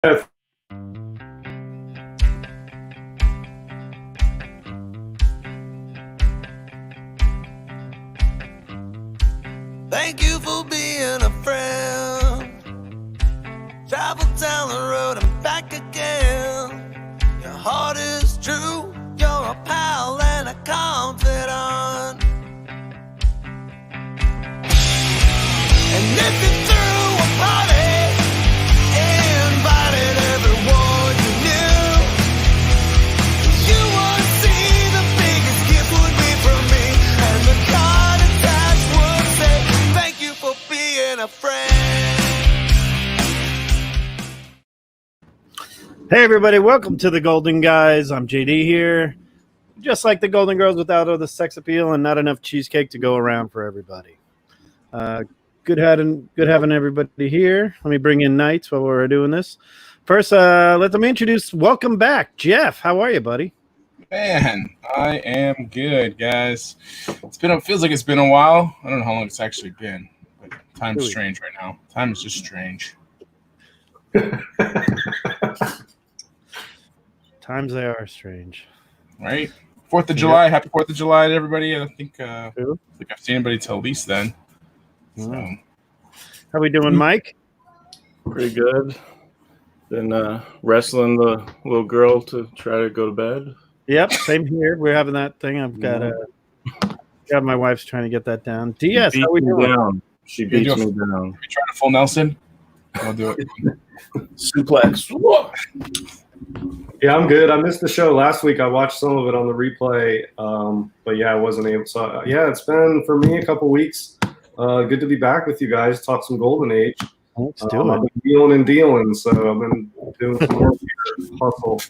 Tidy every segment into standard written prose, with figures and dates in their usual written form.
Thank you for being a friend. Travel down the road and back again. Your heart is true. You're a pal and a confidant. And if you threw a party, invited everyone you knew, you would see the biggest gift would be from me, and the card attached would say, thank you for being a friend. Hey everybody, welcome to the Golden Guys. I'm JD here. Just like the Golden Girls without all the sex appeal and not enough cheesecake to go around for everybody. Good having everybody here. Let me bring in Knights while we're doing this. First, let them introduce. Welcome back, Jeff. How are you, buddy? Man, I am good, guys. Feels like it's been a while. I don't know how long it's actually been, but time's strange right now. Time is just strange. Times they are strange. Right? 4th of July. Happy 4th of July to everybody. I think I've seen anybody till at least then. So. How we doing, Mike? Pretty good. Been wrestling the little girl to try to go to bed. Yep, same here. We're having that thing. I've got my wife's trying to get that down. DS, how we doing? Down. She beats me down. Have you tried a full Nelson? I'll do it. Suplex. Yeah, I'm good. I missed the show last week. I watched some of it on the replay, but yeah, I wasn't able. So yeah, it's been for me a couple weeks. Good to be back with you guys. Talk some Golden Age. Let's do it. I've been dealing, so I've been doing some more hustle,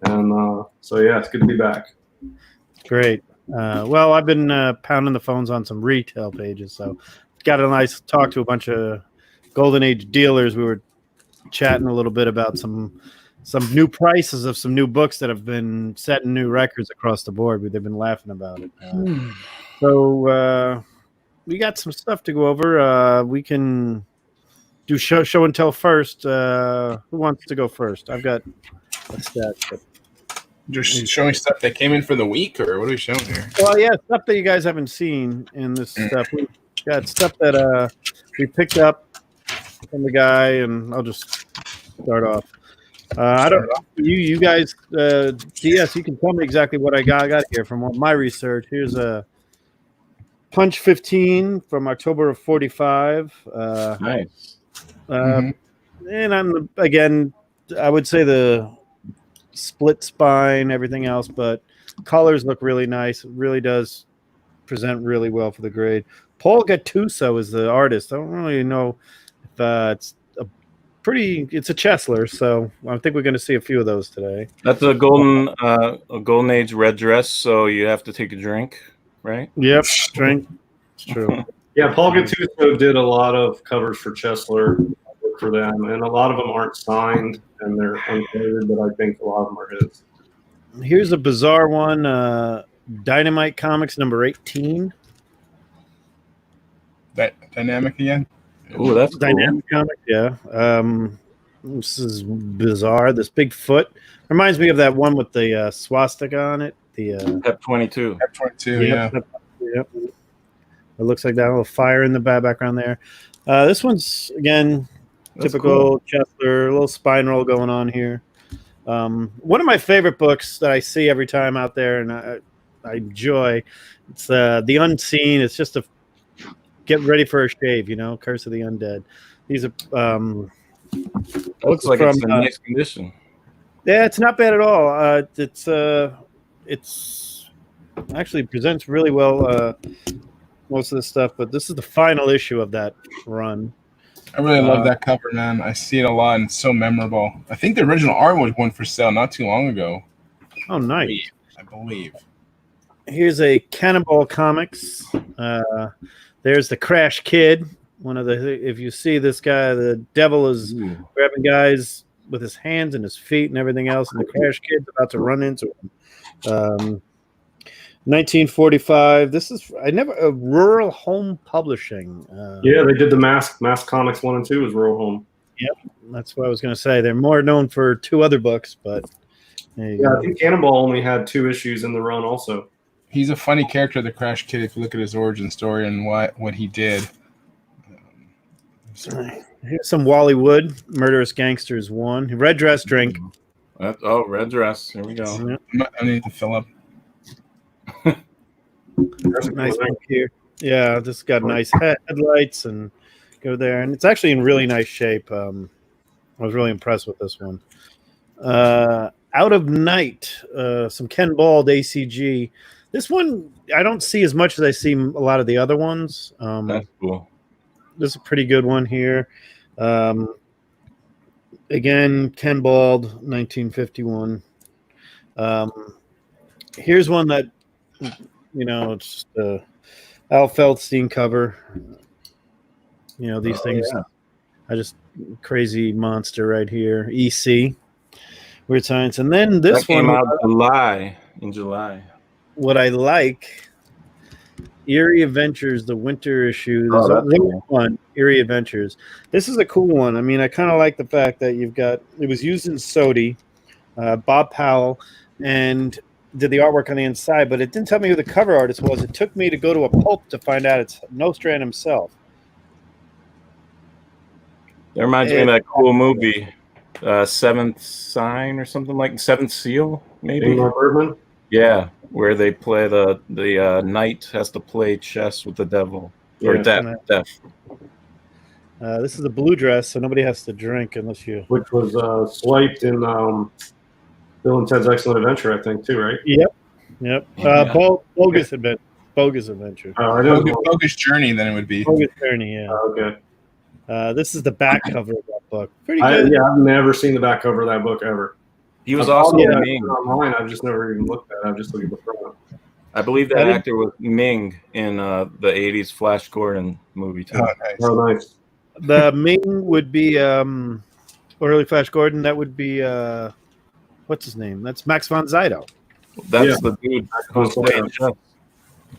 and so yeah, it's good to be back. Great. Well, I've been pounding the phones on some retail pages, so got a nice talk to a bunch of Golden Age dealers. We were chatting a little bit about some new prices of some new books that have been setting new records across the board. They've been laughing about it. So we got some stuff to go over. We can do show and tell first. Who wants to go first? I've got a stat. Just showing stuff that came in for the week, or what are we showing here? Well, yeah, stuff that you guys haven't seen in this stuff. We got stuff that we picked up from the guy, and I'll just start off. I don't know. You guys, DS, you can tell me exactly what I got here from my research. Here's a Punch 15 from October of 45. Nice. And again, I would say the split spine, everything else, but colors look really nice. It really does present really well for the grade. Paul Gattuso is the artist. I don't really know if it's a Chesler, so I think we're going to see a few of those today. That's a golden age red dress, so you have to take a drink, right? Yep, drink. It's true. Yeah, Paul Gattuso did a lot of covers for Chesler for them, and a lot of them aren't signed and they're uncoded, but I think a lot of them are his. Here's a bizarre one, Dynamite Comics number 18. That dynamic again? Oh, that's Dynamic Comic, yeah. This is bizarre. This big foot reminds me of that one with the swastika on it. The Pep 22. Pep 22, yep. It looks like that little fire in the background there. This one's again typical Chesler, a little spine roll going on here. One of my favorite books that I see every time out there, and I enjoy. It's The Unseen. It's just a get ready for a shave, Curse of the Undead. These are It looks like it's in nice condition. Yeah, it's not bad at all. It's actually presents really well most of this stuff, but this is the final issue of that run. I really love that cover, man. I see it a lot, and it's so memorable. I think the original art was one for sale not too long ago. Oh, nice. I believe. Here's a Cannonball Comics. There's the Crash Kid. If you see this guy, the devil is grabbing guys with his hands and his feet and everything else, and the Crash Kid's about to run into him. 1945. This is Rural Home Publishing. Yeah, they did the Mask Comics 1 and 2 was Rural Home. That's what I was going to say. They're more known for 2 other books, but there you Yeah, go. I think Cannonball only had 2 issues in the run also. He's a funny character, the Crash Kid, if you look at his origin story and what he did. Here's some Wally Wood, Murderous Gangsters 1. Red Dress Drink. Red dress. Here we go. Yeah. I need to fill up. Nice one here. Yeah, this got nice headlights and go there. And it's actually in really nice shape. I was really impressed with this one. Out of Night, some Ken Bald ACG. This one, I don't see as much as I see a lot of the other ones. That's cool. This is a pretty good one here. Again, Ken Bald, 1951. Here's one that, it's just Al Feldstein cover. These things. Yeah. I just crazy monster right here. EC, Weird Science, and then this that came one out in July. What I like, Eerie Adventures, the winter issue. There's that's cool one, Eerie Adventures. This is a cool one. I mean, I kind of like the fact that it was used in Sodi, Bob Powell, and did the artwork on the inside, but it didn't tell me who the cover artist was. It took me to go to a pulp to find out it's Nostrand himself. That reminds me of that cool movie, Seventh Sign or something like Seventh Seal, maybe. Ingmar Bergman? Yeah, where they play the knight has to play chess with the devil or death. This is a blue dress, so nobody has to drink unless you. Which was swiped in Bill and Ted's Excellent Adventure, I think, too, right? Yep. Bogus Adventure. Bogus Adventure. Bogus Journey, then it would be. Bogus Journey, yeah. Okay. This is the back cover of that book. Pretty good. I've never seen the back cover of that book ever. He was also Ming. Online. I've just never even looked at it. I've just looked at the front. I believe that actor was Ming in the 80s Flash Gordon movie, too. Oh, nice. The Ming would be early Flash Gordon. That would be what's his name? That's Max von Sydow. That's the dude who's playing chess.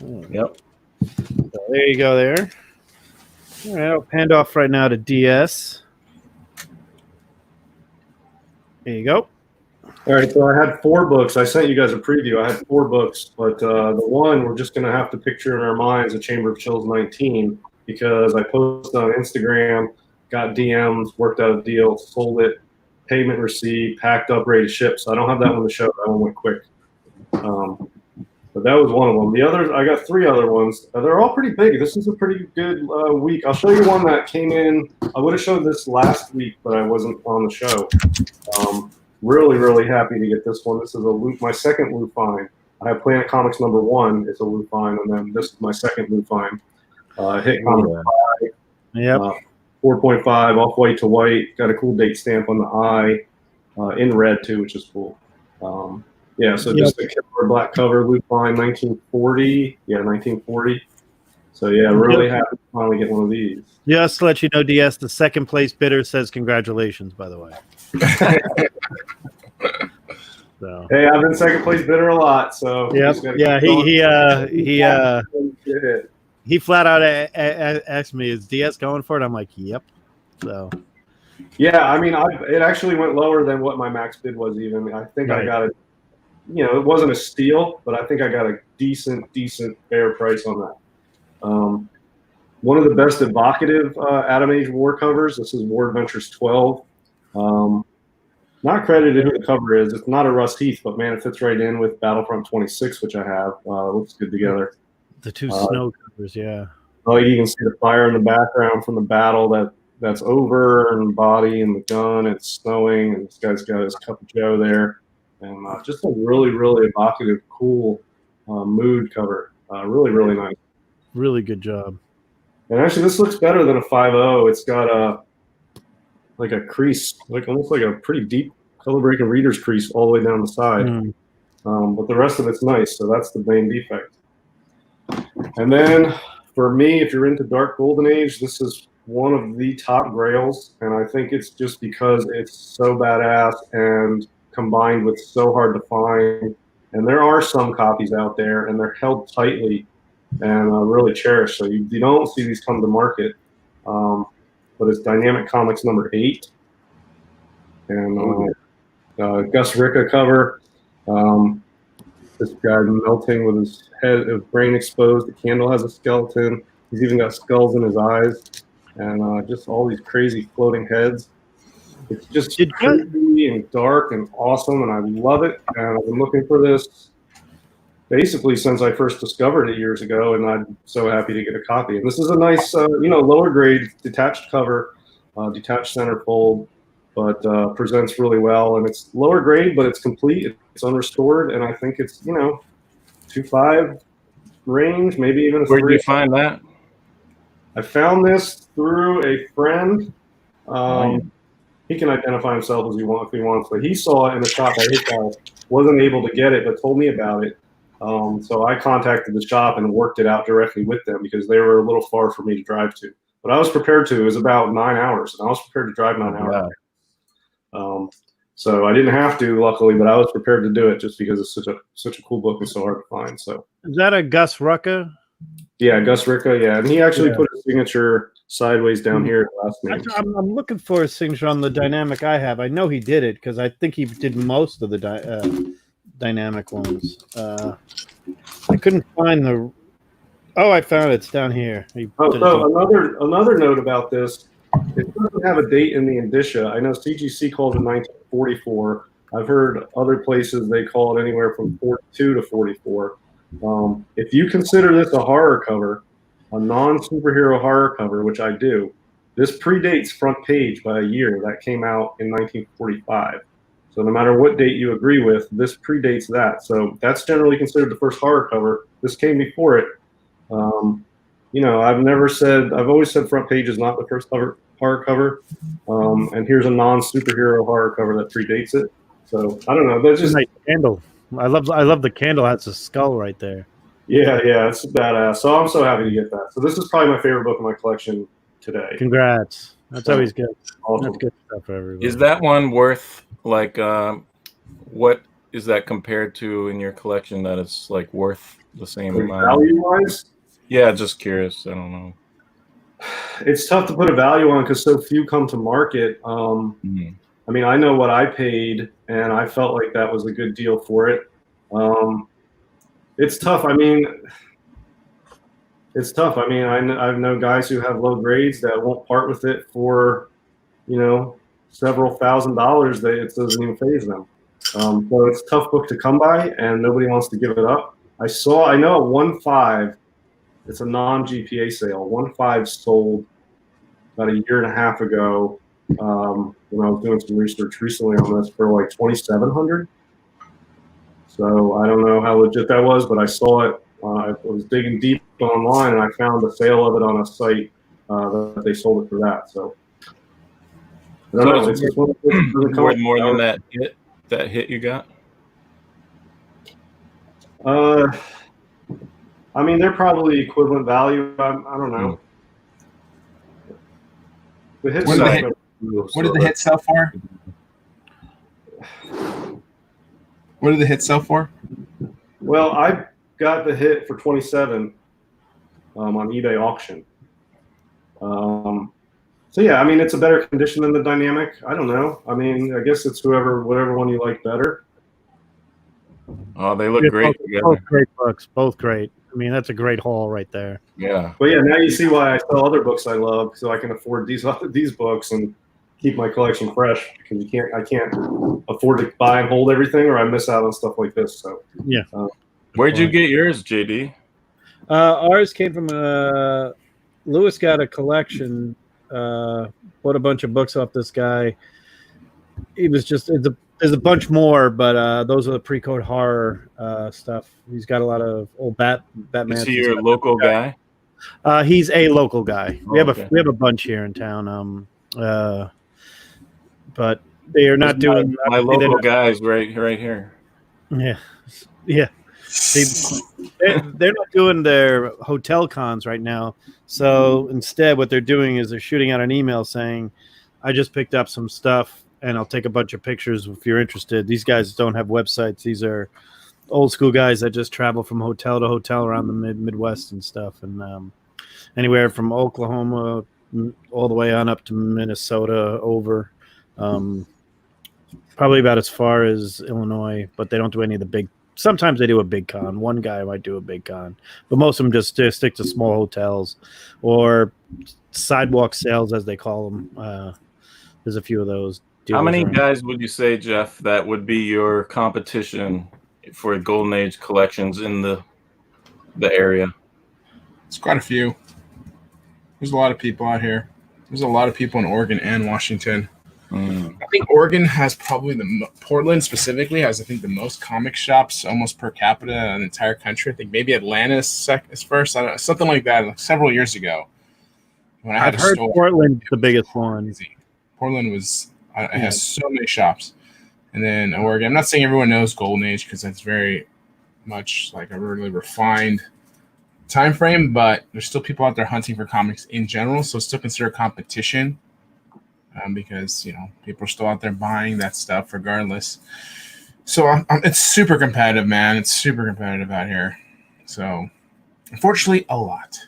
Yep. So there you go there. All right, I'll hand off right now to DS. There you go. All right, so I had 4 books. I sent you guys a preview. I had 4 books, but the one we're just going to have to picture in our minds, a Chamber of Chills 19, because I posted on Instagram, got DMs, worked out a deal, sold it, payment receipt, packed up, ready to ship. So I don't have that one to show. That one went quick. But that was one of them. The others, I got 3 other ones. They're all pretty big. This is a pretty good week. I'll show you one that came in. I would have showed this last week, but I wasn't on the show. Really, really happy to get this one. This is my second loot find. I have Planet Comics #1. It's a loot find, and then this is my second loot find. Hit Comics 5. Yep. 4.5, off-white to white. Got a cool date stamp on the eye. In red, too, which is cool. Just a killer black cover, loot find, 1940. Yeah, 1940. So, yeah, really happy to finally get one of these. Just to let you know, DS, the second place bidder says congratulations, by the way. So. Hey, I've been second place bidder a lot, so he flat out asked me, "Is DS going for it?" I'm like, "Yep." So yeah, I mean, it actually went lower than what my max bid was. Even I think I got it. It wasn't a steal, but I think I got a decent fair price on that. One of the best evocative Atom Age War covers. This is War Adventures 12. Not credited who the cover is. It's not a Rust Heath, but man, it fits right in with Battlefront 26, which I have. Looks good together. The 2 snow covers, yeah. Oh, you can see the fire in the background from the battle that's over, and the body and the gun. It's snowing, and this guy's got his cup of Joe there, and just a really, really evocative, cool mood cover. Really nice. Really good job. And actually, this looks better than a 5.0. It's got a crease, almost like a pretty deep color breaking reader's crease all the way down the side. But the rest of it's nice, so that's the main defect. And then for me, if you're into Dark Golden Age, this is one of the top grails, and I think it's just because it's so badass and combined with so hard to find. And there are some copies out there, and they're held tightly and really cherished. So you don't see these come to market. but it's Dynamic Comics number 8, and Gus Ricka cover. This guy melting with his head, his brain exposed. The candle has a skeleton. He's even got skulls in his eyes, and just all these crazy floating heads. It's just creepy and dark and awesome, and I love it. And I've been looking for this basically since I first discovered it years ago, and I'm so happy to get a copy. And this is a nice, lower grade detached cover, detached centerfold, but presents really well. And it's lower grade, but it's complete. It's unrestored, and I think it's 2.5 range, maybe even a 3. Where did you find that? I found this through a friend. He can identify himself as he wants if he wants, but he saw it in the shop at his house. Wasn't able to get it, but told me about it. So I contacted the shop and worked it out directly with them because they were a little far for me to drive to. But I was prepared to. It was about 9 hours, and I was prepared to drive 9 hours. Wow. So I didn't have to, luckily, but I was prepared to do it just because it's such a cool book and so hard to find. So is that a Gus Rucka? Yeah, Gus Ricka. Yeah, and he actually put his signature sideways down here. Last name. I'm looking for a signature on the Dynamic I have. I know he did it because I think he did most of the Dynamic ones. I couldn't find the. Oh, I found it. It's down here. So another note about this. It doesn't have a date in the indicia. I know CGC calls it 1944. I've heard other places they call it anywhere from 42 to 44. If you consider this a horror cover, a non-superhero horror cover, which I do, this predates Front Page by a year. That came out in 1945. So no matter what date you agree with, this predates that. So that's generally considered the first horror cover. This came before it. I've always said Front Page is not the first horror cover. And here's a non-superhero horror cover that predates it. So I don't know. That's just nice candle. I love the candle. That's a skull right there. Yeah, it's badass. So I'm so happy to get that. So this is probably my favorite book in my collection today. Congrats. That's always good. Awesome. That's good stuff for everybody. Is that one worth what is that compared to in your collection that it's like worth the same amount? Value-wise? Yeah, just curious. I don't know. It's tough to put a value on because so few come to market. I mean, I know what I paid, and I felt like that was a good deal for it. It's tough. I mean, I know guys who have low grades that won't part with it for, several $1,000s. It doesn't even faze them. So it's a tough book to come by, and nobody wants to give it up. I know at 1.5, it's a non-GPA sale. 1.5 sold about a year and a half ago. When I was doing some research recently on this for like 2,700. So I don't know how legit that was, but I saw it. I was digging deep online and I found a sale of it on a site that they sold it for that. So I don't know. It's just worth more than that hit you got. I mean, they're probably equivalent value. I don't know. The hit what did the hit sell for? What did the hit sell for? Well, I got the hit for 27 on eBay auction. So yeah, I mean, it's a better condition than the Dynamic. I don't know. I mean, I guess it's whatever one you like better. Oh, they look great together. Both great books. Both great. I mean, that's a great haul right there. Yeah. But yeah, now you see why I sell other books I love, so I can afford these books and keep my collection fresh. Because I can't afford to buy and hold everything, or I miss out on stuff like this. So yeah. Where'd you get yours, JD? Ours came from Lewis got a collection. Bought a bunch of books off this guy. He was just there's a bunch more, but those are the pre-code horror stuff. He's got a lot of old Batman. Is he your local guy? He's a local guy. We have a bunch here in town. But they are not doing my local guys right here. Yeah. They're not doing their hotel cons right now. So instead, what they're doing is they're shooting out an email saying, "I just picked up some stuff, and I'll take a bunch of pictures if you're interested." These guys don't have websites. These are old school guys that just travel from hotel to hotel around the Midwest and stuff, and anywhere from Oklahoma, all the way on up to Minnesota over. Probably about as far as Illinois, but they don't do any of the big. Sometimes they do a big con. One guy might do a big con, but most of them just stick to small hotels or sidewalk sales, as they call them. There's a few of those. How many around. guys would you say, Jeff, that would be your competition for Golden Age collections in the area? It's quite a few. There's a lot of people out here. There's a lot of people in Oregon and Washington. I think Oregon has probably Portland specifically has, I think, the most comic shops almost per capita in the entire country. I think maybe Atlanta is first. I don't know, something like that. Like several years ago, when I had I've heard Portland's the biggest one. Portland it has so many shops, and then Oregon. I'm not saying everyone knows Golden Age because that's very much like a really refined time frame, but there's still people out there hunting for comics in general, so it's still considered competition. Because people are still out there buying that stuff regardless. So it's super competitive, man. It's super competitive out here. So unfortunately, a lot.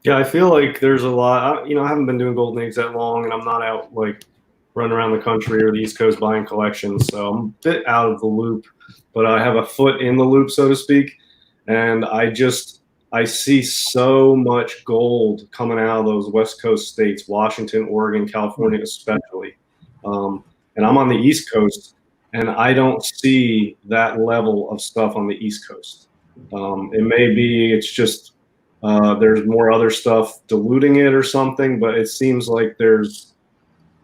Yeah, I feel like there's a lot. I haven't been doing Golden Age that long, and I'm not out like running around the country or the East Coast buying collections, so I'm a bit out of the loop. But I have a foot in the loop, so to speak, and I see so much gold coming out of those West Coast states, Washington, Oregon, California especially. And I'm on the East Coast, and I don't see that level of stuff on the East Coast. It may be it's just there's more other stuff diluting it or something, but it seems like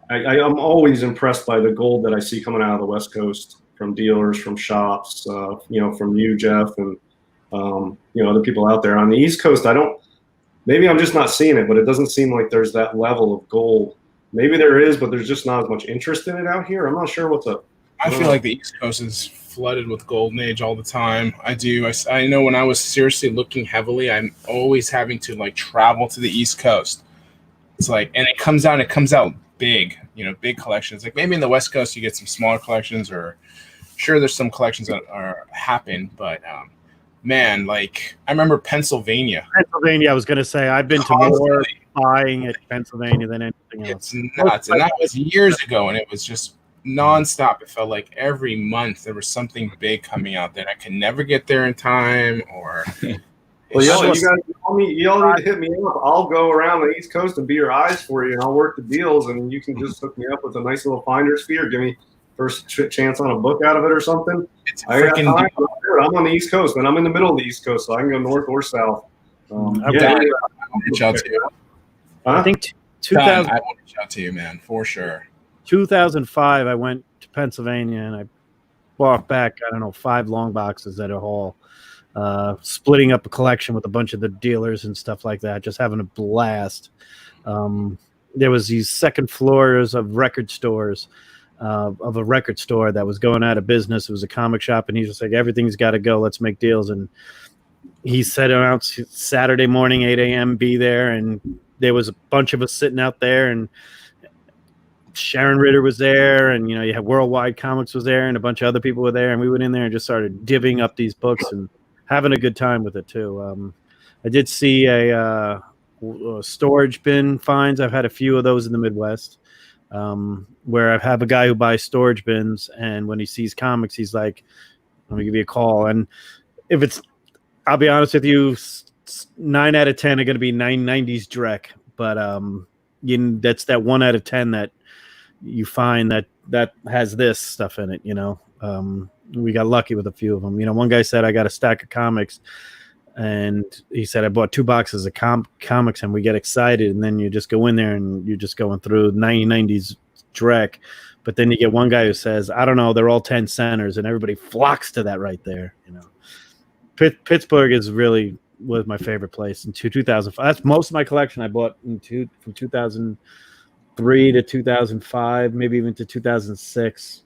I'm always impressed by the gold that I see coming out of the West Coast from dealers, from shops, from you, Jeff, and other people out there. On the East Coast, maybe I'm just not seeing it, but it doesn't seem like there's that level of gold. Maybe there is, but there's just not as much interest in it out here. I'm not sure what's up. I feel like the East Coast is flooded with Golden Age all the time. I do. I know when I was seriously looking heavily, I'm always having to like travel to the East Coast. It's like, and it comes out big, big collections. Like maybe in the West Coast, you get some smaller collections, or sure, there's some collections that happen, but man, like I remember Pennsylvania. I was going to say I've been to more buying at Pennsylvania than anything else. It's nuts, and that was years ago, and it was just nonstop. It felt like every month there was something big coming out that I could never get there in time. Or well, you guys, y'all need to hit me up. I'll go around the East Coast and be your eyes for you, and I'll work the deals, and you can just hook me up with a nice little finder's fee or give me first chance on a book out of it or something. I got time. I'm on the East Coast, and I'm in the middle of the East Coast, so I can go north or south. I'll reach out to you. I think 2000. I will reach out to you, man, for sure. 2005, I went to Pennsylvania and I bought back 5 long boxes at a haul, splitting up a collection with a bunch of the dealers and stuff like that, just having a blast. There was these second floors of record stores. Of a record store that was going out of business. It was a comic shop, and he's just like, everything's got to go. Let's make deals. And he set out Saturday morning, 8 a.m., be there. And there was a bunch of us sitting out there, and Sharon Ritter was there, and you had Worldwide Comics was there, and a bunch of other people were there. And we went in there and just started divvying up these books and having a good time with it too. I did see a storage bin finds. I've had a few of those in the Midwest. Where I have a guy who buys storage bins, and when he sees comics, he's like, let me give you a call. And I'll be honest with you, 9 out of 10 are going to be 990s Drek, but that's that 1 out of 10 that you find that has this stuff in it. We got lucky with a few of them. One guy said, I got a stack of comics, and he said, I bought 2 boxes of comics, and we get excited, and then you just go in there and you're just going through 1990s Drek, but then you get one guy who says, I don't know, they're all 10 centers, and everybody flocks to that right there. Pittsburgh was my favorite place in 2005. That's most of my collection I bought from 2003 to 2005, maybe even to 2006.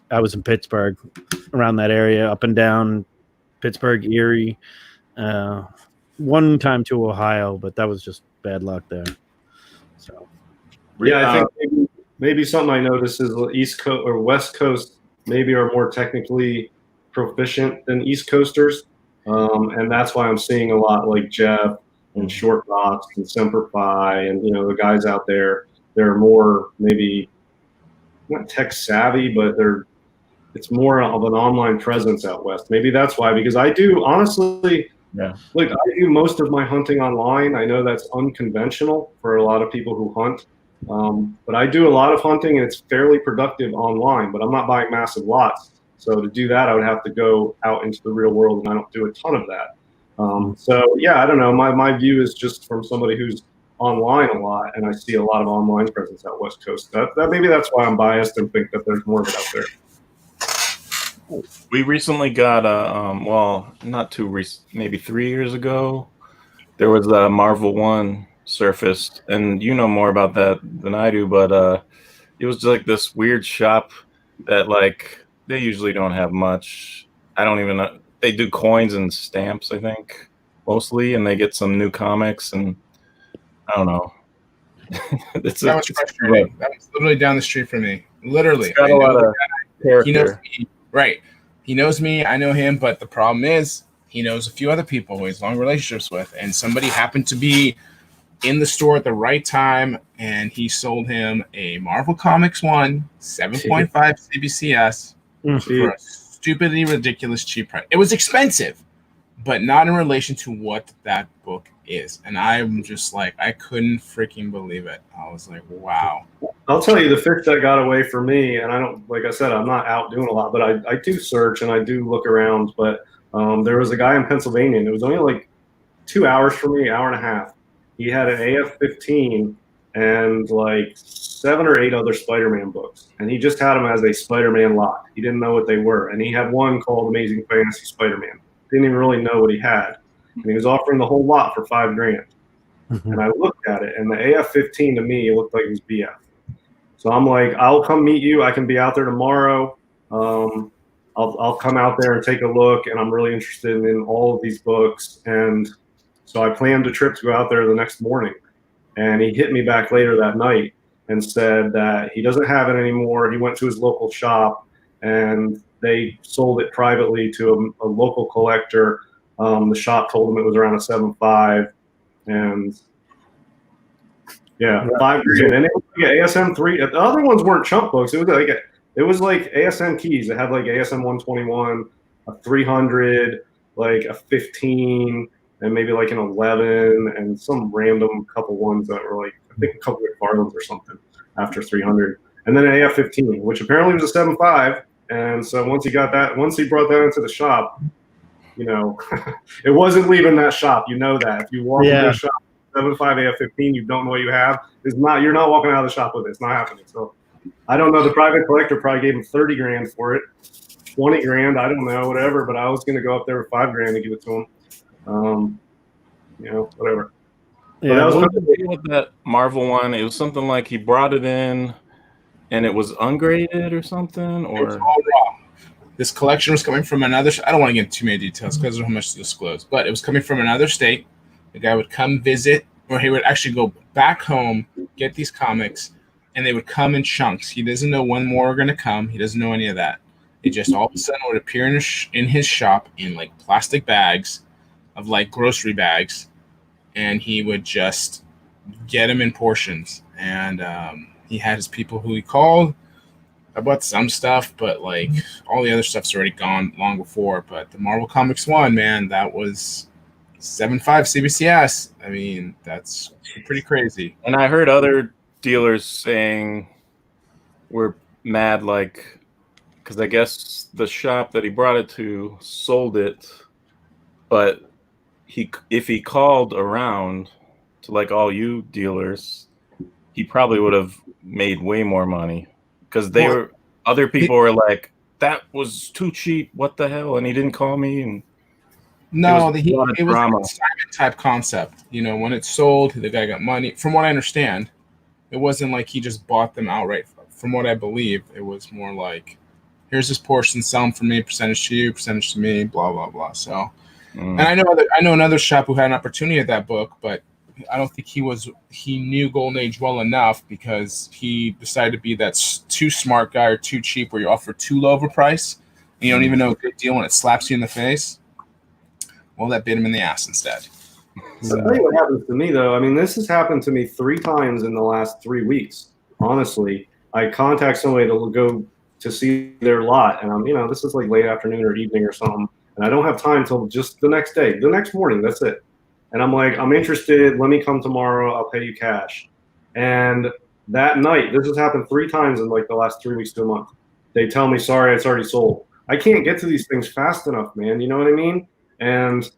I was in Pittsburgh, around that area, up and down Pittsburgh, Erie. One time to Ohio, but that was just bad luck there. So, yeah, I think maybe something I noticed is the East Coast or West Coast maybe are more technically proficient than East Coasters, and that's why I'm seeing a lot like Jeff, a and Short Box and Semper Fi, and the guys out there, they're more maybe not tech savvy, but it's more of an online presence out west. Maybe that's why, because I do honestly. Yeah. Look, I do most of my hunting online. I know that's unconventional for a lot of people who hunt, but I do a lot of hunting, and it's fairly productive online. But I'm not buying massive lots, so to do that, I would have to go out into the real world, and I don't do a ton of that. So yeah, I don't know. My view is just from somebody who's online a lot, and I see a lot of online presence out West Coast. That maybe that's why I'm biased and think that there's more of it out there. We recently got not too recent, maybe 3 years ago, there was a Marvel One surfaced, and you know more about that than I do, but it was like this weird shop that like they usually don't have much. I don't even know. They do coins and stamps, I think, mostly, and they get some new comics, and I don't know. That was frustrating. That was literally down the street from me. Literally. It's got a lot of character. He knows me. Right. He knows me. I know him. But the problem is he knows a few other people who he has long relationships with. And somebody happened to be in the store at the right time. And he sold him a Marvel Comics 1, 7.5 CBCS for a stupidly ridiculous cheap price. It was expensive, but not in relation to what that book is. And I'm just like, I couldn't freaking believe it. I was like, wow. I'll tell you the fish that got away for me, and I don't, like I said, I'm not out doing a lot, but I do search and I do look around. But there was a guy in Pennsylvania, and it was only like 2 hours for me, hour and a half. He had an AF-15 and like 7 or 8 other Spider-Man books. And he just had them as a Spider-Man lot. He didn't know what they were. And he had one called Amazing Fantasy Spider-Man. Didn't even really know what he had. And he was offering the whole lot for $5,000. And I looked at it, and the AF-15 to me, it looked like it was BF. So I'm like, I'll come meet you. I can be out there tomorrow. I'll come out there and take a look, and I'm really interested in all of these books. And so I planned a trip to go out there the next morning. And he hit me back later that night and said that he doesn't have it anymore. He went to his local shop, and they sold it privately to a local collector. The shop told him it was around a 7.5, and yeah, $5,000. And it was like ASM 3. The other ones weren't chump books. It was like ASM keys. It had like ASM 121, a 300, like a 15, and maybe like an 11, and some random couple ones that were like, I think a couple of McFarlane's or something after 300, and then an AF-15, which apparently was a 7.5. And so once he brought that into the shop, it wasn't leaving that shop. You know that. If you walk into the shop, 7.5 AF-15, you don't know what you have. You're not walking out of the shop with it. It's not happening. So I don't know. The private collector probably gave him $30,000 for it, $20,000. I don't know, whatever. But I was going to go up there with $5,000 to give it to him. Whatever. Yeah, that was with that Marvel one. It was something like he brought it in, and it was ungraded or something, or it was all raw. This collection was coming from another. I don't want to get into too many details because there's not much to disclose. But it was coming from another state. The guy would come visit, or he would actually go back home, get these comics, and they would come in chunks. He doesn't know when more are going to come. He doesn't know any of that. It just all of a sudden would appear in his shop in like plastic bags, of like grocery bags, and he would just get them in portions. And he had his people who he called. I bought some stuff, but like all the other stuff's already gone long before. But the Marvel Comics 1, man, that was 7.5 CBCS. I mean, that's pretty crazy. And I heard other dealers saying we're mad, like, because I guess the shop that he brought it to sold it, but if he called around to like all you dealers, he probably would have made way more money, because other people were like, that was too cheap, what the hell, and he didn't call me. And no, it was a consignment type concept. When it's sold, the guy got money. From what I understand, it wasn't like he just bought them outright. From what I believe, it was more like, here's this portion, sell them for me, percentage to you, percentage to me, blah blah blah. So, and I know another shop who had an opportunity at that book, but I don't think he knew Golden Age well enough, because he decided to be that too smart guy or too cheap, where you offer too low of a price and you don't even know a good deal when it slaps you in the face. Well, that bit him in the ass instead. I'll tell you what happens to me, though. I mean, this has happened to me 3 times in the last 3 weeks. Honestly, I contact somebody to go to see their lot, and this is like late afternoon or evening or something, and I don't have time till just the next day, the next morning. That's it. And I'm like, I'm interested. Let me come tomorrow. I'll pay you cash. And that night, this has happened 3 times in like the last 3 weeks to a month. They tell me, sorry, it's already sold. I can't get to these things fast enough, man. You know what I mean? And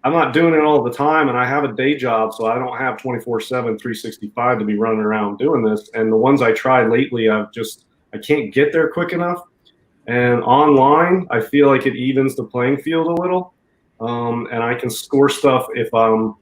I'm not doing it all the time, and I have a day job, so I don't have 24/7, 365 to be running around doing this. And the ones I tried lately, I can't get there quick enough. And online, I feel like it evens the playing field a little, and I can score stuff if I'm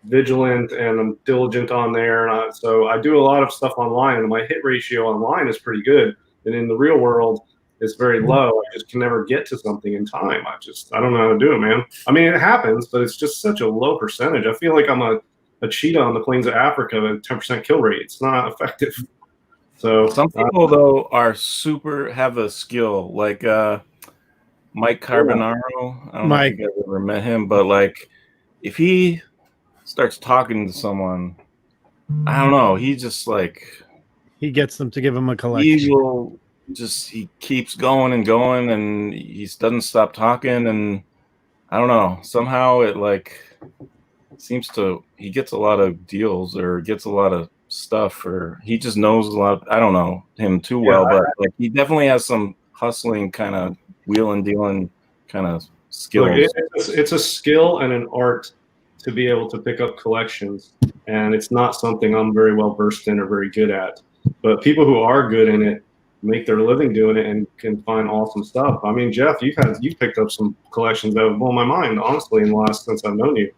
vigilant and I'm diligent on there. So I do a lot of stuff online, and my hit ratio online is pretty good. And in the real world, it's very low. I just can never get to something in time. I don't know how to do it, man. I mean, it happens, but it's just such a low percentage. I feel like I'm a cheetah on the plains of Africa with a 10% kill rate. It's not effective. So some people though have a skill like Mike Carbonaro. I don't know if you guys ever met him, but like if he starts talking to someone, I don't know, he just like he gets them to give him a collection. He keeps going and going, and he doesn't stop talking, and I don't know, somehow it like seems to he gets a lot of deals or gets a lot of stuff, or he just knows a lot. I don't know him too well, but like he definitely has some hustling kind of wheeling dealing kind of skills. Look, it's a skill and an art to be able to pick up collections, and it's not something I'm very well versed in or very good at. But people who are good in it make their living doing it and can find awesome stuff. I mean, Jeff, you've picked up some collections that have blown my mind, honestly, in the last since I've known you.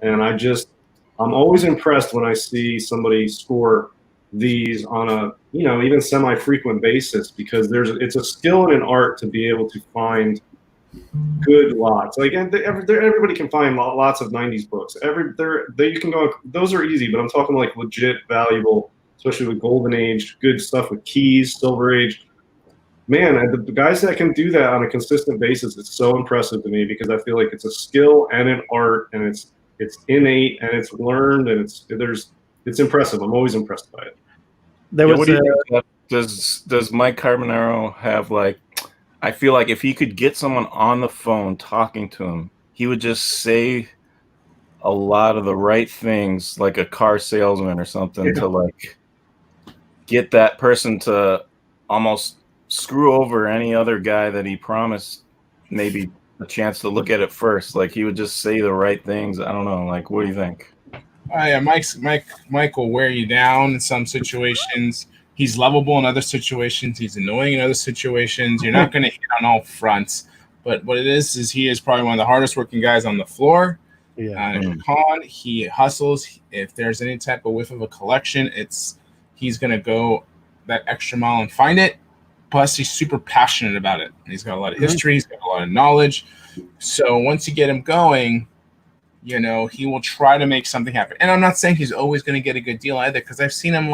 And I'm always impressed when I see somebody score these on a even semi-frequent basis, because it's a skill and an art to be able to find good lots. Like everybody can find lots of 90s books. You can go. Those are easy, but I'm talking like legit valuable, especially with Golden Age, good stuff with keys, Silver Age. Man, the guys that can do that on a consistent basis, it's so impressive to me, because I feel like it's a skill and an art, and it's innate and it's learned, and it's impressive. I'm always impressed by it. What do you think? Does Mike Carbonaro have like? I feel like if he could get someone on the phone talking to him, he would just say a lot of the right things, like a car salesman or something, to like get that person to almost screw over any other guy that he promised maybe a chance to look at it first. Like he would just say the right things. I don't know. Like, what do you think? Yeah, Mike will wear you down in some situations. He's lovable in other situations. He's annoying in other situations. You're not going to hit on all fronts. But what it is he is probably one of the hardest working guys on the floor. Yeah. He hustles. If there's any type of whiff of a collection, he's going to go that extra mile and find it. Plus, he's super passionate about it. He's got a lot of history. He's got a lot of knowledge. So once you get him going, he will try to make something happen. And I'm not saying he's always going to get a good deal either, because I've seen him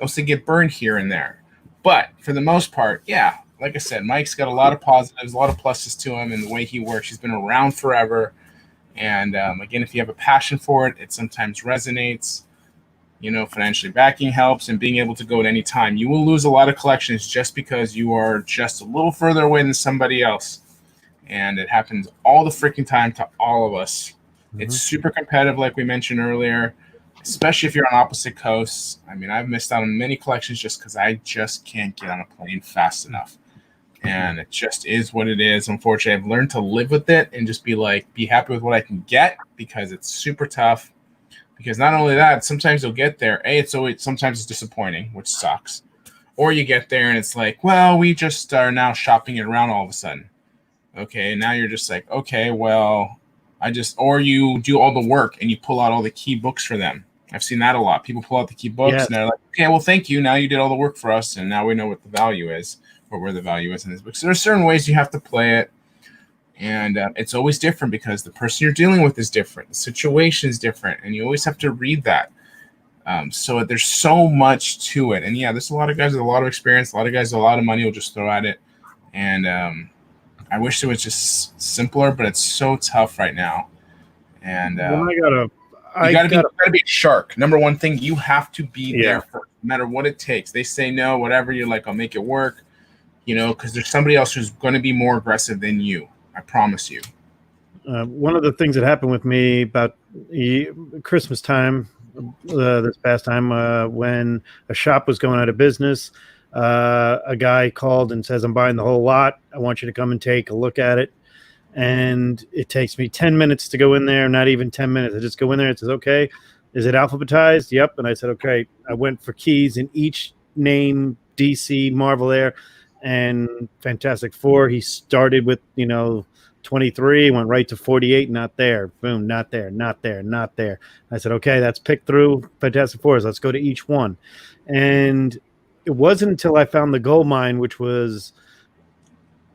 also get burned here and there. But for the most part, yeah, like I said, Mike's got a lot of positives, a lot of pluses to him in the way he works. He's been around forever. And again, if you have a passion for it, it sometimes resonates. Financially backing helps, and being able to go at any time. You will lose a lot of collections just because you are just a little further away than somebody else. And it happens all the freaking time to all of us. It's super competitive, like we mentioned earlier, especially if you're on opposite coasts. I mean, I've missed out on many collections just because I just can't get on a plane fast enough. And it just is what it is. Unfortunately, I've learned to live with it and just be happy with what I can get, because it's super tough. Because not only that, sometimes you'll get there. Sometimes it's disappointing, which sucks. Or you get there and it's like, well, we just are now shopping it around all of a sudden. Okay, now you're just like, okay, well, or you do all the work and you pull out all the key books for them. I've seen that a lot. People pull out the key books and they're like, okay, well, thank you. Now you did all the work for us, and now we know what the value is, or where the value is in this book. So there's certain ways you have to play it, and it's always different because the person you're dealing with is different. The situation is different, and you always have to read that. So there's so much to it. And, yeah, there's a lot of guys with a lot of experience, a lot of guys with a lot of money will just throw at it. And I wish it was just simpler, but it's so tough right now. And Well, you gotta be a shark. Number one thing, you have to be there first, no matter what it takes. They say no, whatever. You're like, I'll make it work. Because there's somebody else who's going to be more aggressive than you. I promise you. One of the things that happened with me about Christmas time, this past time, when a shop was going out of business, a guy called and says, I'm buying the whole lot. I want you to come and take a look at it. And it takes me 10 minutes to go in there, not even 10 minutes. I just go in there. It says, okay, is it alphabetized? Yep. And I said, okay. I went for keys in each name, DC, Marvel there, and Fantastic Four. He started with, 23, went right to 48, not there. Boom, not there, not there, not there. I said, okay, that's picked through Fantastic Fours. Let's go to each one. And it wasn't until I found the gold mine, which was,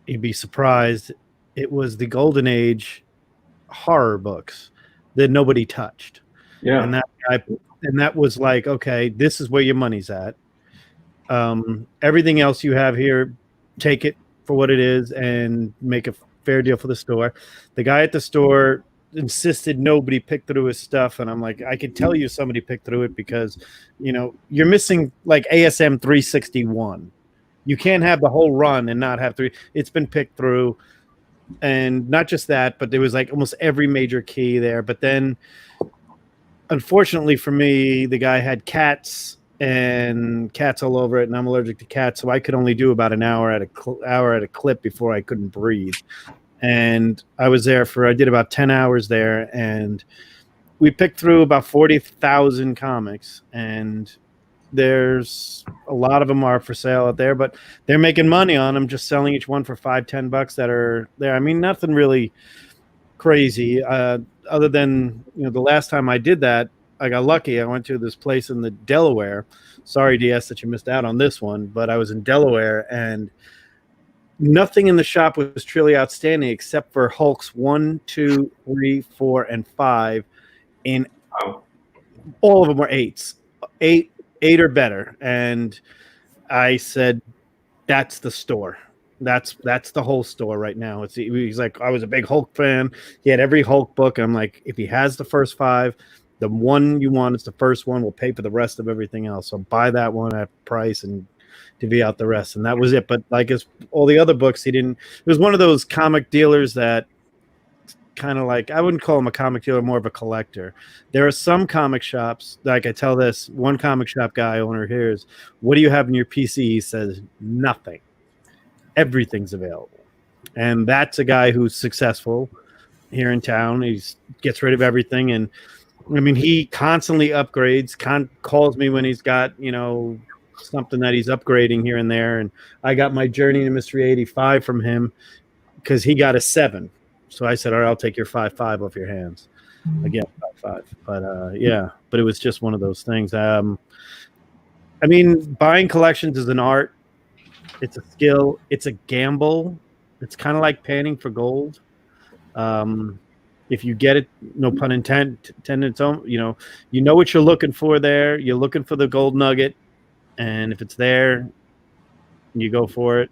you'd be surprised, it was the Golden Age horror books that nobody touched. Yeah. And that was like, okay, this is where your money's at. Everything else you have here, take it for what it is and make a fair deal for the store. The guy at the store insisted nobody picked through his stuff, and I'm like, I could tell you somebody picked through it because, you're missing like ASM 361. You can't have the whole run and not have three. It's been picked through. And not just that, but there was like almost every major key there. But then, unfortunately for me, the guy had cats all over it, and I'm allergic to cats, so I could only do about an hour at a clip before I couldn't breathe. And I was there I did about 10 hours there, and we picked through about 40,000 comics, and there's a lot of them are for sale out there, but they're making money on them, just selling each one for $5-10 that are there. I mean, nothing really crazy, other than, the last time I did that, I got lucky. I went to this place in the Delaware. Sorry, DS, that you missed out on this one, but I was in Delaware, and nothing in the shop was truly outstanding except for Hulks 1, 2, 3, 4, and 5. And all of them were 8s. 8 or better. And I said, that's the store. That's the whole store right now. He's like, I was a big Hulk fan. He had every Hulk book. I'm like, if he has the first 5, the one you want is the first one. We'll pay for the rest of everything else. So buy that one at price and divvy out the rest. And that was it. But like all the other books, he didn't. It was one of those comic dealers that kind of like, I wouldn't call him a comic dealer, more of a collector. There are some comic shops, like I tell this one comic shop guy owner here is, what do you have in your PC? He says, nothing. Everything's available. And that's a guy who's successful here in town. He gets rid of everything. And I mean, he constantly upgrades, calls me when he's got, something that he's upgrading here and there. And I got my Journey to Mystery 85 from him because he got a 7. So I said, all right, I'll take your 5.5 off your hands. Again, 5.5. But but it was just one of those things. I mean, buying collections is an art. It's a skill. It's a gamble. It's kind of like panning for gold. If you get it, no pun intended, you know what you're looking for there. You're looking for the gold nugget. And if it's there, you go for it.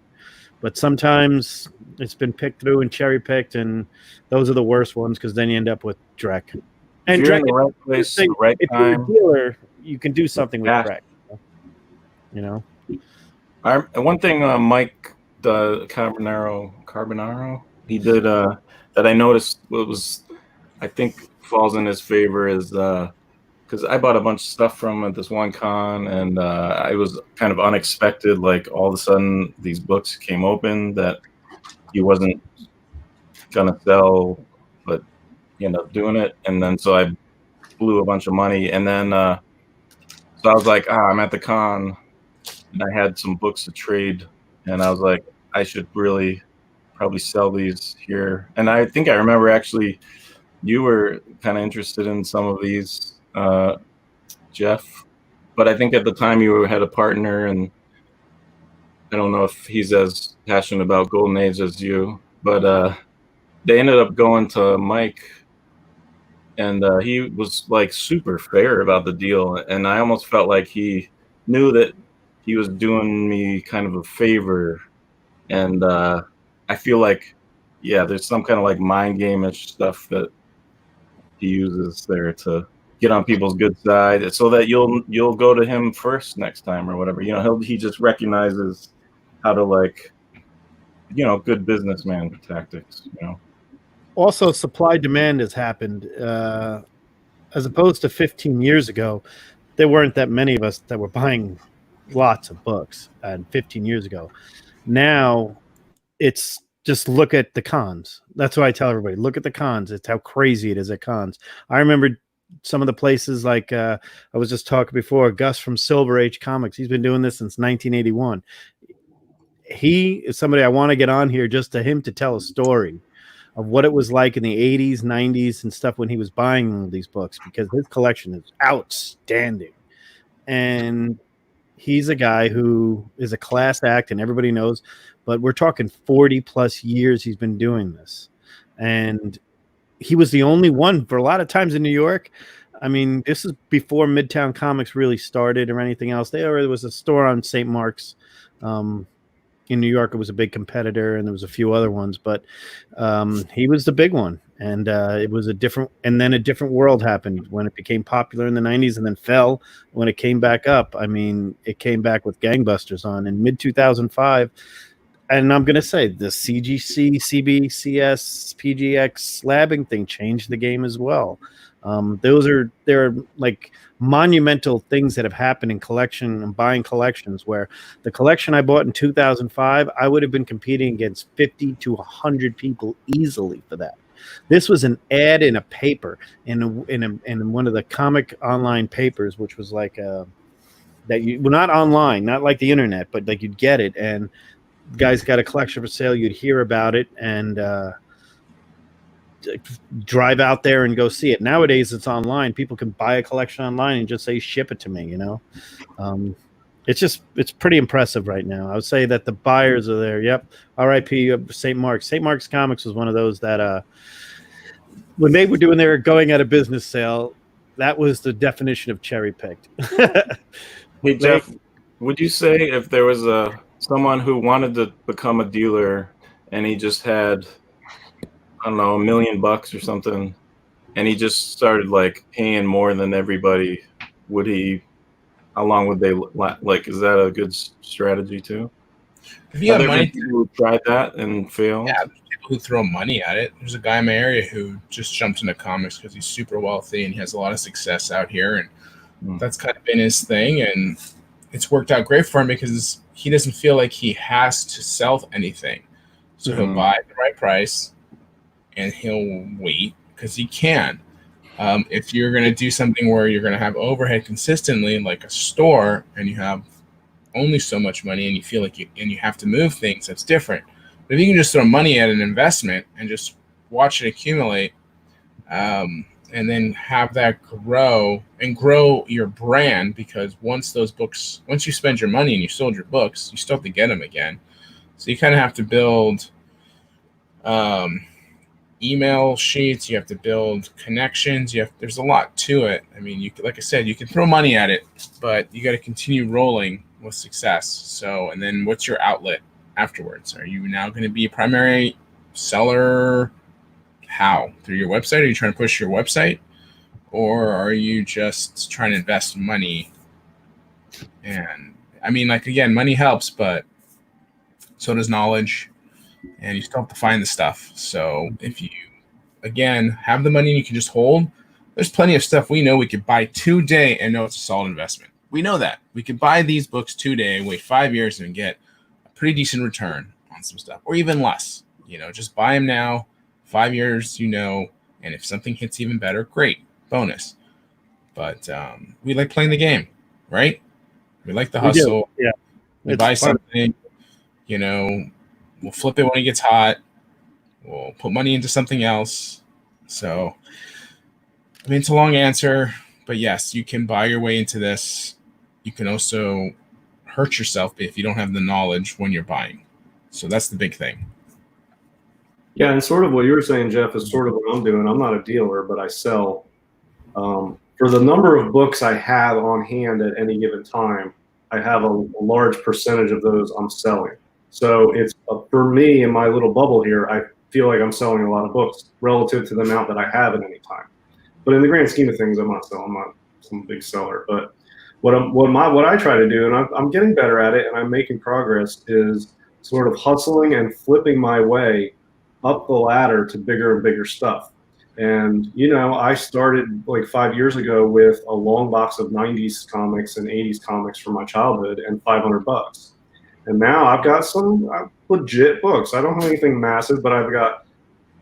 But sometimes it's been picked through and cherry picked, and those are the worst ones because then you end up with Drek. And If you're Drek, in the right place, the right if you're time. a dealer, you can do something with Yeah. Drek. And one thing, Mike the Carbonaro, he did that I noticed was, I think falls in his favor is because I bought a bunch of stuff from at this one con, and I was kind of unexpected. Like all of a sudden, these books came open that he wasn't gonna sell, but he ended up doing it, and then so I blew a bunch of money, and then so I was like, I'm at the con, and I had some books to trade, and I was like, I should really probably sell these here, and I think I remember actually you were kind of interested in some of these. Jeff, but I think at the time you had a partner, and I don't know if he's as passionate about Golden Age as you, but they ended up going to Mike, and he was like super fair about the deal, and I almost felt like he knew that he was doing me kind of a favor, and I feel like there's some kind of like mind game-ish stuff that he uses there to get on people's good side, so that you'll go to him first next time or whatever. You know, he just recognizes how to, like, you know, good businessman tactics. You know, Also, supply demand has happened. As opposed to 15 years ago, there weren't that many of us that were buying lots of books. And 15 years ago, now it's just look at the cons. That's why I tell everybody, look at the cons. It's how crazy it is at cons. I remember some of the places like I was just talking before, Gus from Silver Age Comics. He's been doing this since 1981. He is somebody I want to get on here just to him to tell a story of what it was like in the 80s, 90s and stuff when he was buying these books, because his collection is outstanding. And he's a guy who is a class act and everybody knows, but we're talking 40 plus years he's been doing this. And he was the only one for a lot of times in New York. I mean, this is before Midtown Comics really started or anything else. There was a store on St. Mark's. In New York, it was a big competitor, and there was a few other ones, but he was the big one. And it was a different world happened when it became popular in the 90s and then fell when it came back up. I mean, it came back with gangbusters on in mid 2005. And I'm going to say the CGC, CBCS, PGX slabbing thing changed the game as well. There are like monumental things that have happened in collection and buying collections, where the collection I bought in 2005, I would have been competing against 50 to 100 people easily for that. This was an ad in a paper in one of the comic online papers, which was like that you well, not online, not like the internet, but like you'd get it, and guys got a collection for sale. You'd hear about it and drive out there and go see it. Nowadays it's online. People can buy a collection online and just say ship it to me, you know. It's pretty impressive right now. I would say that the buyers are there. Yep. RIP St. Mark's. St. Mark's Comics was one of those that when they were doing their going out of business sale, that was the definition of cherry picked. hey Jeff, would you say if there was someone who wanted to become a dealer and he just had, I don't know, $1 million or something, and he just started like paying more than everybody, how long would they like? Is that a good strategy too? If you have money, people who tried that and failed. Yeah, there's people who throw money at it. There's a guy in my area who just jumped into comics because he's super wealthy and he has a lot of success out here, and that's kind of been his thing, and it's worked out great for him because he doesn't feel like he has to sell anything, so he'll buy at the right price. And he'll wait because he can. If you're going to do something where you're going to have overhead consistently, like a store, and you have only so much money, and you feel like you have to move things, that's different. But if you can just throw money at an investment and just watch it accumulate, and then have that grow your brand, because once you spend your money and you sold your books, you still have to get them again. So you kind of have to build email sheets, you have to build connections, there's a lot to it. I mean, like I said, you can throw money at it, but you got to continue rolling with success. So, and then what's your outlet afterwards? Are you now going to be a primary seller? How? Through your website? Are you trying to push your website? Or are you just trying to invest money? And I mean, like, again, money helps, but so does knowledge. And you still have to find the stuff. So if you, again, have the money and you can just hold, there's plenty of stuff we know we could buy today and know it's a solid investment. We know that. We could buy these books today, wait 5 years and get a pretty decent return on some stuff, or even less. You know, just buy them now, 5 years, and if something hits even better, great, bonus. But we like playing the game, right? We like the hustle. Yeah. We buy something, we'll flip it when it gets hot. We'll put money into something else. So, I mean, it's a long answer, but yes, you can buy your way into this. You can also hurt yourself if you don't have the knowledge when you're buying. So that's the big thing. Yeah, and sort of what you were saying, Jeff, is sort of what I'm doing. I'm not a dealer, but I sell. For the number of books I have on hand at any given time, I have a large percentage of those I'm selling. So it's for me in my little bubble here, I feel like I'm selling a lot of books relative to the amount that I have at any time. But in the grand scheme of things, I'm not some big seller. But what I try to do, and I'm getting better at it, and I'm making progress, is sort of hustling and flipping my way up the ladder to bigger and bigger stuff. And I started like 5 years ago with a long box of '90s comics and '80s comics from my childhood, and $500. And now I've got some legit books. I don't have anything massive, but I've got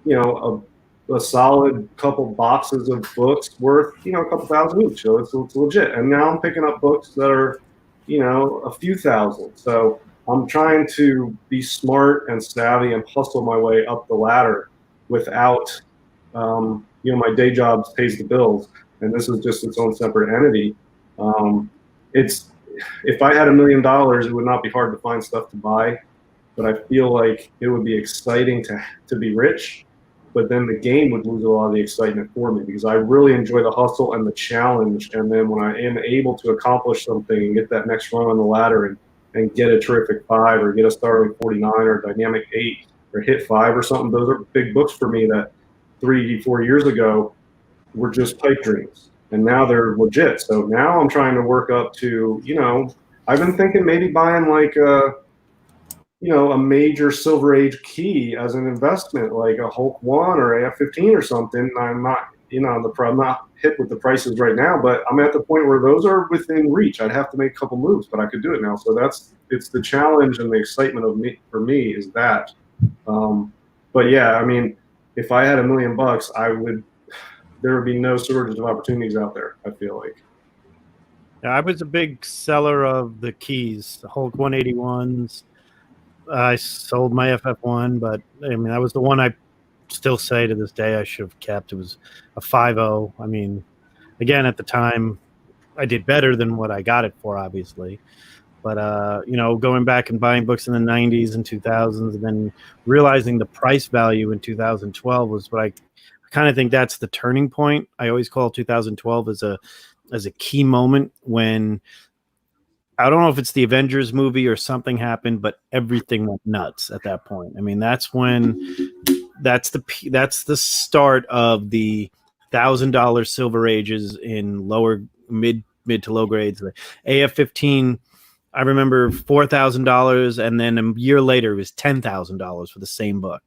a solid couple boxes of books worth a couple thousand each. So it's legit. And now I'm picking up books that are a few thousand. So I'm trying to be smart and savvy and hustle my way up the ladder without my day job pays the bills, and this is just its own separate entity. It's If I had $1 million, it would not be hard to find stuff to buy, but I feel like it would be exciting to be rich, but then the game would lose a lot of the excitement for me, because I really enjoy the hustle and the challenge. And then when I am able to accomplish something and get that next rung on the ladder and get a terrific 5 or get a starting 49 or a dynamic 8 or hit 5 or something, those are big books for me that 3-4 years ago were just pipe dreams, and now they're legit. So now I'm trying to work up to, I've been thinking maybe buying like a major Silver Age key as an investment, like a Hulk 1 or AF-15 or something. I'm not, I'm not hit with the prices right now, but I'm at the point where those are within reach. I'd have to make a couple moves, but I could do it now. So it's the challenge and the excitement for me is that. But yeah, I mean, if I had $1 million, there would be no shortage of opportunities out there, I feel like. Yeah, I was a big seller of the keys, the Hulk 181s. I sold my FF1, but I mean, that was the one I still say to this day I should have kept. It was a 5.0. I mean, again, at the time, I did better than what I got it for, obviously. But, going back and buying books in the 90s and 2000s and then realizing the price value in 2012 was what I kind of think that's the turning point. I always call 2012 as a key moment when I don't know if it's the Avengers movie or something happened, but everything went nuts at that point. I mean, that's the start of the $1,000 Silver Ages in lower mid to low grades. The AF-15, I remember $4,000, and then a year later it was $10,000 for the same book,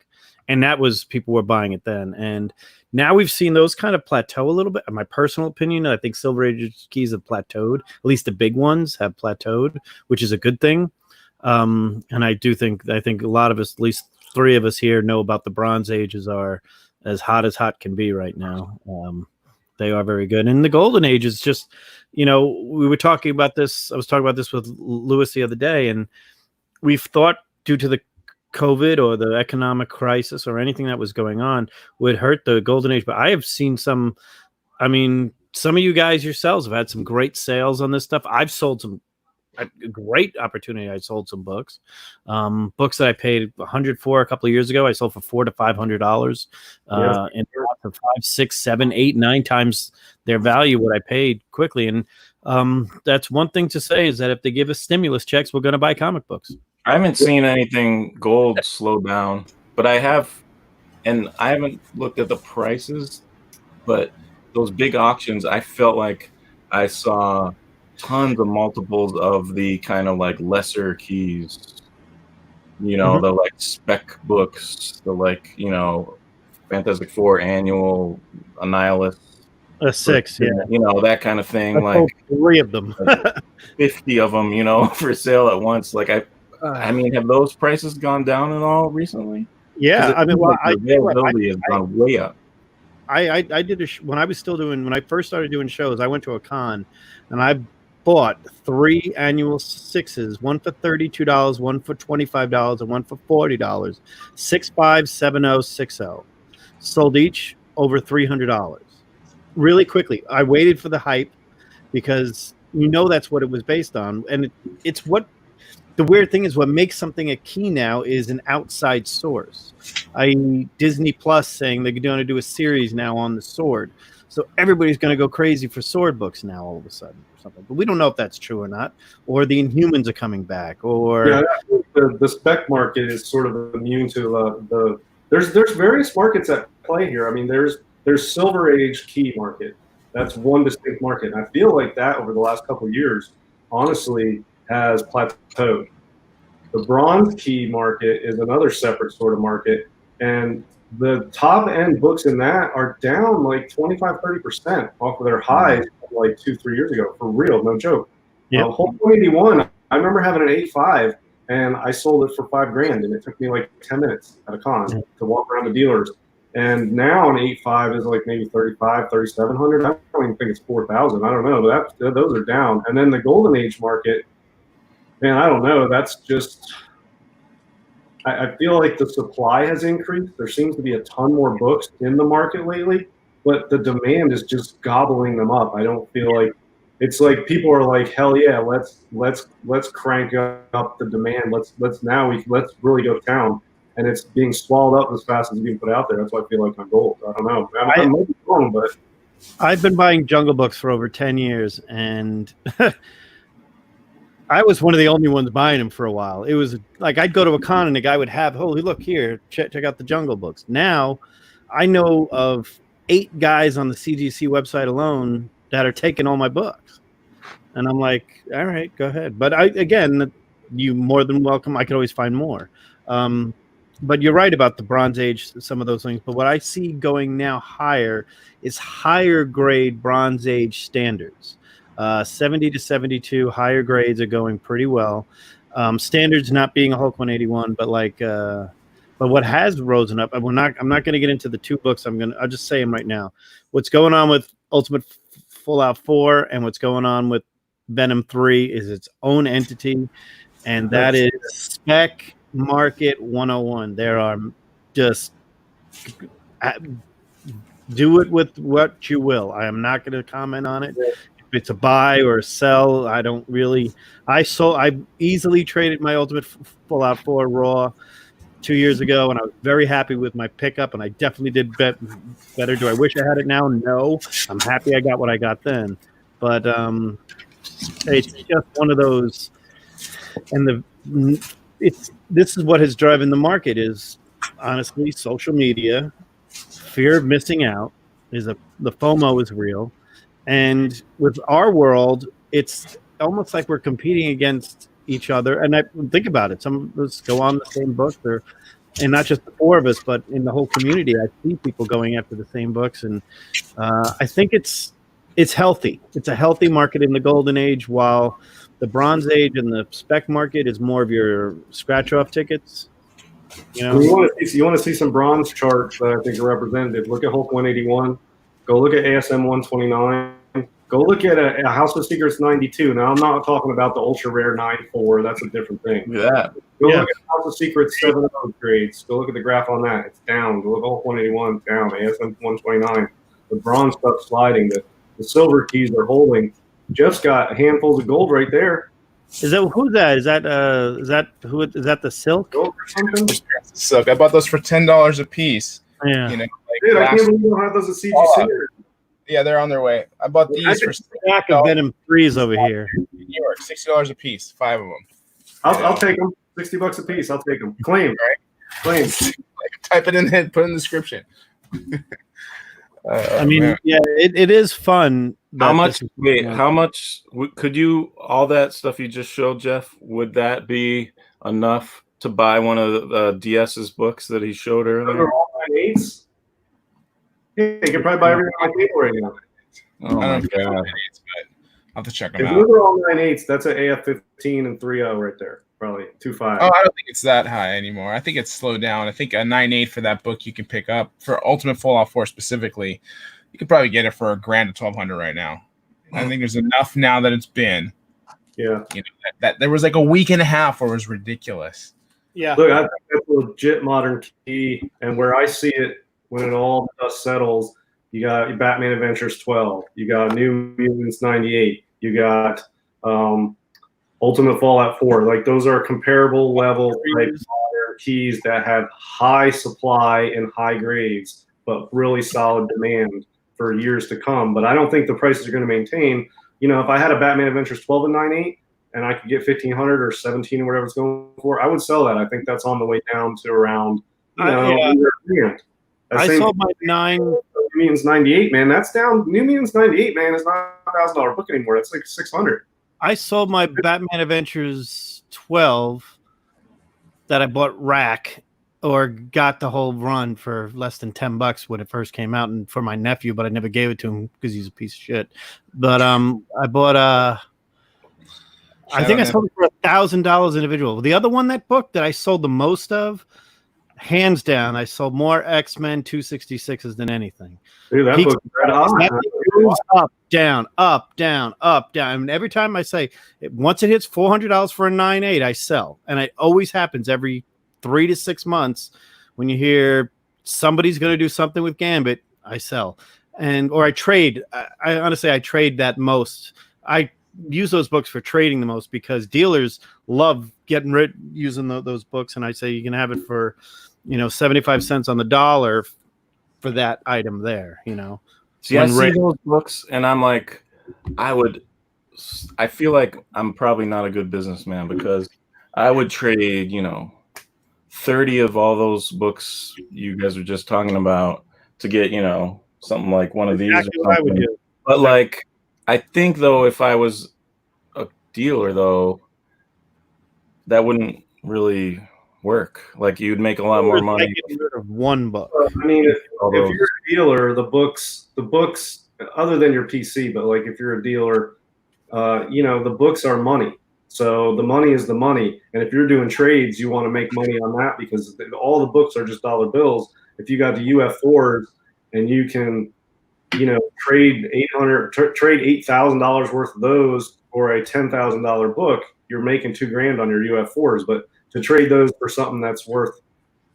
and that was people were buying it then. And now we've seen those kind of plateau a little bit. In my personal opinion, I think Silver Age keys have plateaued. At least the big ones have plateaued, which is a good thing. And I think a lot of us, at least 3 of us here, know about the Bronze Ages are as hot can be right now. They are very good. And the Golden Age is just, we were talking about this. I was talking about this with Lewis the other day, and we've thought due to the COVID or the economic crisis or anything that was going on would hurt the Golden Age. But I have seen some of you guys yourselves have had some great sales on this stuff. I've sold some great opportunity. I sold some books that I paid $100 for a couple of years ago. I sold for $400 to $500 and for 5, 6, 7, 8, 9 times their value what I paid quickly. And that's one thing to say is that if they give us stimulus checks, we're going to buy comic books. I haven't seen anything gold slow down, but I haven't looked at the prices, but those big auctions, I felt like I saw tons of multiples of the kind of like lesser keys, the like spec books, the like, Fantastic Four annual Annihilus. A 6, yeah. That kind of thing. I like 3 of them. 50 of them, for sale at once. Like I mean, have those prices gone down at all recently? Yeah, I mean, availability has gone way up. I did when I first started doing shows. I went to a con, and I bought 3 annual 6s, one for $32, one for $25, and one for $40. 6.5, 7.0, 6.0, sold each over $300 really quickly. I waited for the hype because that's what it was based on, and it's what. The weird thing is what makes something a key now is an outside source. Disney Plus saying they're going to do a series now on the sword. So everybody's going to go crazy for sword books now all of a sudden or something. But we don't know if that's true or not. Or the Inhumans are coming back. Or yeah, the spec market is sort of immune to there's various markets at play here. I mean, there's there's Silver Age key market. That's one distinct market. And I feel like that over the last couple of years, honestly, has plateaued. The bronze key market is another separate sort of market. And the top end books in that are down like 25-30% off of their highs like 2-3 years ago. For real, no joke. Yep. Whole 181, I remember having an 8.5 and I sold it for $5,000 and it took me like 10 minutes at a con to walk around the dealers. And now an 8.5 is like maybe 3,700. I don't even think it's 4,000. I don't know. But those are down. And then the golden age market, man, I don't know. That's just, I feel like the supply has increased. There seems to be a ton more books in the market lately, but the demand is just gobbling them up. I don't feel like it's like people are like, hell yeah, let's crank up the demand. Let's really go to town. And it's being swallowed up as fast as it's being put out there. That's why I feel like I'm gold. I don't know. I might be wrong, but I've been buying Jungle Books for over 10 years, and I was one of the only ones buying them for a while. It was like I'd go to a con and the guy would have, holy, look here, check out the Jungle Books. Now I know of 8 guys on the CGC website alone that are taking all my books. And I'm like, all right, go ahead. But again, you more than welcome. I could always find more. But you're right about the Bronze Age, some of those things. But what I see going now higher is higher grade Bronze Age standards. 70 to 72 higher grades are going pretty well. Standards not being a Hulk 181, but but what has risen up, I'm not going to get into the 2 books. I'll just say them right now. What's going on with Ultimate Fallout 4 and what's going on with Venom 3 is its own entity, and that is Spec Market 101. There are just do it with what you will. I am not going to comment on it. If it's a buy or a sell, I don't really. I easily traded my Ultimate Fallout 4 Raw 2 years ago, and I was very happy with my pickup, and I definitely did better. Do I wish I had it now? No. I'm happy I got what I got then. But it's just one of those, and this is what has driven the market is honestly social media, fear of missing out, the FOMO is real. And with our world, it's almost like we're competing against each other. And I think about it. Some of us go on the same books, and not just the 4 of us, but in the whole community, I see people going after the same books. And I think it's healthy. It's a healthy market in the golden age, while the Bronze Age and the spec market is more of your scratch-off tickets. You know, you want to see some bronze charts that I think are representative. Look at Hulk 181. Go look at ASM 129. Go look at a House of Secrets 92. Now, I'm not talking about the ultra rare 9.4. That's a different thing. Yeah. Go look at House of Secrets 7.0 grades. Go look at the graph on that. It's down. Go look at Hulk 181. Down. ASM 129. The bronze stuff sliding. The silver keys are holding. Jeff's got handfuls of gold right there. Who's that? Is that the Silk? Gold or something? Silk. I bought those for $10 a piece. Yeah. You know, Dude, I can't believe you don't have those at CGC. Yeah, they're on their way. I bought these for stack of Venom 3s over here. New York, $60 a piece, 5 of them. I'll take them. $60 a piece. I'll take them. Claim, right? Claim. Type it in the put in the description. I mean, man. Yeah, it is fun. How much? Wait, how much could you? All that stuff you just showed, Jeff. Would that be enough to buy one of the DS's books that he showed earlier? All 9/8s. Yeah, you can probably buy everything on my table right now. Oh my god! I'll have to check them out. If those are all 9/8s, that's an AF-15 and 3.0 right there. Probably 2.5. Oh, I don't think it's that high anymore. I think it's slowed down. I think a 9.8 for that book you can pick up for Ultimate Fallout 4 specifically. You could probably get it for $1,000 to $1,200 right now. I think there's enough now that it's been. Yeah. You know, that there was like a week and a half where it was ridiculous. Yeah. Look, I think that's a legit modern key, and where I see it when it all dust settles, you got Batman Adventures 12, you got New Mutants 98, you got Ultimate Fallout 4. Like those are comparable level type modern keys that have high supply and high grades, but really solid demand for years to come. But I don't think the prices are going to maintain. You know, if I had a Batman Adventures 12 and 9.8 and I could get 1,500 or 17 or whatever it's going for, I would sell that. I think that's on the way down to around, I sold my 9. New Mutants 98, man. That's down. New Mutants 98, man, is not $1,000 book anymore. That's like 600. I sold my Batman Adventures 12 that I bought rack or got the whole run for less than $10 when it first came out, and for my nephew, but I never gave it to him because he's a piece of shit. But I bought I think I sold it for $1,000 individual. The other one, that book that I sold the most of, hands down, I sold more X-Men 266s than anything. Dude, that book's red hot. Moves up, down, up, down, up, down. And every time I say, once it hits $400 for a 9.8, I sell. And it always happens every 3 to 6 months. When you hear somebody's going to do something with Gambit, I sell. Or I trade. I honestly, I trade that most. I use those books for trading the most because dealers love getting rid using those books. And I say you can have it for, 75 cents on the dollar for that item there, See, I see those books and I'm like, I feel like I'm probably not a good businessman because I would trade, 30 of all those books you guys were just talking about to get, something like one of these. Exactly what I would do. But like, I think though, if I was a dealer though, that wouldn't really work. Like you'd make a lot more money. Getting rid of one book. I mean, if you're a dealer, the books, other than your PC, but like if you're a dealer, the books are money. So the money is the money. And if you're doing trades, you want to make money on that because all the books are just dollar bills. If you got the UF4s and you can, trade $8,000 worth of those for a $10,000 book, you're making $2,000 on your UF4s. But to trade those for something that's worth,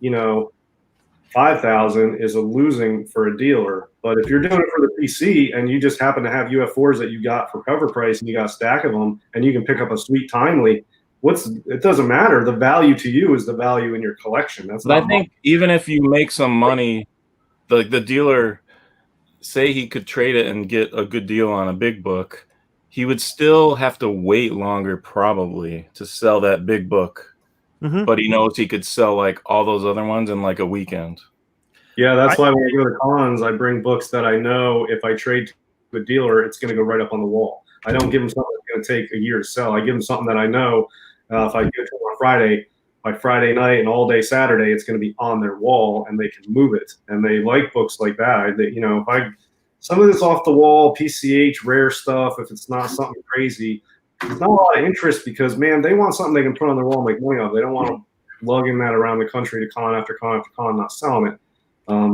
$5,000 is a losing for a dealer. But if you're doing it for the PC and you just happen to have UF4s that you got for cover price and you got a stack of them and you can pick up a sweet timely, it doesn't matter. The value to you is the value in your collection. That's. But I think even if you make some money, the dealer, say he could trade it and get a good deal on a big book, he would still have to wait longer probably to sell that big book. Mm-hmm. But he knows he could sell like all those other ones in like a weekend. Yeah, that's why when I go to cons, I bring books that I know if I trade to a dealer, it's going to go right up on the wall. I don't give them something that's going to take a year to sell. I give them something that I know if I give it to them on Friday, by Friday night and all day Saturday, it's going to be on their wall and they can move it. And they like books like that. Some of this off the wall, PCH, rare stuff, if it's not something crazy, there's not a lot of interest because, man, they want something they can put on their wall and make money off. They don't want to lugging that around the country to con after con after con, not selling it.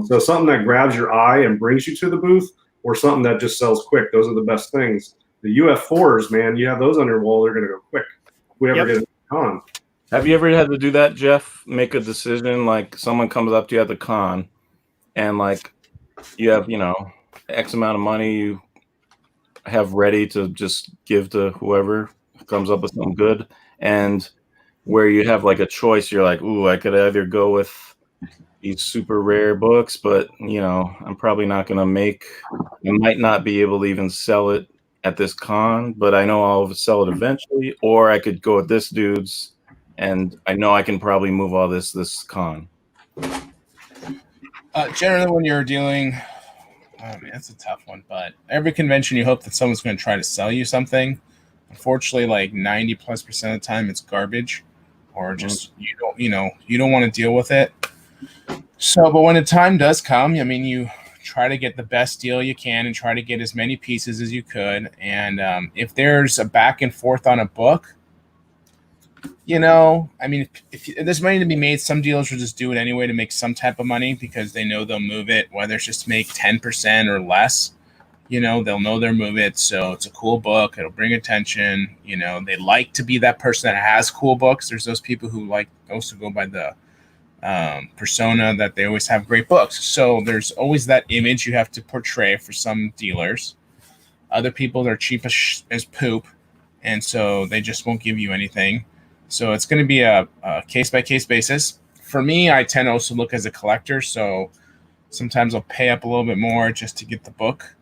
So something that grabs your eye and brings you to the booth or something that just sells quick. Those are the best things. The UF4s, man, you have those on your wall, they're going to go quick. If we ever get a con. Have you ever had to do that, Jeff? Make a decision, like someone comes up to you at the con and like you have, X amount of money you have ready to just give to whoever comes up with something good, and where you have like a choice, you're like, ooh, I could either go with these super rare books, but I'm probably not gonna I might not be able to even sell it at this con, but I know I'll sell it eventually, or I could go with this dude's and I know I can probably move all this con. Generally when you're dealing, that's a tough one, but every convention you hope that someone's going to try to sell you something. Unfortunately, like 90+% of the time it's garbage or just you don't want to deal with it. So, but when the time does come, you try to get the best deal you can and try to get as many pieces as you could. And if there's a back and forth on a book, if there's money to be made, some dealers will just do it anyway to make some type of money because they know they'll move it, whether it's just to make 10% or less. They'll know they'll move it. So it's a cool book. It'll bring attention. They like to be that person that has cool books. There's those people who also go by the persona that they always have great books. So there's always that image you have to portray for some dealers. Other people are cheap as poop, and so they just won't give you anything. So it's going to be a case-by-case basis. For me, I tend to also look as a collector, so sometimes I'll pay up a little bit more just to get the book.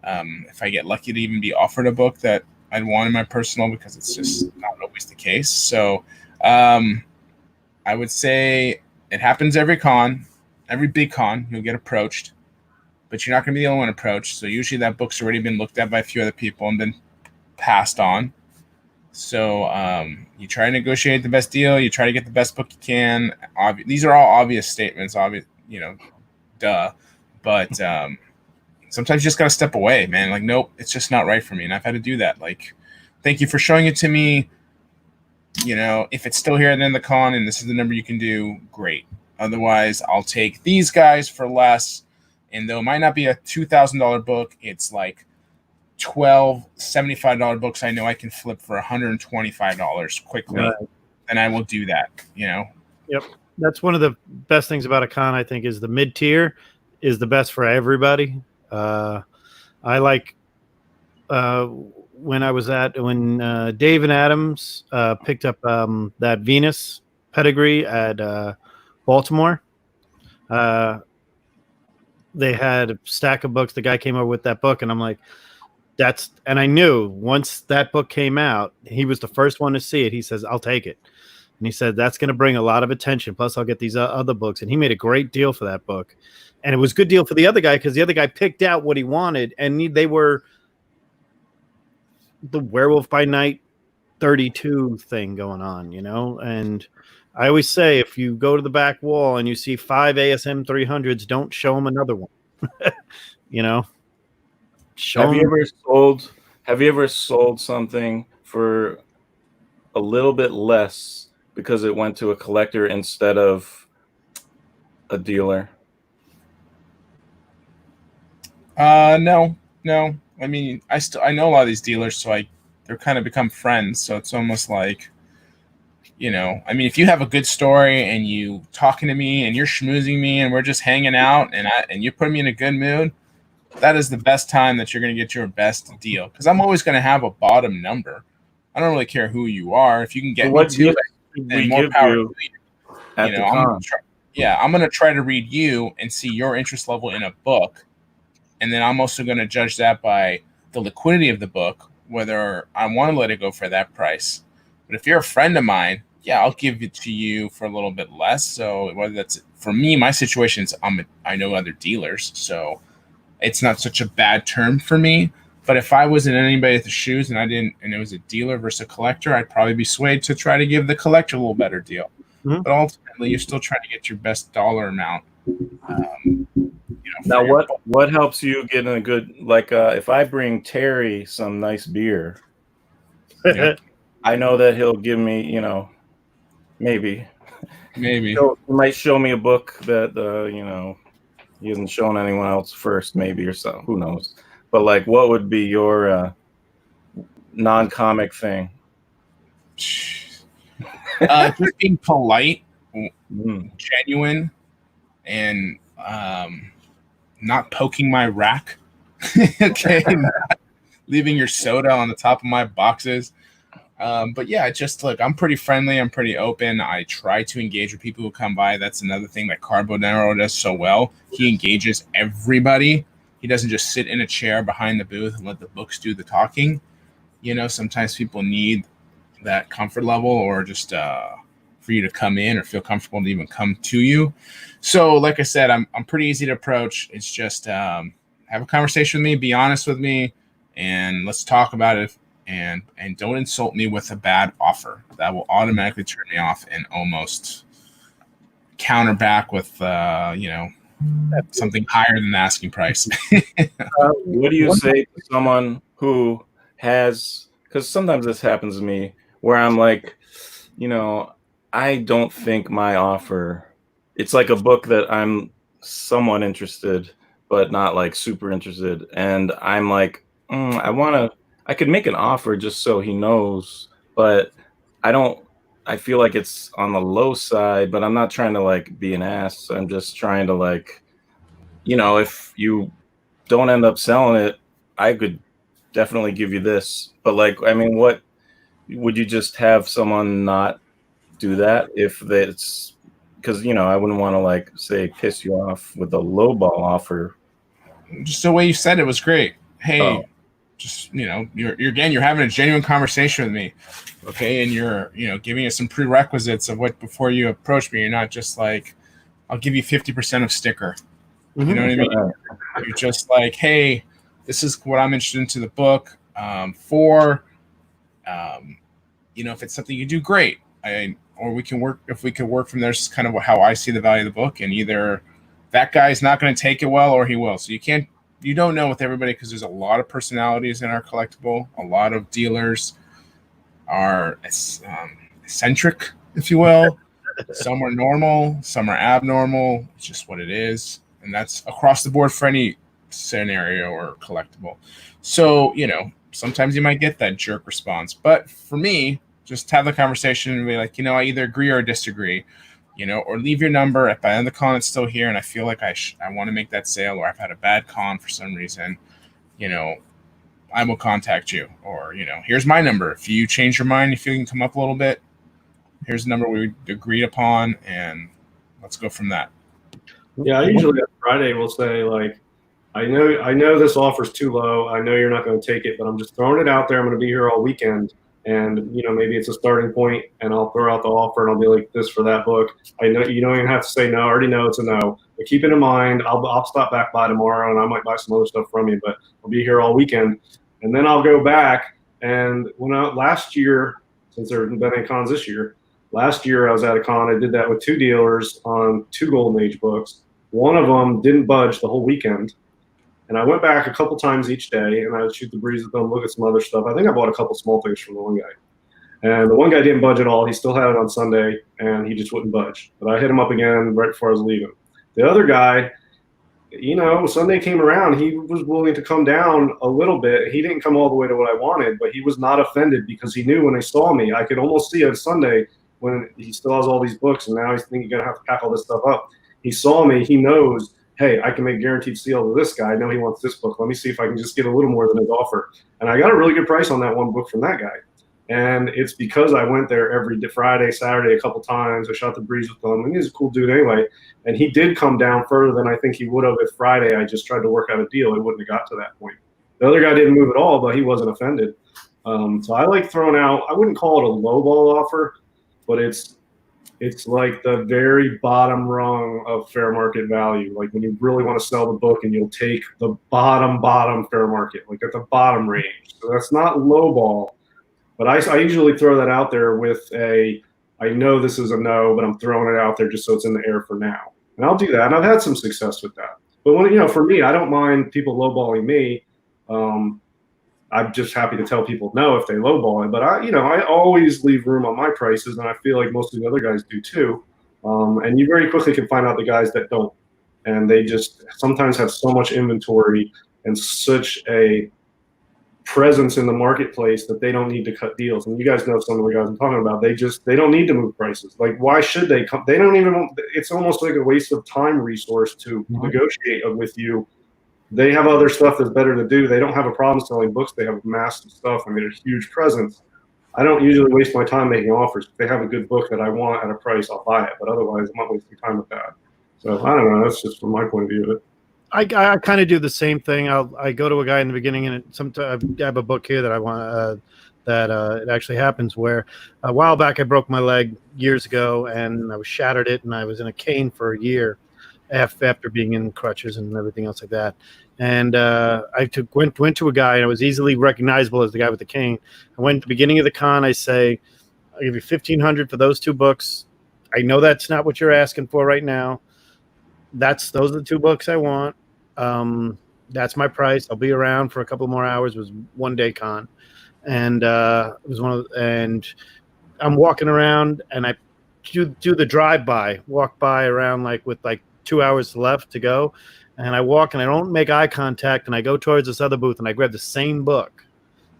If I get lucky to even be offered a book that I'd want in my personal, because it's just not always the case. So I would say it happens every con, every big con, you'll get approached. but you're not going to be the only one approached. So usually that book's already been looked at by a few other people and then passed on. So you try to negotiate the best deal. You try to get the best book you can. These are all obvious statements, obvious, duh. But sometimes you just got to step away, man. Like, nope, it's just not right for me. And I've had to do that. Like, thank you for showing it to me. If it's still here at the end of the con and this is the number you can do, great. Otherwise, I'll take these guys for less. And though it might not be a $2,000 book, it's like 12 $75 books I know I can flip for $125 quickly. Right. And I will do that, Yep. That's one of the best things about a con, I think, is the mid-tier is the best for everybody. I like when Dave and Adams picked up that Venus pedigree at Baltimore. They had a stack of books. The guy came over with that book, and I'm like, and I knew once that book came out, he was the first one to see it. He says, I'll take it. And he said, that's going to bring a lot of attention. Plus, I'll get these other books. And he made a great deal for that book. And it was a good deal for the other guy because the other guy picked out what he wanted. And they were the Werewolf by Night 32 thing going on, And I always say, if you go to the back wall and you see 5 ASM 300s, don't show them another one. Have you ever sold something for a little bit less because it went to a collector instead of a dealer? No. I mean, I know a lot of these dealers, so they're kind of become friends. So it's almost like, I mean, if you have a good story and you talking to me and you're schmoozing me and we're just hanging out and you put me in a good mood, that is the best time that you're going to get your best deal. Because I'm always going to have a bottom number. I don't really care who you are. If you can get me to it, then more power to you. I'm going to try to read you and see your interest level in a book. And then I'm also going to judge that by the liquidity of the book, whether I want to let it go for that price. But if you're a friend of mine, yeah, I'll give it to you for a little bit less. So whether that's for me, my situation is I know other dealers, so it's not such a bad term for me. But if I wasn't anybody at the shoes and it was a dealer versus a collector, I'd probably be swayed to try to give the collector a little better deal. Mm-hmm. But ultimately, you're still trying to get your best dollar amount. Now, what helps you get in a good, if I bring Terry some nice beer, I know that he'll give me, maybe he might show me a book that he hasn't shown anyone else first, maybe, or so. Who knows? But what would be your non-comic thing? Just being polite, genuine, and not poking my rack. Okay, not leaving your soda on the top of my boxes. But yeah, just look, I'm pretty friendly. I'm pretty open. I try to engage with people who come by. That's another thing that Carbonaro does so well. He engages everybody. He doesn't just sit in a chair behind the booth and let the books do the talking. Sometimes people need that comfort level or just for you to come in or feel comfortable to even come to you. So like I said, I'm pretty easy to approach. It's just have a conversation with me, be honest with me, and let's talk about it. And don't insult me with a bad offer. That will automatically turn me off and almost counter back with something higher than the asking price. What do you say to someone who has, because sometimes this happens to me where I'm like, I don't think my offer, it's like a book that I'm somewhat interested, but not super interested. And I'm like, I could make an offer just so he knows, but I feel like it's on the low side, but I'm not trying to be an ass. I'm just trying to if you don't end up selling it, I could definitely give you this. But what would you just have someone not do that if it's because, I wouldn't want to say piss you off with a lowball offer. Just the way you said it was great. Hey, just, you're having a genuine conversation with me. Okay. And you're, giving us some prerequisites of what, before you approach me, you're not just I'll give you 50% of sticker. You know what I mean? You're just like, hey, this is what I'm interested into the book for. If it's something you do, great. Or we can work, if we could work from there. Is kind of how I see the value of the book, and either that guy's not going to take it well or he will. So you don't know with everybody, because there's a lot of personalities in our collectible. A lot of dealers are eccentric, if you will. Some are normal, some are abnormal. It's just what it is, and that's across the board for any scenario or collectible. So sometimes you might get that jerk response, but for me, just have the conversation and be like, I either agree or disagree, or leave your number. If by the end of the con it's still here and I feel like I want to make that sale, or I've had a bad con for some reason, I will contact you. Or, here's my number. If you change your mind, if you can come up a little bit, here's the number we agreed upon, and let's go from that. Yeah, I usually on Friday will say, like, I know this offer's too low. I know you're not going to take it, but I'm just throwing it out there. I'm going to be here all weekend. And, maybe it's a starting point, and I'll throw out the offer, and I'll be like, this for that book. I know you don't even have to say no. I already know it's a no. But keep it in mind. I'll stop back by tomorrow, and I might buy some other stuff from you, but I'll be here all weekend. And then I'll go back. And last year, since there haven't been any cons this year, last year I was at a con. I did that with 2 dealers on 2 Golden Age books. One of them didn't budge the whole weekend. And I went back a couple times each day, and I would shoot the breeze with them, look at some other stuff. I think I bought a couple small things from the one guy. And the one guy didn't budge at all. He still had it on Sunday, and he just wouldn't budge. But I hit him up again right before I was leaving. The other guy, Sunday came around. He was willing to come down a little bit. He didn't come all the way to what I wanted, but he was not offended, because he knew when they saw me, I could almost see on Sunday when he still has all these books, and now he's thinking he's going to have to pack all this stuff up. He saw me. He knows, hey, I can make guaranteed sale to this guy. I know he wants this book. Let me see if I can just get a little more than his offer. And I got a really good price on that one book from that guy. And it's because I went there every Friday, Saturday, a couple times. I shot the breeze with him, and he's a cool dude anyway. And he did come down further than I think he would have if Friday I just tried to work out a deal. It wouldn't have got to that point. The other guy didn't move at all, but he wasn't offended. So I like throwing out, I wouldn't call it a lowball offer, but it's like the very bottom rung of fair market value. Like when you really want to sell the book, and you'll take the bottom fair market, like at the bottom range. So that's not lowball, but I usually throw that out there with I know this is a no, but I'm throwing it out there just so it's in the air for now. And I'll do that, and I've had some success with that. But when for me, I don't mind people lowballing me. I'm just happy to tell people no if they lowball it. But I always leave room on my prices, and I feel like most of the other guys do too. And you very quickly can find out the guys that don't, and they just sometimes have so much inventory and such a presence in the marketplace that they don't need to cut deals. And you guys know some of the guys I'm talking about. They don't need to move prices. Like, why should they come? They don't even. It's almost like a waste of time resource to negotiate with you. They have other stuff that's better to do. They don't have a problem selling books. They have massive stuff. I mean, a huge presence. I don't usually waste my time making offers. If they have a good book that I want at a price, I'll buy it. But otherwise, I'm not wasting time with that. So I don't know. That's just from my point of view of it. I kind of do the same thing. I go to a guy in the beginning, and sometimes I have a book here that I want it actually happens where a while back I broke my leg years ago, and I was shattered it, and I was in a cane for a year after being in crutches and everything else like that. And I went to a guy, and I was easily recognizable as the guy with the cane. I went at the beginning of the con. I say, I'll give you $1,500 for those 2 books. I know that's not what you're asking for right now. Those are the 2 books I want. That's my price. I'll be around for a couple more hours. It was 1-day con, and it was and I'm walking around, and I do the drive-by, walk by around with 2 hours left to go, and I walk, and I don't make eye contact, and I go towards this other booth, and I grab the same book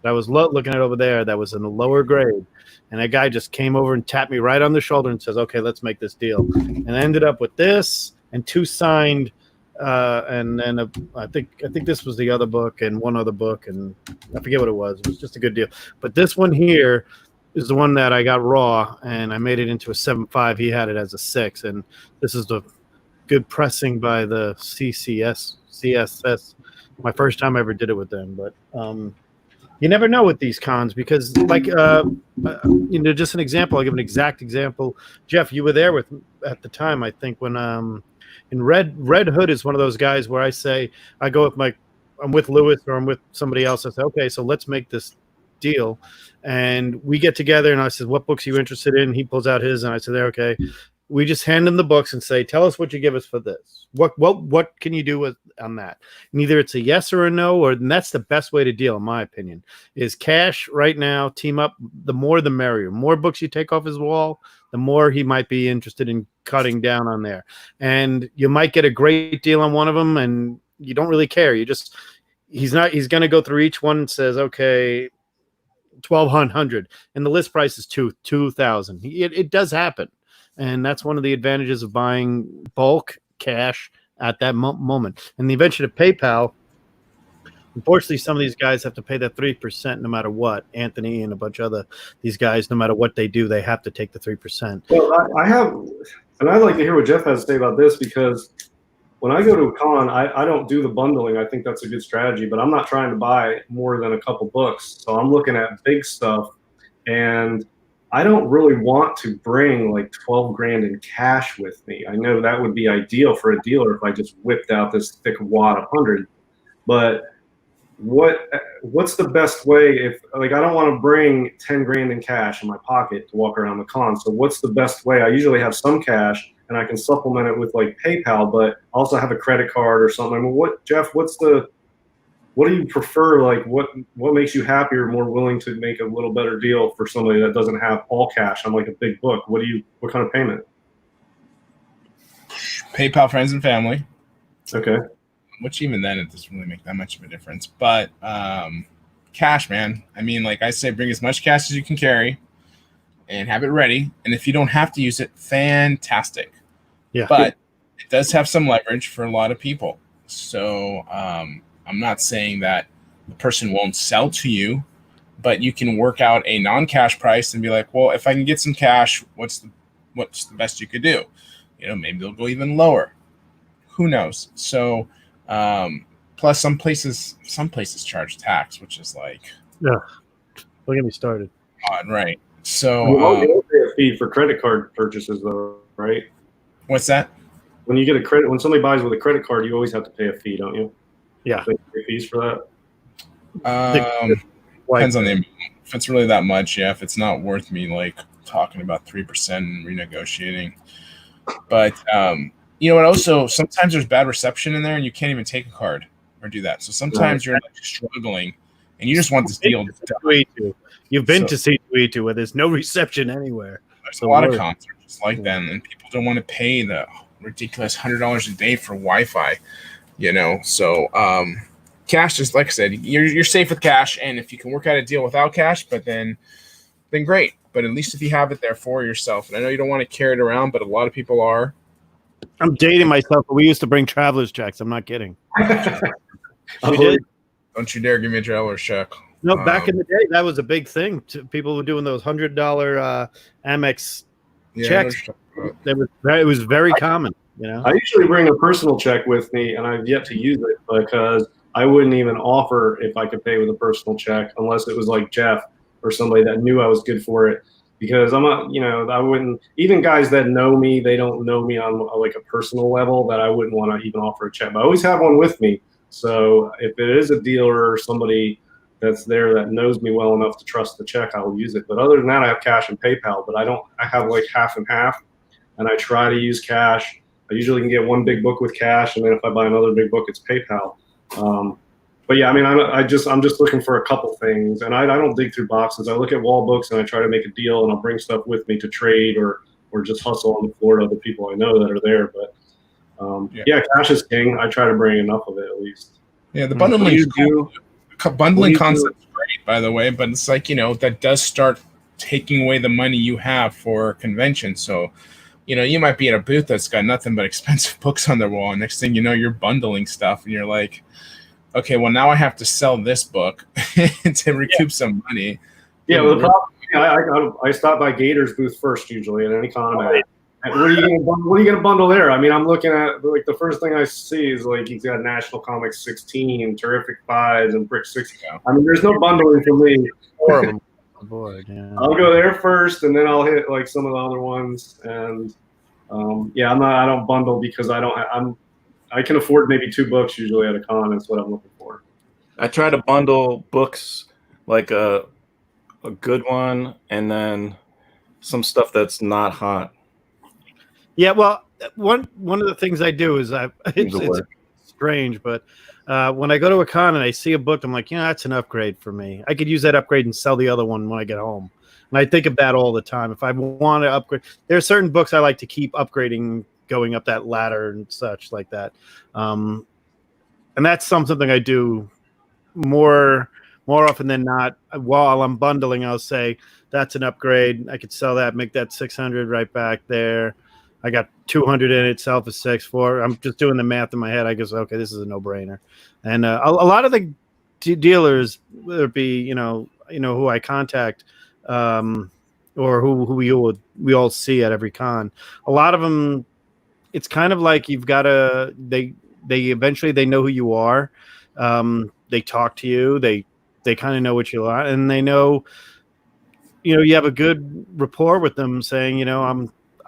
that I was looking at over there that was in a lower grade, and that guy just came over and tapped me right on the shoulder and says, okay, let's make this deal. And I ended up with this and 2 signed, and then I think this was the other book and one other book, and I forget what it was. It was just a good deal. But this one here is the one that I got raw, and I made it into a 7.5. He had it as a 6, and this is the good pressing by the CSS. My first time I ever did it with them, but You never know with these cons because, like, just an example. I'll give an exact example. Jeff, you were there with at the time, I think, when in Red Hood is one of those guys where I say I go with I'm with Lewis or I'm with somebody else. I say, okay, so let's make this deal, and we get together, and I said, what books are you interested in? He pulls out his, and I said, okay. We just hand him the books and say, tell us what you give us for this. What can you do on that? And either it's a yes or a no, and that's the best way to deal, in my opinion, is cash right now, team up. The more, the merrier. More books you take off his wall, the more he might be interested in cutting down on there. And you might get a great deal on one of them, and you don't really care. He's going to go through each one and says, okay, 1,200, and the list price is 2,000. It does happen. And that's one of the advantages of buying bulk cash at that moment. And the invention of PayPal, unfortunately, some of these guys have to pay that 3% no matter what. Anthony and a bunch of these guys, no matter what they do, they have to take the 3%. Well, and I'd like to hear what Jeff has to say about this, because when I go to a con, I don't do the bundling. I think that's a good strategy, but I'm not trying to buy more than a couple books. So I'm looking at big stuff, and I don't really want to bring like 12 grand in cash with me. I know that would be ideal for a dealer if I just whipped out this thick wad of 100. But what's the best way if, like, I don't want to bring 10 grand in cash in my pocket to walk around the con. So what's the best way? I usually have some cash and I can supplement it with like PayPal, but also have a credit card or something. I mean, Jeff, what do you prefer? Like, what makes you happier, more willing to make a little better deal for somebody that doesn't have all cash on like a big book? What kind of payment? PayPal, friends and family. Okay. Which even then, it doesn't really make that much of a difference. But cash, man. I mean, like I say, bring as much cash as you can carry and have it ready. And if you don't have to use it, fantastic. Yeah. But it does have some leverage for a lot of people. So I'm not saying that the person won't sell to you, but you can work out a non-cash price and be like, well, if I can get some cash, what's the best you could do? Maybe they'll go even lower. Who knows? So plus some places charge tax, which is like, yeah, don't get me started. Odd, right? So you pay a fee for credit card purchases, though, right? What's that? When you get when somebody buys with a credit card, you always have to pay a fee, don't you? Yeah. Pay fees for that. Depends on the amount. If it's really that much, yeah. If it's not worth me like talking about 3% and renegotiating, but you know what? Also, sometimes there's bad reception in there, and you can't even take a card or do that. So sometimes you're like struggling, and you just want this deal done. You've been to C2E2 where there's no reception anywhere. There's a lot of concerts like that, and people don't want to pay the ridiculous $100 a day for Wi-Fi. So cash, just like I said, you're safe with cash, and if you can work out a deal without cash, but then great. But at least if you have it there for yourself, and I know you don't want to carry it around, but a lot of people are. I'm dating myself, but we used to bring traveler's checks. I'm not kidding. We did. Don't you dare give me a traveler's check. No, back in the day, that was a big thing. People were doing those $100 Amex checks. It was very common. I usually bring a personal check with me, and I've yet to use it because I wouldn't even offer if I could pay with a personal check unless it was like Jeff or somebody that knew I was good for it. Because I'm not, I wouldn't, even guys that know me, they don't know me on like a personal level that I wouldn't want to even offer a check. But I always have one with me. So if it is a dealer or somebody that's there that knows me well enough to trust the check, I will use it. But other than that, I have cash and PayPal, but I have like half and half, and I try to use cash. I usually can get one big book with cash, and then if I buy another big book, it's PayPal. But yeah, I mean, I'm just looking for a couple things, and I don't dig through boxes. I look at wall books and I try to make a deal, and I'll bring stuff with me to trade or just hustle on the floor to other people I know that are there. But yeah, cash is king. I try to bring enough of it at least. Yeah, the bundling concept's great, by the way, but it's like that does start taking away the money you have for convention. So you might be at a booth that's got nothing but expensive books on their wall, and next thing you know, you're bundling stuff, and you're like, okay, well, now I have to sell this book to recoup some money. Yeah, well, the problem, I stop by Gator's booth first usually at any con. What are you gonna bundle there? I mean, I'm looking at like the first thing I see is like he's got National Comics 16, Terrific Fives, and Brick 6. I mean, there's no bundling for me. 4 of them on the board. Yeah. I'll go there first, and then I'll hit like some of the other ones. And yeah, I don't bundle because I can afford maybe 2 books usually at a con. That's what I'm looking for. I try to bundle books like a good one and then some stuff that's not hot. Yeah, well, one of the things I do is it's strange, but when I go to a con and I see a book, I'm like, that's an upgrade for me. I could use that upgrade and sell the other one when I get home. And I think of that all the time. If I want to upgrade, there are certain books I like to keep upgrading, going up that ladder and such like that. And that's something I do more often than not. While I'm bundling, I'll say that's an upgrade. I could sell that, make that 600 right back there. I got 200 in it, sell for 6 I'm just doing the math in my head. I guess, okay, this is a no-brainer. And a lot of the dealers, whether it be who I contact, or who we all see at every con, a lot of them, it's kind of like you've got to they eventually they know who you are. They talk to you. They kind of know what you are, and they know you have a good rapport with them, saying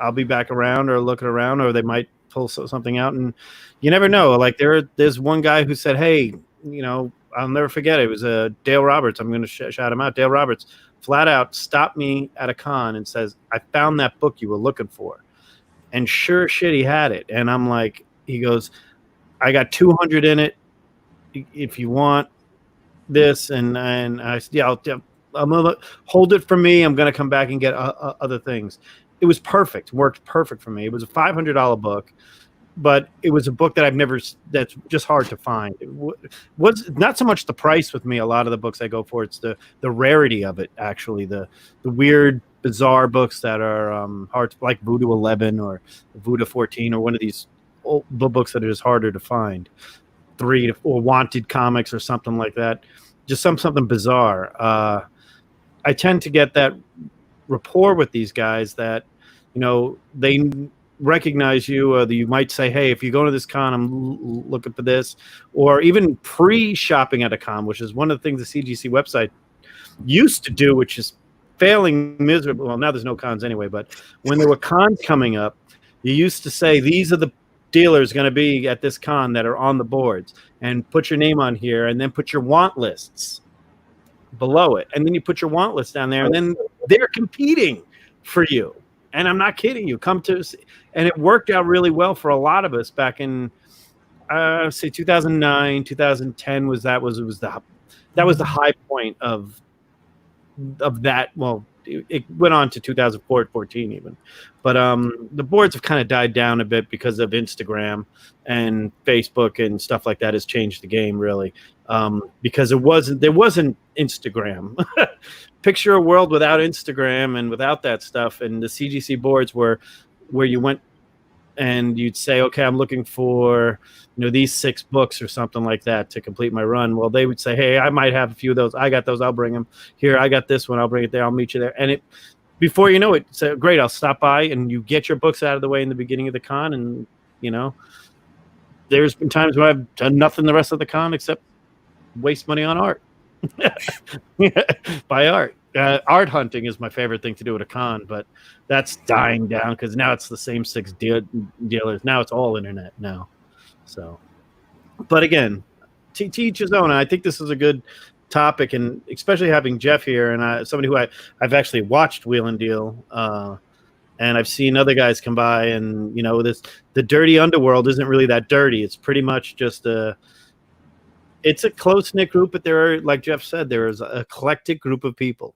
I'll be back around or looking around, or they might pull something out, and you never know. Like there's one guy who said, hey, I'll never forget it. It was Dale Roberts. I'm going to shout him out. Dale Roberts flat out stopped me at a con and says, I found that book you were looking for. And sure shit, he had it. And I'm like, he goes, I got 200 in it if you want this. And I said, yeah, I'm going to hold it for me. I'm going to come back and get other things. It was perfect. Worked perfect for me. It was a $500 book, but it was a book that that's just hard to find. It was not so much the price with me. A lot of the books I go for, it's the rarity of it, actually, the weird, bizarre books that are hard, like Voodoo 11 or Voodoo 14 or one of these old books that are just harder to find. 3 or Wanted comics or something like that. Just something bizarre. I tend to get that rapport with these guys that, they recognize you, or you might say, hey, if you go to this con, I'm looking for this, or even pre-shopping at a con, which is one of the things the CGC website used to do, which is failing miserably. Well, now there's no cons anyway, but when there were cons coming up, you used to say, these are the dealers going to be at this con that are on the boards, and put your name on here, and then put your want lists below it, and then you put your want list down there, and then they're competing for you. And I'm not kidding you. Come to, and it worked out really well for a lot of us back in, say 2009, 2010 was the high point of that. Well, it went on to 2004, 14 even, but the boards have kind of died down a bit because of Instagram and Facebook and stuff like that has changed the game really, because there wasn't Instagram. Picture a world without Instagram and without that stuff, and the CGC boards were where you went and you'd say, okay, I'm looking for these 6 books or something like that to complete my run. Well, they would say, hey, I might have a few of those. I got those. I'll bring them here. I got this one. I'll bring it there. I'll meet you there. And before you know it, say, great, I'll stop by, and you get your books out of the way in the beginning of the con. And there's been times when I've done nothing the rest of the con except waste money on art. Buy art. Art hunting is my favorite thing to do at a con, but that's dying down because now it's the same 6 dealers. Now it's all internet now. So, but again, to each his own. I think this is a good topic, and especially having Jeff here and somebody who I've actually watched Wheel and Deal, and I've seen other guys come by, and the dirty underworld isn't really that dirty. It's pretty much just it's a close-knit group, but there are, like Jeff said, there is an eclectic group of people.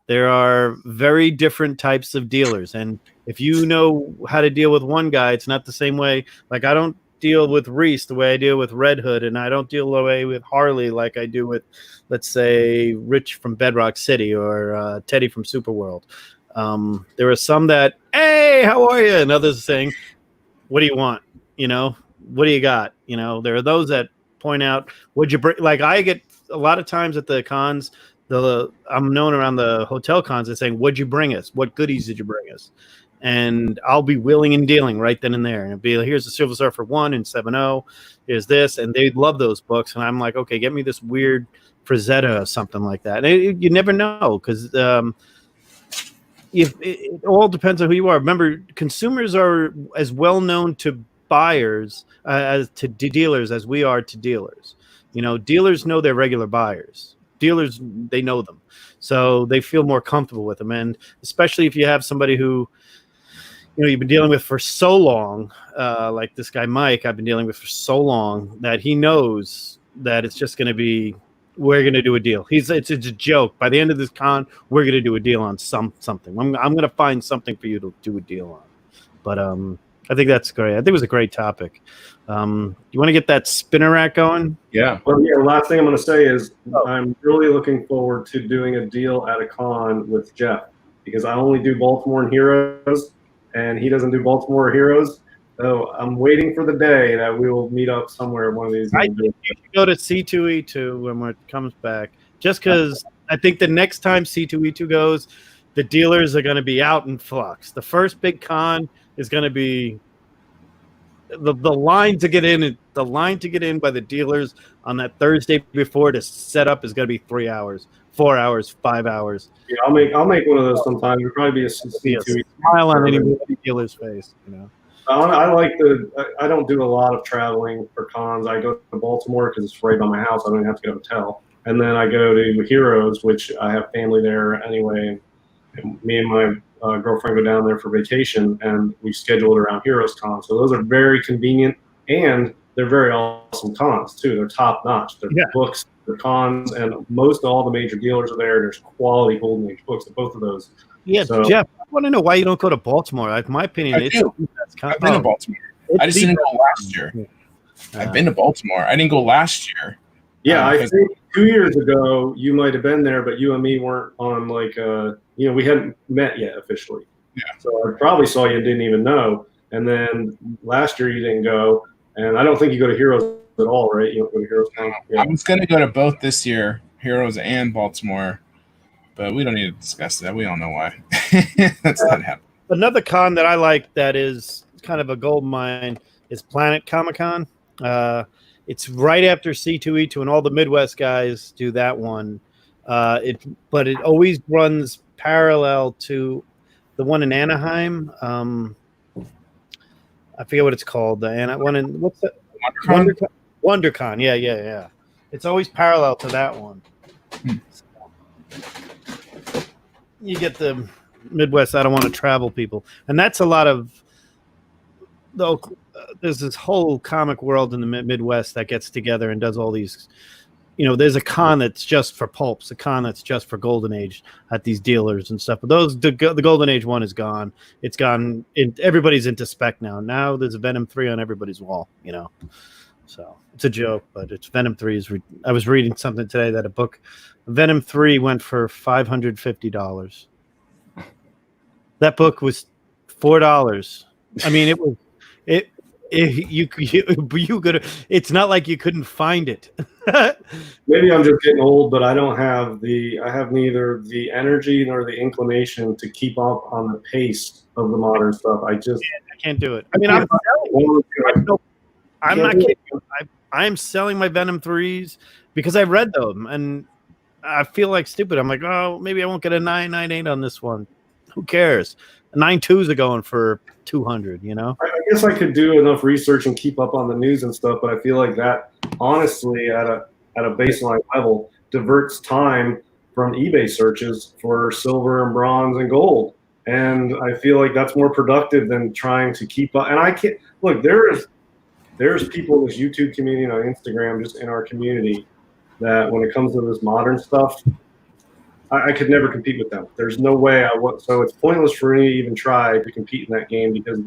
There are very different types of dealers. And if you know how to deal with one guy, it's not the same way. Like, I don't deal with Reese the way I deal with Red Hood, and I don't deal the way with Harley like I do with, let's say, Rich from Bedrock City or Teddy from Superworld. There are some that, hey, how are you? And others saying, what do you want? What do you got? There are those that point out, would you bring, like I get a lot of times at the cons, I'm known around the hotel cons as saying, what'd you bring us? What goodies did you bring us? and I'll be willing and dealing right then and there. And it'll be like, here's the Silver Surfer 1 and 7.0. Here's this, and they love those books. And I'm like, okay, get me this weird Frazetta or something like that. And you never know, because it all depends on who you are. Remember, consumers are as well known to buyers as to dealers as we are to dealers. You know, dealers know their regular buyers. Dealers, they know them, so they feel more comfortable with them. And especially if you have somebody who, you know, you've been dealing with for so long, like this guy Mike, I've been dealing with for so long, that he knows that it's just going to be, we're going to do a deal. It's a joke. By the end of this con, we're going to do a deal on something. I'm going to find something for you to do a deal on. But I think that's great. I think it was a great topic. You want to get that spinner rack going? Yeah. Well, yeah. The last thing I'm going to say is I'm really looking forward to doing a deal at a con with Jeff, because I only do Baltimore and Heroes, and he doesn't do Baltimore or Heroes. So I'm waiting for the day that we will meet up somewhere one of these. I think you should go to C2E2 when it comes back, just because I think the next time C2E2 goes, the dealers are going to be out in flux. The first big con is going to be the line to get in. The line to get in by the dealers on that Thursday before to set up is going to be 3 hours, 4 hours, 5 hours. Yeah, I'll make one of those sometime. It'll probably be a C2E2. Smile on any dealer's face, you know. I don't do a lot of traveling for cons. I go to Baltimore because it's right by my house. I don't even have to go to a hotel. And then I go to Heroes, which I have family there anyway. And me and my girlfriend go down there for vacation, and we schedule it around Heroes Con. So those are very convenient, and they're very awesome cons too. They're top notch. They're books, they're cons, and most all the major dealers are there. There's quality Golden Age books at both of those. Yeah, so, Jeff, I want to know why you don't go to Baltimore. In my opinion, I've been to Baltimore. I just didn't go last year. I've been to Baltimore. I didn't go last year. Yeah, I think 2 years ago you might have been there, but you and me weren't on we hadn't met yet officially. Yeah. So I probably saw you and didn't even know. And then last year you didn't go, and I don't think you go to Heroes at all, right? You don't go to Heroes Con. Yeah. I was going to go to both this year, Heroes and Baltimore, but we don't need to discuss that. We all know why. That's not happening. Another con that I like that is kind of a gold mine is Planet Comic-Con. It's right after C2E2, and all the Midwest guys do that one. But it always runs parallel to the one in Anaheim. I forget what it's called. The one in what's that? WonderCon. Yeah. It's always parallel to that one. You get the Midwest. I don't want to travel people, and that's a lot of. There's this whole comic world in the Midwest that gets together and does all these. You know, there's a con that's just for pulps, a con that's just for Golden Age at these dealers and stuff. But the Golden Age one is gone. It's gone. Everybody's into spec now. Now there's a Venom 3 on everybody's wall. You know, so it's a joke, but it's Venom 3 I was reading something today that a book, Venom 3 went for $550. That book was $4. I mean, it was. You could. It's not like you couldn't find it. Maybe I'm just getting old, but I have neither the energy nor the inclination to keep up on the pace of the modern stuff. I can't do it. I mean, I'm not kidding. I'm selling my Venom 3s because I read them and I feel like stupid. I'm like, oh, maybe I won't get a 998 on this one. Who cares? 9.2s are going for 200, you know? I guess I could do enough research and keep up on the news and stuff, but I feel like that, honestly, at a baseline level, diverts time from eBay searches for silver and bronze and gold. And I feel like that's more productive than trying to keep up. And I can't look. There's people in this YouTube community and on Instagram, just in our community, that when it comes to this modern stuff, I could never compete with them. There's no way I would. So it's pointless for me to even try to compete in that game because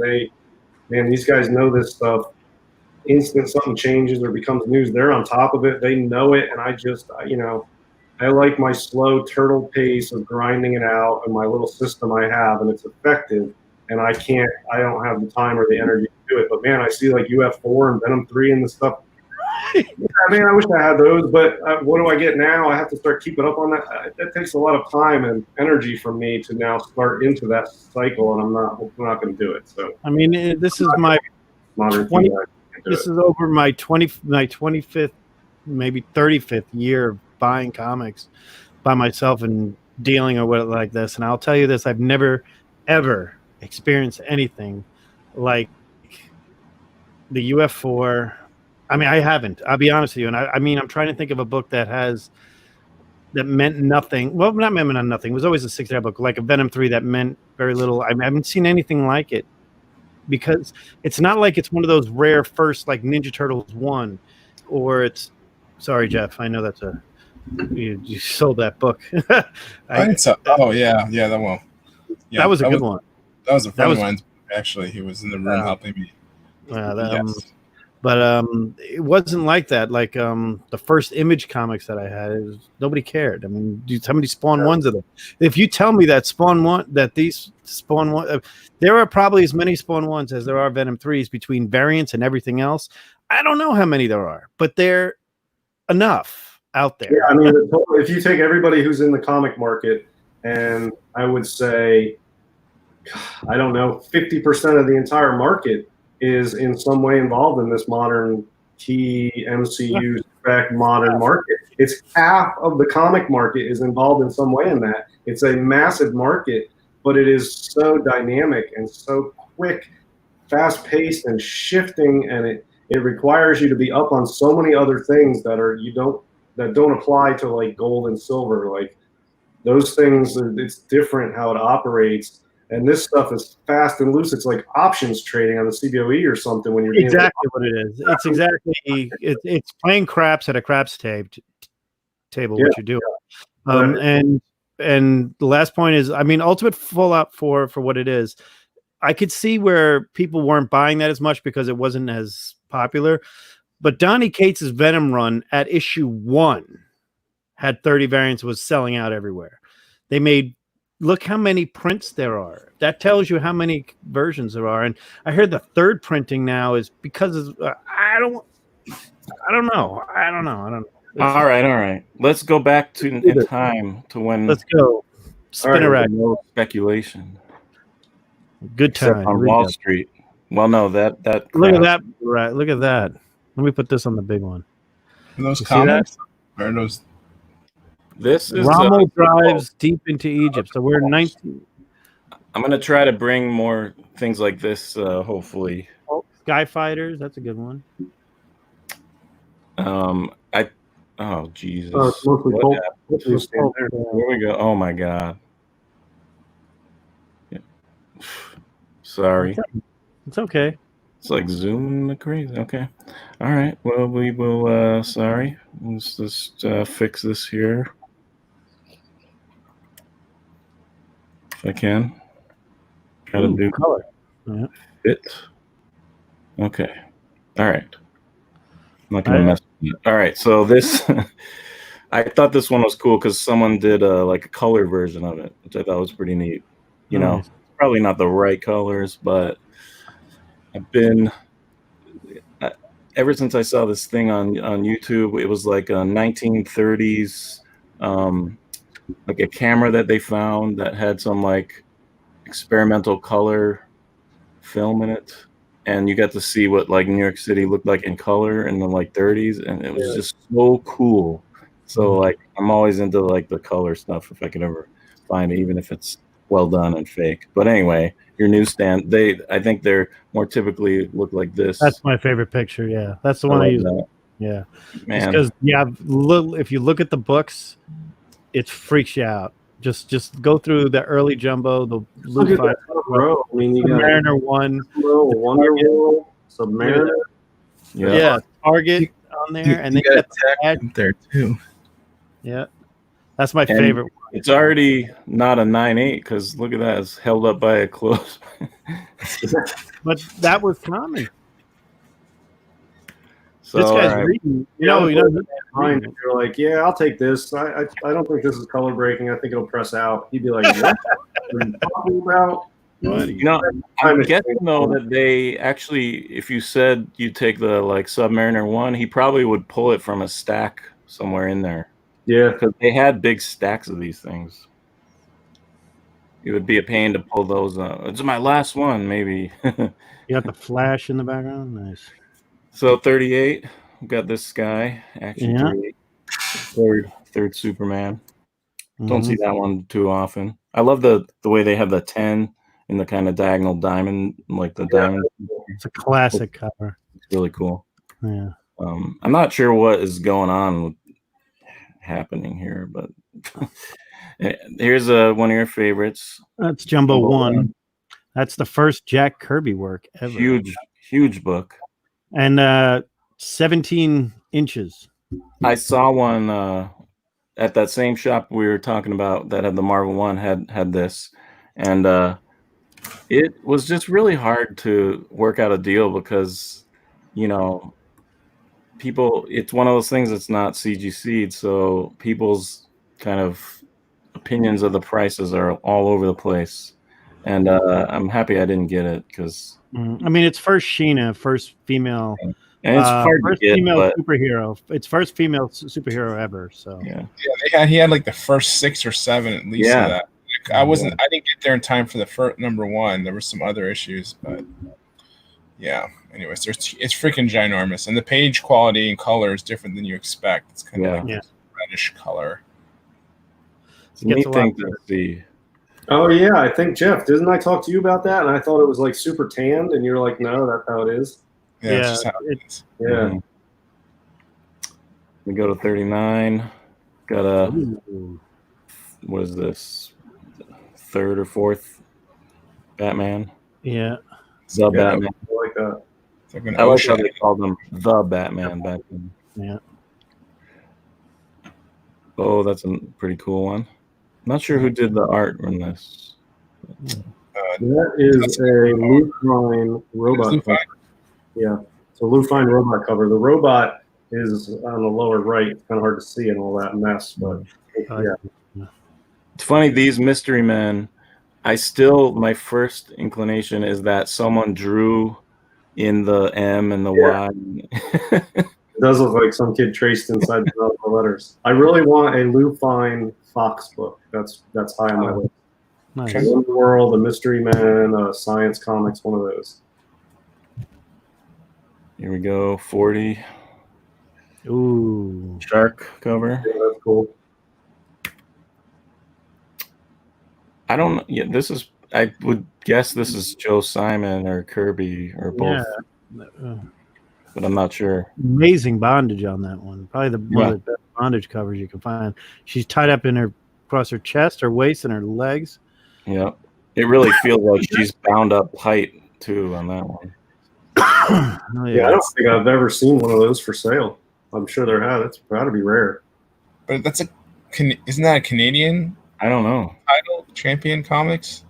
these guys know this stuff. Instant something changes or becomes news, they're on top of it. They know it, and I like my slow turtle pace of grinding it out and my little system I have, and it's effective. And I don't have the time or the energy to do it. But man, I see like UF4 and Venom 3 and the stuff. I mean, I wish I had those, but what do I get now? I have to start keeping up on that. That takes a lot of time and energy from me to now start into that cycle, and I'm not going to do it. So I mean, this is my modern 20, TV, I can't do this it. is over my 25th, maybe 35th year of buying comics by myself and dealing with it like this. And I'll tell you this, I've never ever experienced anything like the UF4. I mean, I haven't. I'll be honest with you. And I mean, I'm trying to think of a book that meant nothing. Well, not meant nothing. It was always a 6-hour book, like a Venom 3 that meant very little. I haven't seen anything like it, because it's not like it's one of those rare first, like Ninja Turtles 1, or it's. Sorry, Jeff. I know that's you sold that book. I didn't sell. Oh yeah, that one. Yeah, that was a good one. That was a friend of mine. Actually, he was in the room helping me. Yes. But it wasn't like that. Like the first Image comics that I had, nobody cared. I mean, how many Spawn ones of them? If you tell me that these Spawn one, there are probably as many Spawn ones as there are Venom 3s between variants and everything else. I don't know how many there are, but they're enough out there. Yeah, I mean, if you take everybody who's in the comic market, and I would say, I don't know, 50% of the entire market is in some way involved in this modern MCU spec modern market. It's half of the comic market is involved in some way in that. It's a massive market, but it is so dynamic and so quick, fast paced and shifting, and it requires you to be up on so many other things that don't apply to like gold and silver. Like those things, it's different how it operates. And this stuff is fast and loose. It's like options trading on the CBOE or something when you're exactly what it is. It's exactly it's playing craps at a craps table. What you're doing. And the last point is, I mean, Ultimate Fallout 4 for what it is. I could see where people weren't buying that as much because it wasn't as popular. But Donny Cates' Venom run at issue 1 had 30 variants, was selling out everywhere. They made. Look how many prints there are. That tells you how many versions there are. And I heard the third printing now is because of, I don't know. All right. Let's go back to in time to when. Let's go. Spinner no speculation. Good time. Except on Wall Street. Well, no, that. Look at that. Right. Look at that. Let me put this on the big one. Are those comics? Or are those? This is Rommel drives deep into Egypt. So we're 19. I'm gonna try to bring more things like this. Hopefully, Sky Fighters. That's a good one. Oh Jesus! It's mostly Here we go. Oh my God! Yeah. Sorry. It's okay. It's like zooming the crazy. Okay. All right. Well, we will. Sorry. Let's just fix this here. If I can. Try to do color. Fit. Okay. All right. I'm not gonna mess with it. All right. So this, I thought this one was cool because someone did like a color version of it, which I thought was pretty neat. You know, probably not the right colors, but I've been ever since I saw this thing on YouTube. It was like a 1930s, like a camera that they found that had some like experimental color film in it, and you got to see what like New York City looked like in color in the like 30s, and it was just so cool. So like I'm always into like the color stuff if I could ever find it, even if it's well done and fake. But anyway, your newsstand, I think they're more typically look like this. That's my favorite picture. Yeah, that's the one I use. That. Yeah, man. Because if you look at the books, it freaks you out. Just go through the early jumbo, the Blue 5 row. I mean, you got Mariner 1, Wonder World, Submariner. Yeah, Target on there, and they got Tech there too. Yeah, that's my favorite. It's already not a 9.8 because look at that, it's held up by a close. But that was common. So, this guy's reading. You're like, yeah, I'll take this. I don't think this is color breaking. I think it'll press out. He'd be like, what are you talking about? What? You know, I'm guessing though that they actually, if you said you take the like Submariner 1, he probably would pull it from a stack somewhere in there Yeah. because they had big stacks of these things. It would be a pain to pull those. It's my last one, maybe. You got the flash in the background. Nice. So 38, we've got this guy, Action Yeah. 3, third Superman. Don't Mhm. see that one too often. I love the way they have the 10 in the kind of diagonal diamond, like the diamond. It's a classic cover. It's really cool. Yeah. I'm not sure what is going on happening here, but here's one of your favorites. That's Jumbo 1. That's the first Jack Kirby work ever. Huge book. And 17 inches. I saw one at that same shop we were talking about that had the Marvel one had this, and it was just really hard to work out a deal because, you know, people, it's one of those things that's not CGC'd, so people's kind of opinions of the prices are all over the place. And I'm happy I didn't get it because I mean, it's first Sheena, first female, and it's hard first to get, female but superhero. It's first female superhero ever. So yeah. He had like the first 6 or 7 at least of that. I didn't get there in time for the first number 1. There were some other issues, but yeah. Anyways, it's freaking ginormous, and the page quality and color is different than you expect. It's kind of like this reddish color. It's a neat thing to see. Oh yeah, I think Jeff, didn't I talk to you about that? And I thought it was like super tanned, and you're like, no, that's how it is. Yeah, it's just how it is. Yeah. Mm-hmm. We go to 39. Got a what is this? 3rd or 4th Batman? Yeah. The Batman. I like that. It's like an I like how ocean. they called them the Batman back then. Yeah. Oh, that's a pretty cool one. Not sure who did the art on this. That is a Lufine robot cover. Yeah, it's a Lufine robot cover. The robot is on the lower right. It's kind of hard to see in all that mess, but yeah. It's funny, these mystery men, my first inclination is that someone drew in the M and the Y. It does look like some kid traced inside the letters. I really want a Lufine Fox book. That's high on my list. Nice. World, a Mystery Man, Science Comics, one of those. Here we go, 40. Ooh. Shark cover. Yeah, that's cool. I don't know. Yeah, I would guess this is Joe Simon or Kirby or both. Yeah. But I'm not sure. Amazing bondage on that one. Probably one of the best bondage covers you can find. She's tied up across her chest, her waist, and her legs. Yeah. It really feels like she's bound up tight too on that one. Oh, Yeah, I don't think I've ever seen one of those for sale. I'm sure there have. It's got to be rare. But isn't that a Canadian I don't know. title, Champion Comics?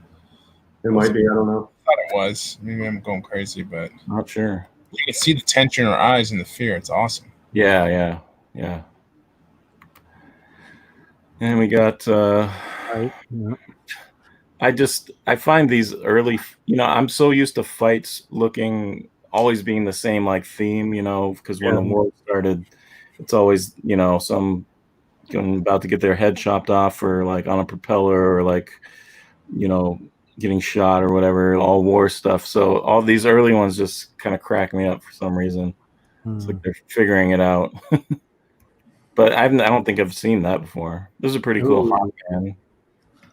It might be. I don't know. I thought it was. Maybe I'm going crazy, but Not sure. you can see the tension in her eyes and the fear. It's awesome. Yeah. And we got Right. Yeah. I find these early, I'm so used to fights always being the same like theme, because when the war started, it's always, some about to get their head chopped off or like on a propeller or like, getting shot or whatever, all war stuff. So all these early ones just kind of crack me up for some reason. It's like they're figuring it out. But I don't think I've seen that before. This is a pretty cool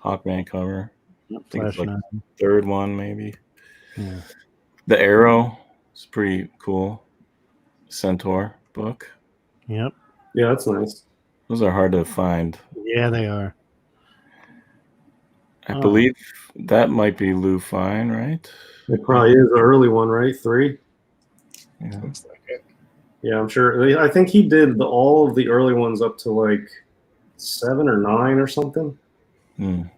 Hawkman cover. I think it's like the 3rd one, maybe. Yeah. The Arrow is pretty cool. Centaur book. Yep. Yeah, that's nice. Those are hard to find. Yeah, they are. I believe that might be Lufine, right? It probably is the early one, right? 3. Yeah. Looks like it. Yeah, I'm sure. I think he did all of the early ones up to like 7 or 9 or something. And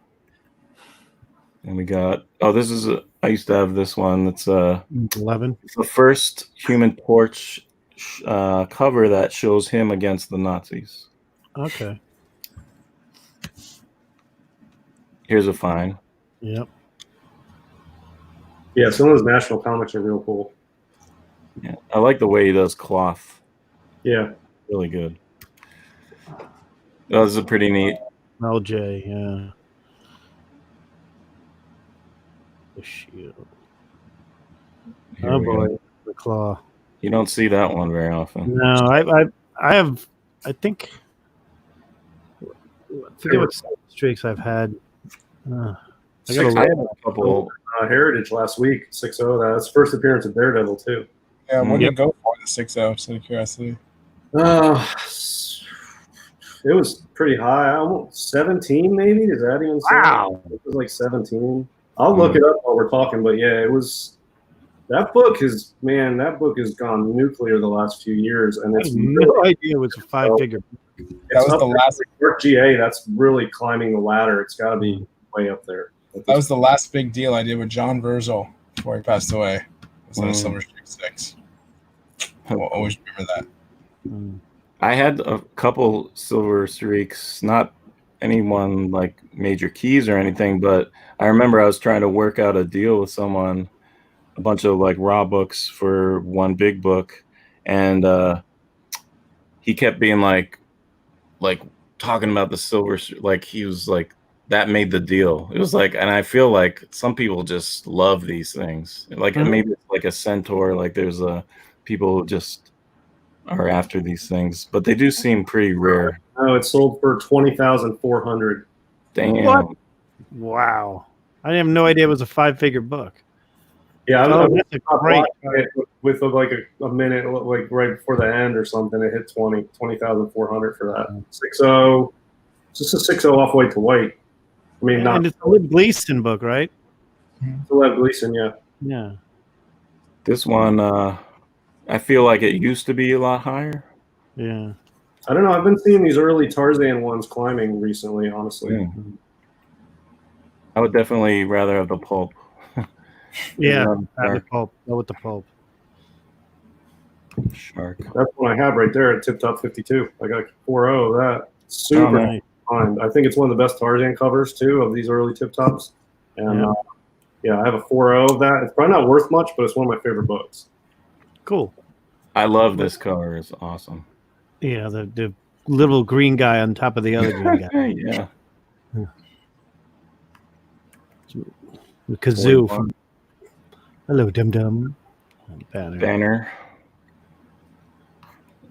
we got I used to have this one. That's 11. It's the first Human Torch cover that shows him against the Nazis. Okay. Here's a fine. Yep. Yeah, some of those national comics are real cool. Yeah, I like the way he does cloth. Yeah. Really good. That was a pretty neat. LJ, yeah. The shield. Here Oh we boy, go. the claw. You don't see that one very often. No, I have. I think. I forget what streaks I've had. I gotta I look. have a couple. Heritage last week, 6-0. That's first appearance of Daredevil too. Yeah, what do Yep. you go for the 6-0? Just out of curiosity. It was pretty high. Almost 17, maybe. Does that even sound? Wow. It was like 17. I'll look it up while we're talking, but yeah, it was. That book has gone nuclear the last few years, and I it's had no idea it was a 5-figure. That was the last. Mark GA. That's really climbing the ladder. It's got to be way up there. That was the last big deal I did with John Virgil before he passed away. It was on a Silver Streak 6. I'll always remember that. I had a couple silver streaks, not anyone like major keys or anything, but I remember I was trying to work out a deal with someone, a bunch of like raw books for one big book, and he kept being like talking about the silver, like he was like that made the deal. It was like, and I feel like some people just love these things, like maybe it's like a centaur, like there's people who just are after these things, but they do seem pretty rare. Oh, it sold for 20,400. Damn. What? Wow. I have no idea it was a 5-figure book. Yeah, that's a great. With like a minute, like right before the end or something, it hit 20,400 for that. 6-0, just a 6-0 off white to white. I mean, not. And it's a Liv Gleason book, right? It's a Liv Gleason, yeah. Yeah. This one, I feel like it used to be a lot higher. Yeah. I don't know. I've been seeing these early Tarzan ones climbing recently, honestly. Yeah. I would definitely rather have the pulp. Yeah, the pulp. Go with the pulp. Shark. That's one I have right there at Tip Top 52. I got 4-0 of that. Super nice. fun. I think it's one of the best Tarzan covers too of these early Tip Tops. And yeah, I have a 4-0 of that. It's probably not worth much, but it's one of my favorite books. Cool. I love this cover. It's awesome. Yeah, the little green guy on top of the other green guy. Yeah. The kazoo from Hello, Dum Dum. Banner.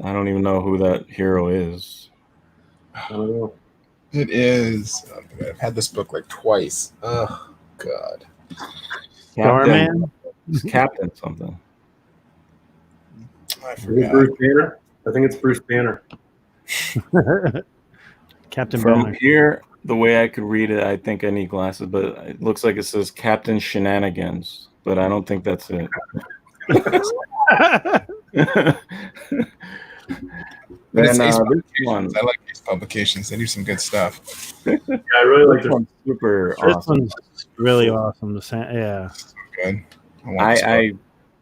I don't even know who that hero is. I don't know. It is. I've had this book like twice. Oh, God. Starman? It's Captain something. I Is it forgot. Bruce Banner? I think it's Bruce Banner. Captain From Banner. here, the way I could read it, I think I need glasses, but it looks like it says Captain Shenanigans, but I don't think that's it. Then It's Ace this Publications. one, I like these publications. They do some good stuff. Yeah, I really like this this. one's super This awesome. one's really awesome. Yeah. So good. I want this book. I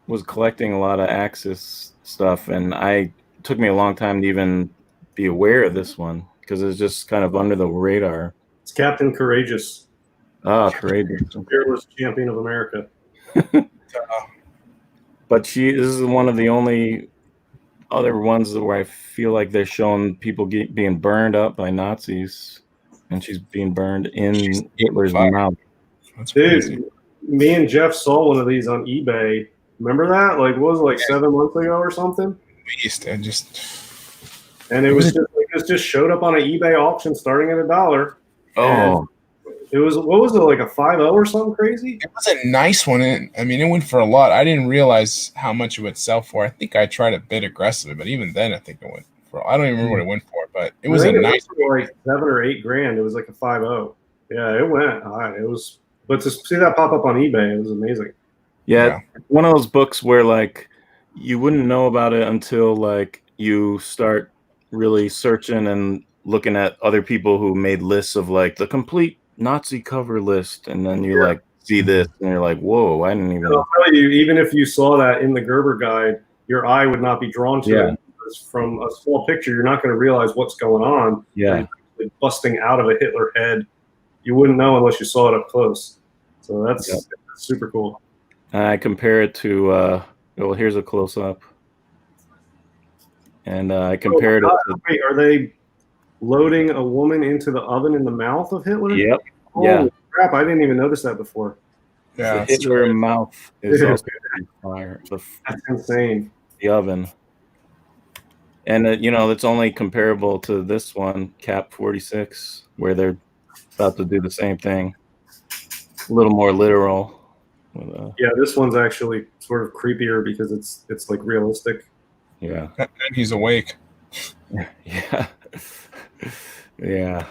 was collecting a lot of Axis stuff, and it took me a long time to even be aware of this one because it's just kind of under the radar. It's Captain Courageous, Courageous. fearless champion of America. But this is one of the only other ones where I feel like they're showing people being burned up by Nazis, and she's being burned in Hitler's mouth. That's crazy. Dude, me and Jeff saw one of these on eBay. Remember that? Like, what was it, like 7 months ago or something? Beast. And just And it was just like this just showed up on an eBay auction starting at $1. Oh, It was, what was it, like a 5-0 or something crazy? it was a nice one. And, I mean, it went for a lot. I didn't realize how much it would sell for. I think I tried a bit aggressively, but even then, I think it went for. I don't even remember what it went for, but it was I a think nice. It was like 7 or 8 grand. It was like a 5-0. Yeah, it went high. It was, but to see that pop up on eBay, it was amazing. yeah. One of those books where like you wouldn't know about it until like you start really searching and looking at other people who made lists of like the complete Nazi cover list, and then you like see this and you're like, whoa, I didn't even. And I'll tell you, even if you saw that in the Gerber guide, your eye would not be drawn to it. Because from a small picture, you're not going to realize what's going on. Yeah. Like busting out of a Hitler head, you wouldn't know unless you saw it up close. So that's super cool. And I compare it to well, here's a close up, and I compared it to Wait, are they loading a woman into the oven in the mouth of Hitler? yep, Holy yeah. crap! I didn't even notice that before. Yeah, The it's Hitler crazy. mouth is Dude. also on fire. That's insane. The oven, and you know it's only comparable to this one, Cap 46, where they're about to do the same thing, a little more literal. With, Yeah, this one's actually sort of creepier because it's like realistic. yeah, And he's awake. yeah, yeah.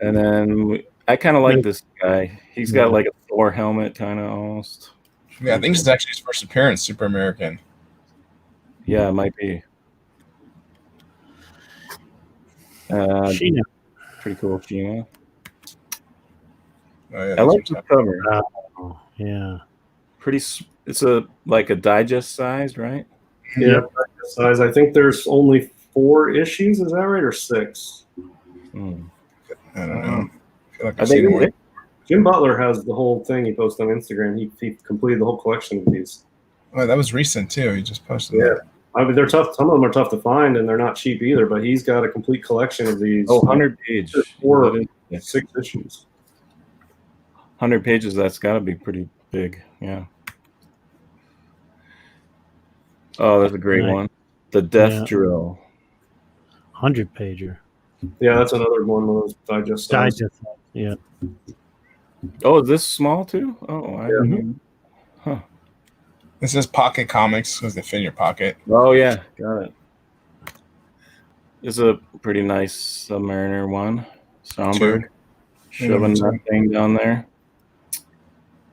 And then I kind of like this guy. He's got like a Thor helmet, kind of almost. Yeah, I think this is actually his first appearance, Super American. Yeah, it might be. Sheena. Pretty cool, Sheena. Oh, yeah, I like the cover. Oh, yeah. It's like a digest size, right? Yeah, size. I think there's only 4 issues. Is that right, or 6? Hmm. I don't know. I feel like Are I've they seen more. big? Jim Butler has the whole thing he posted on Instagram. He completed the whole collection of these. Oh, that was recent too. He just posted Yeah. that. I mean, they're tough. Some of them are tough to find, and they're not cheap either. But he's got a complete collection of these. Oh, 100 page. 4 That is- 6 issues. 100 pages, that's got to be pretty big. Yeah. Oh, that's a great Right. one. The Death Yeah. Drill. 100 pager. Yeah, that's another one of those digest. size. Digest. Yeah. Oh, is this small too? Oh, I didn't Yeah. even- Huh. This is Pocket Comics because they fit in your pocket. Oh, yeah. Got it. It's a pretty nice Submariner one. Stromberg. Shoving that thing down there.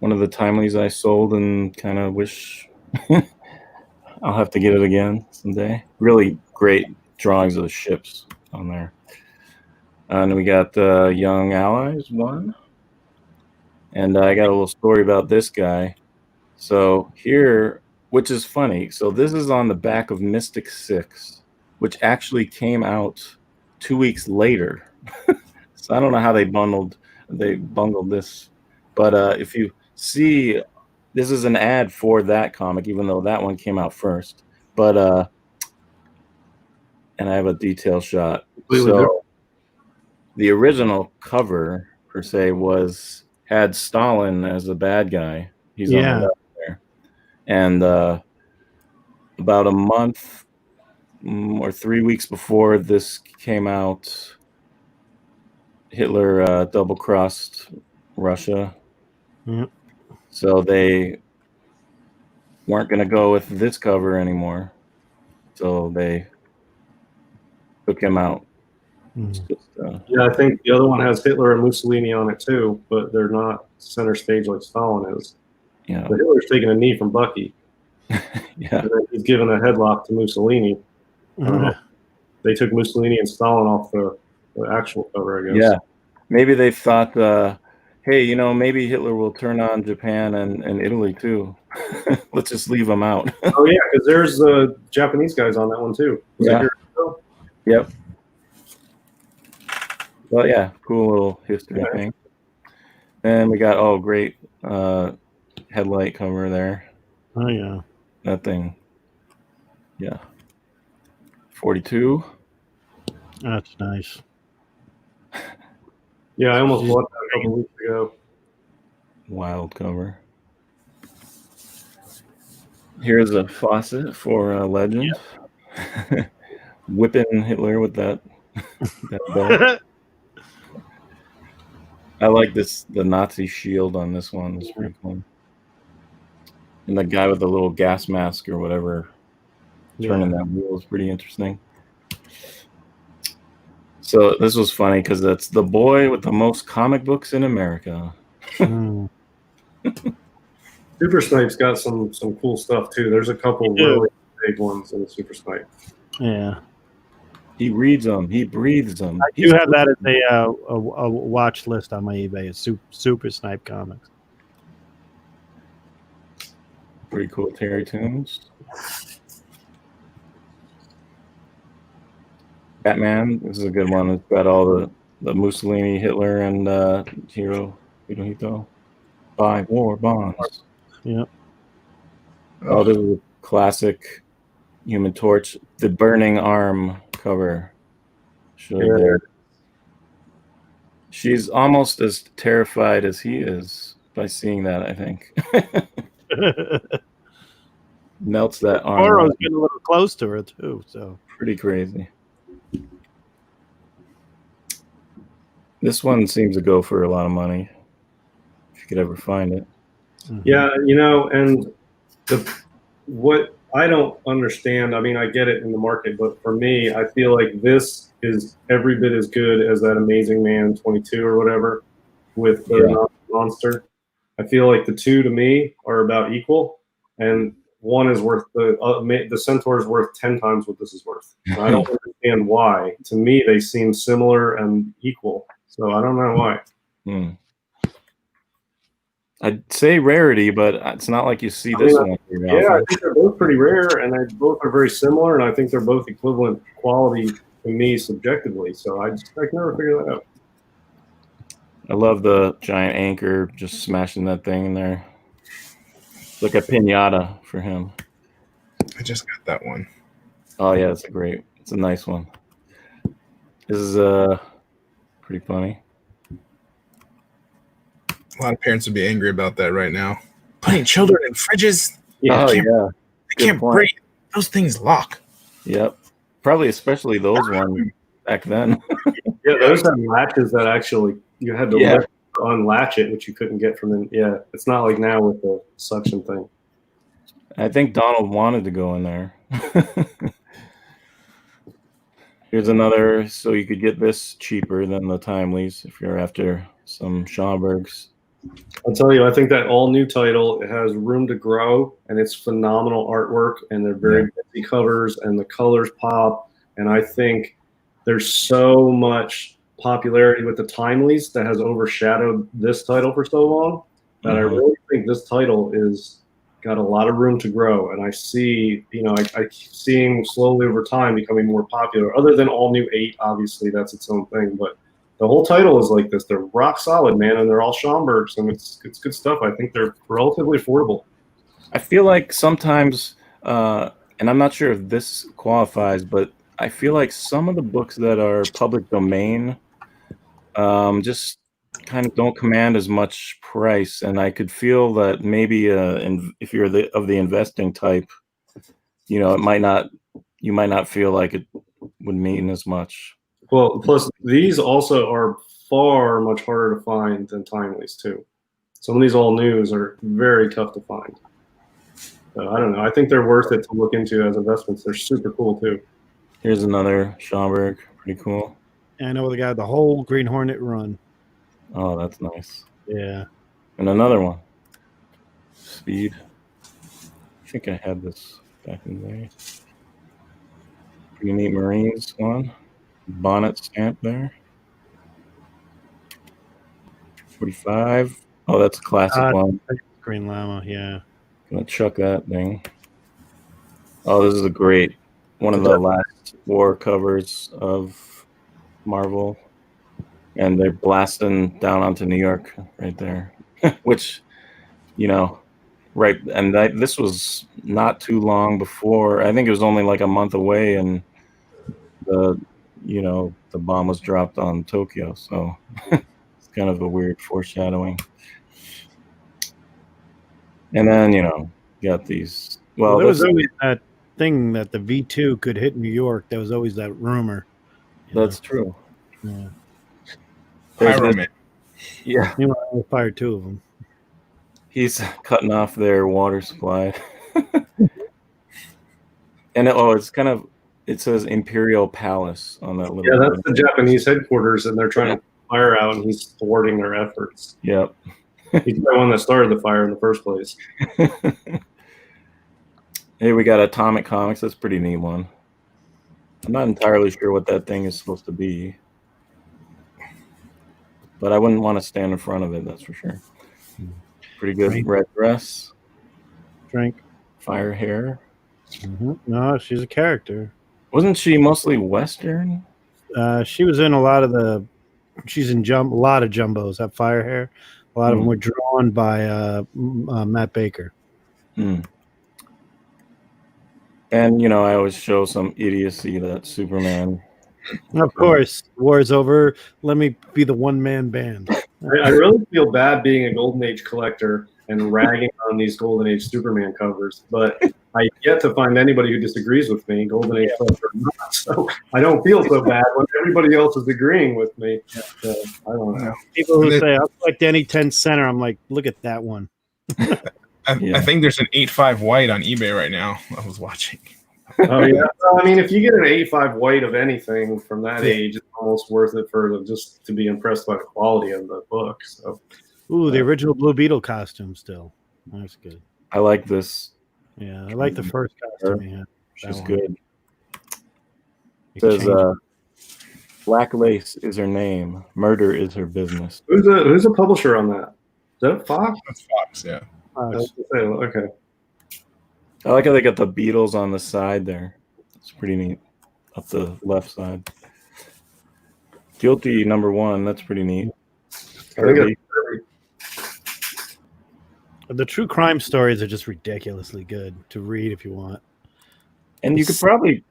One of the timelies I sold and kind of wish I'll have to get it again someday. Really great drawings of the ships on there. And we got the Young Allies one. And I got a little story about this guy. So here, which is funny. So this is on the back of Mystic 6, which actually came out 2 weeks later. So I don't know how they bungled this. But if you see, this is an ad for that comic, even though that one came out first. But and I have a detail shot. Completely So different. the original cover per se had Stalin as the bad guy. He's on the left there. And about a month or 3 weeks before this came out, Hitler double-crossed Russia. Yep. So they weren't going to go with this cover anymore. So they took him out. It's just, Yeah, I think the other one has Hitler and Mussolini on it too, but they're not center stage like Stalin is. yeah. But Hitler's taking a knee from Bucky. Yeah. And then he's giving a headlock to Mussolini. They took Mussolini and Stalin off the actual cover, I guess. Yeah. Maybe they thought, hey, you know, maybe Hitler will turn on Japan and Italy too. Let's just leave them out. Oh yeah, because there's Japanese guys on that one too. Was Yeah. it here? Yep. Well, yeah, cool little history Okay. thing. And we got great headlight cover there. Oh, yeah. That thing. Yeah. 42. That's nice. Yeah, I almost bought that a couple weeks ago. Wild cover. Here's a faucet for Legend. Whipping Hitler with that belt. I like the Nazi shield on this one. It's pretty cool. And the guy with the little gas mask or whatever turning that wheel is pretty interesting. So this was funny because that's the boy with the most comic books in America. Super Snipe's got some cool stuff too. There's a couple really big ones in the Super Snipe. Yeah. He reads them. He breathes them. I do have that as a watch list on my eBay. It's Super Snipe Comics. Pretty cool Terry Tunes. Batman. This is a good one. It's got all the Mussolini, Hitler, and Hirohito. Buy war bonds. Yeah. Oh, this is a classic Human Torch. The burning arm cover. Showed there. She's almost as terrified as he is by seeing that, I think. Melts that arm. Toro's getting a little close to her too, so pretty crazy. This one seems to go for a lot of money, if you could ever find it. Yeah, and what I don't understand, I mean, I get it in the market, but for me, I feel like this is every bit as good as that Amazing Man 22 or whatever with the monster. I feel like the two to me are about equal, and one is worth the Centaur is worth 10 times what this is worth. And I don't understand why. To me, they seem similar and equal, so I don't know why. I'd say rarity, but it's not like you see this one. Yeah, I think they're both pretty rare, and they both are very similar, and I think they're both equivalent quality to me subjectively. So I can never figure that out. I love the giant anchor, just smashing that thing in there. It's like a pinata for him. I just got that one. Oh yeah, it's a nice one. This is pretty funny. A lot of parents would be angry about that right now. Putting children in fridges. Yeah. They can't breathe. Those things lock. Yep. Probably especially those ones back then. Yeah, those had latches that actually you had to unlatch it, which you couldn't get from them. Yeah, it's not like now with the suction thing. I think Donald wanted to go in there. Here's another, so you could get this cheaper than the Timelies if you're after some Schomburgs. I'll tell you, I think that all new title, it has room to grow, and it's phenomenal artwork, and they're very busy covers, and the colors pop. And I think there's so much popularity with the Timelies that has overshadowed this title for so long that I really think this title is got a lot of room to grow. And I see, I keep seeing slowly over time becoming more popular. Other than all new 8, obviously that's its own thing, but the whole title is like this. They're rock solid, man, and they're all Schomburgs, and it's good stuff. I think they're relatively affordable. I feel like sometimes, and I'm not sure if this qualifies, but I feel like some of the books that are public domain just kind of don't command as much price, and I could feel that maybe if you're of the investing type, you might not feel like it would mean as much. Well, plus these also are far much harder to find than Timelies too. Some of these all news are very tough to find. So I don't know. I think they're worth it to look into as investments. They're super cool too. Here's another Schomburg, pretty cool. And I know the guy, the whole Green Hornet run. Oh, that's nice. Yeah. And another one. Speed. I think I had this back in the day. Pretty neat Marines one. Bonnet stamp there. 45. Oh, that's a classic one. Green Llama, yeah. Gonna chuck that thing. Oh, this is a great one of the last war covers of Marvel. And they're blasting down onto New York right there. Which, right. And this was not too long before. I think it was only like a month away, and the bomb was dropped on Tokyo. So it's kind of a weird foreshadowing. And then, you got these. Well, there was always that thing that the V2 could hit New York. There was always that rumor. That's true. Yeah. Yeah. I fired 2 of them. He's cutting off their water supply. And it says Imperial Palace on that little. Yeah, that's the Japanese headquarters, and they're trying to fire out, and he's thwarting their efforts. Yep. He's the one that started the fire in the first place. Hey, we got Atomic Comics. That's a pretty neat one. I'm not entirely sure what that thing is supposed to be, but I wouldn't want to stand in front of it, that's for sure. Pretty good. Drink. Red dress. Drink. Fire hair. Mm-hmm. No, she's a character. Wasn't she mostly Western? She was in a lot of she's in a lot of jumbos, that fire hair. A lot of them were drawn by Matt Baker. And I always show some idiocy that Superman. Of course, war is over. Let me be the one-man band. I really feel bad being a Golden Age collector and ragging on these Golden Age Superman covers, but I yet to find anybody who disagrees with me, Golden Age collector or not. So I don't feel so bad when everybody else is agreeing with me. So, I don't know. People who say, I'll collect any 10 center, I'm like, look at that one. I think there's an 8.5 white on eBay right now. I was watching. Oh yeah, I mean, if you get an 8.5 white of anything from that age, it's almost worth it for just to be impressed by the quality of the book. So, ooh, the original Blue Beetle costume still. That's good. I like this. Yeah, I like the first costume. Yeah, she's good. It says, "Black lace is her name. Murder is her business." Who's a publisher on that? Is that Fox? That's Fox, yeah. Okay. I like how they got the Beatles on the side there. It's pretty neat. Up the left side. Guilty #1. That's pretty neat. The true crime stories are just ridiculously good to read if you want. And you could probably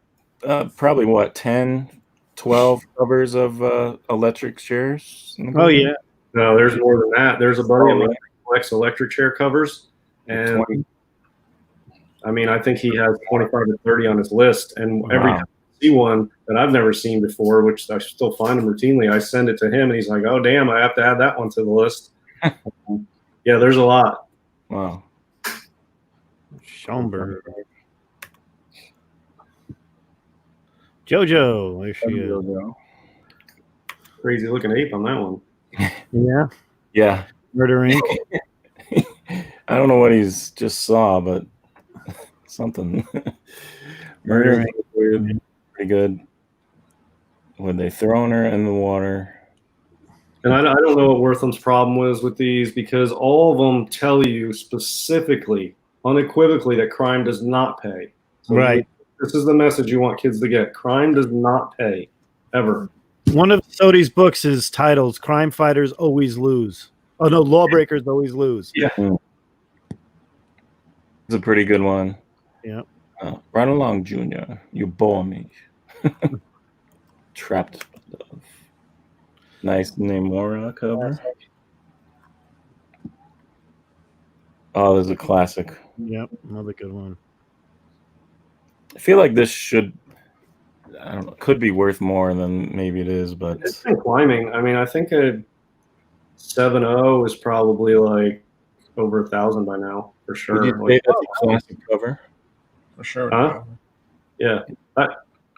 what, 10, 12 covers of electric chairs? Oh, yeah. No, there's more than that. There's a buddy of mine who collects electric chair covers. And 20. I mean, I think he has 25 to 30 on his list. And every time I see one that I've never seen before, which I still find him routinely, I send it to him and he's like, oh, damn, I have to add that one to the list. Yeah, there's a lot. Wow. Schomburg. JoJo. There she is. Crazy looking ape on that one. Yeah. Yeah. Murder Inc. I don't know what he's just saw, but something. Murder Inc. Pretty good. When they thrown her in the water. And I don't know what Wortham's problem was with these because all of them tell you specifically, unequivocally, that crime does not pay. So right. This is the message you want kids to get. Crime does not pay, ever. One of Sodi's books is titled Crime Fighters Always Lose. Oh, no, Lawbreakers Always Lose. Yeah. It's a pretty good one. Yeah. Run along, Junior. You bore me. Trapped love. Nice Namora cover. Oh, there's a classic. Yep, another good one. I feel like this could be worth more than maybe it is, but it's been climbing. I mean, I think a 7.0 is probably like over 1,000 by now, for sure. Would you say that's a classic cover? For sure. Huh? Yeah.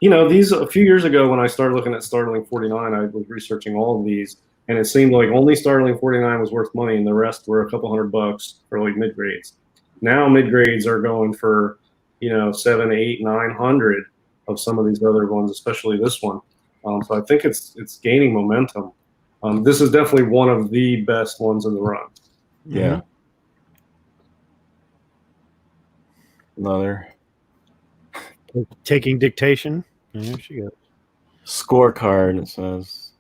These a few years ago when I started looking at Startling 49, I was researching all of these, and it seemed like only Startling 49 was worth money, and the rest were a couple $100 for like mid grades. Now mid grades are going for 7, 8, 900 of some of these other ones, especially this one. So I think it's gaining momentum. This is definitely one of the best ones in the run. Yeah. Another. Taking dictation. There she goes. Scorecard, it says.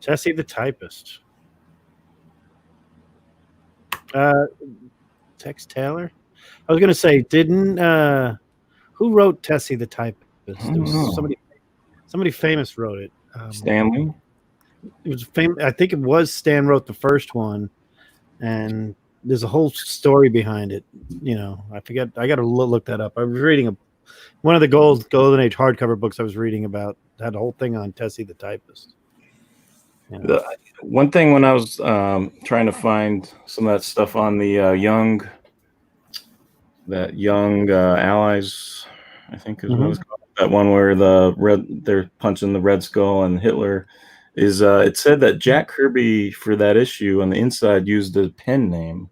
Tessie the Typist. Tex Taylor? I was going to say, who wrote Tessie the Typist? There was somebody famous wrote it. Stanley? It was I think it was Stan wrote the first one, and there's a whole story behind it. I forget. I got to look that up. I was reading one of the Golden Age hardcover books I was reading about had a whole thing on Tessie the Typist. One thing when I was trying to find some of that stuff on the young allies, I think is what it was called. That one where they're punching the Red Skull and Hitler is it said that Jack Kirby for that issue on the inside used a pen name,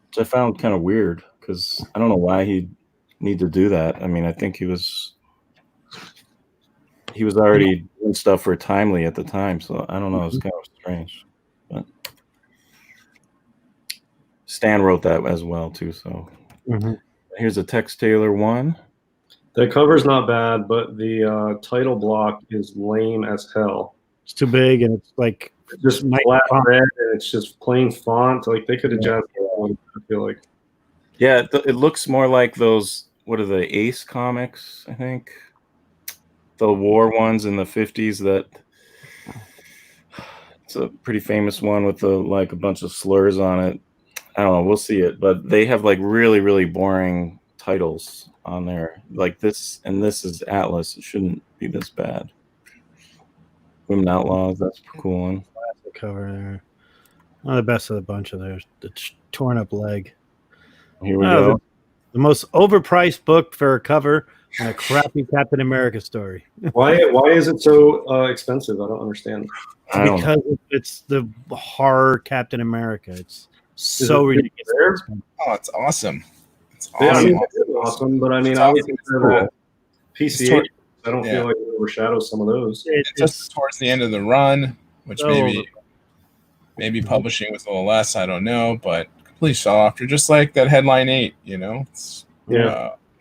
which I found kind of weird because I don't know why he'd need to do that. I mean, I think he was already doing stuff for Timely at the time, so I don't know. It's kind of strange, but Stan wrote that as well too. So here's a Tex Taylor one. The cover's not bad, but the title block is lame as hell. It's too big, and it's like It's just nice flat font. red, and it's just plain font. Like they could have just. I feel like. Yeah, it looks more like those. What are the Ace comics? I think the war ones in the 50s. That it's a pretty famous one with like a bunch of slurs on it. I don't know. We'll see it, but they have like really, really boring titles on there. Like this, and this is Atlas. It shouldn't be this bad. Women Outlaws. That's a cool one. The cover there. One of the best of the bunch of theirs. The torn up leg. Here we go. The most overpriced book for a cover and a crappy Captain America story. Why is it so expensive? I don't understand. Because it's the horror Captain America. It's so ridiculous. Oh, it's awesome. It's Yeah, I awesome. mean, it's awesome, but I mean, I would consider that PCH. I don't feel like it overshadows some of those. It's just towards the end of the run, which maybe publishing with a little less, I don't know, but completely soft, or just like that headline 8, you know. It's,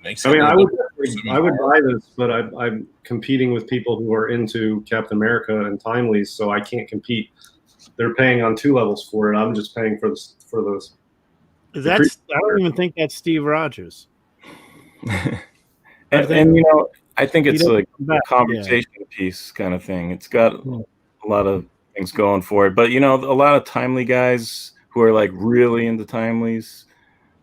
makes. I mean, I would buy this, but I'm competing with people who are into Captain America and Timely's, so I can't compete. They're paying on 2 levels for it. I'm just paying for those. I don't even think that's Steve Rogers. and you know, I think it's like a conversation piece kind of thing. It's got a lot of things going for it, but you know, a lot of Timely guys who are like really into Timely's,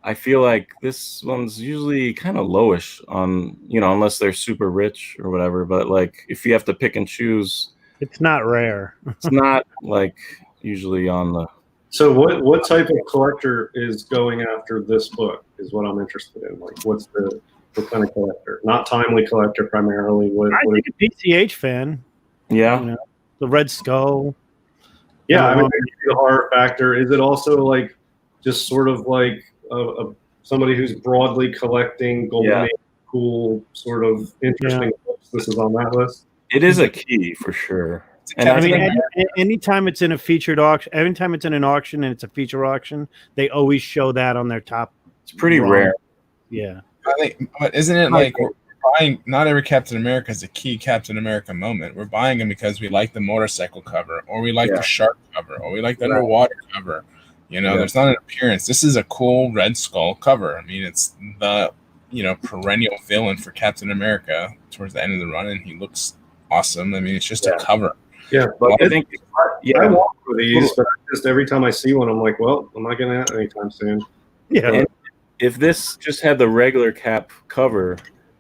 I feel like this one's usually kind of lowish on, you know, unless they're super rich or whatever. But like, if you have to pick and choose, it's not rare. It's not like usually on the. So what type of collector is going after this book is what I'm interested in. Like, what kind of collector? Not Timely collector primarily. I think a PCH fan. Yeah. You know, the Red Skull. Yeah, I mean, the horror factor. Is it also like just sort of like somebody who's broadly collecting golden age, cool, sort of interesting books? This is on that list. It is a key for sure. And I mean, anytime it's in a featured auction, anytime it's in an auction and it's a feature auction, they always show that on their top. It's pretty rare. Yeah. I think, but isn't it like we're buying? Not every Captain America is a key Captain America moment. We're buying them because we like the motorcycle cover, or we like the shark cover, or we like the underwater cover. You know, there's not an appearance. This is a cool Red Skull cover. I mean, it's the perennial villain for Captain America towards the end of the run, and he looks awesome. I mean, it's just a cover. Yeah, but I think I walk for these, but just every time I see one, I'm like, well, I'm not getting that anytime soon. Yeah. And if this just had the regular Cap cover,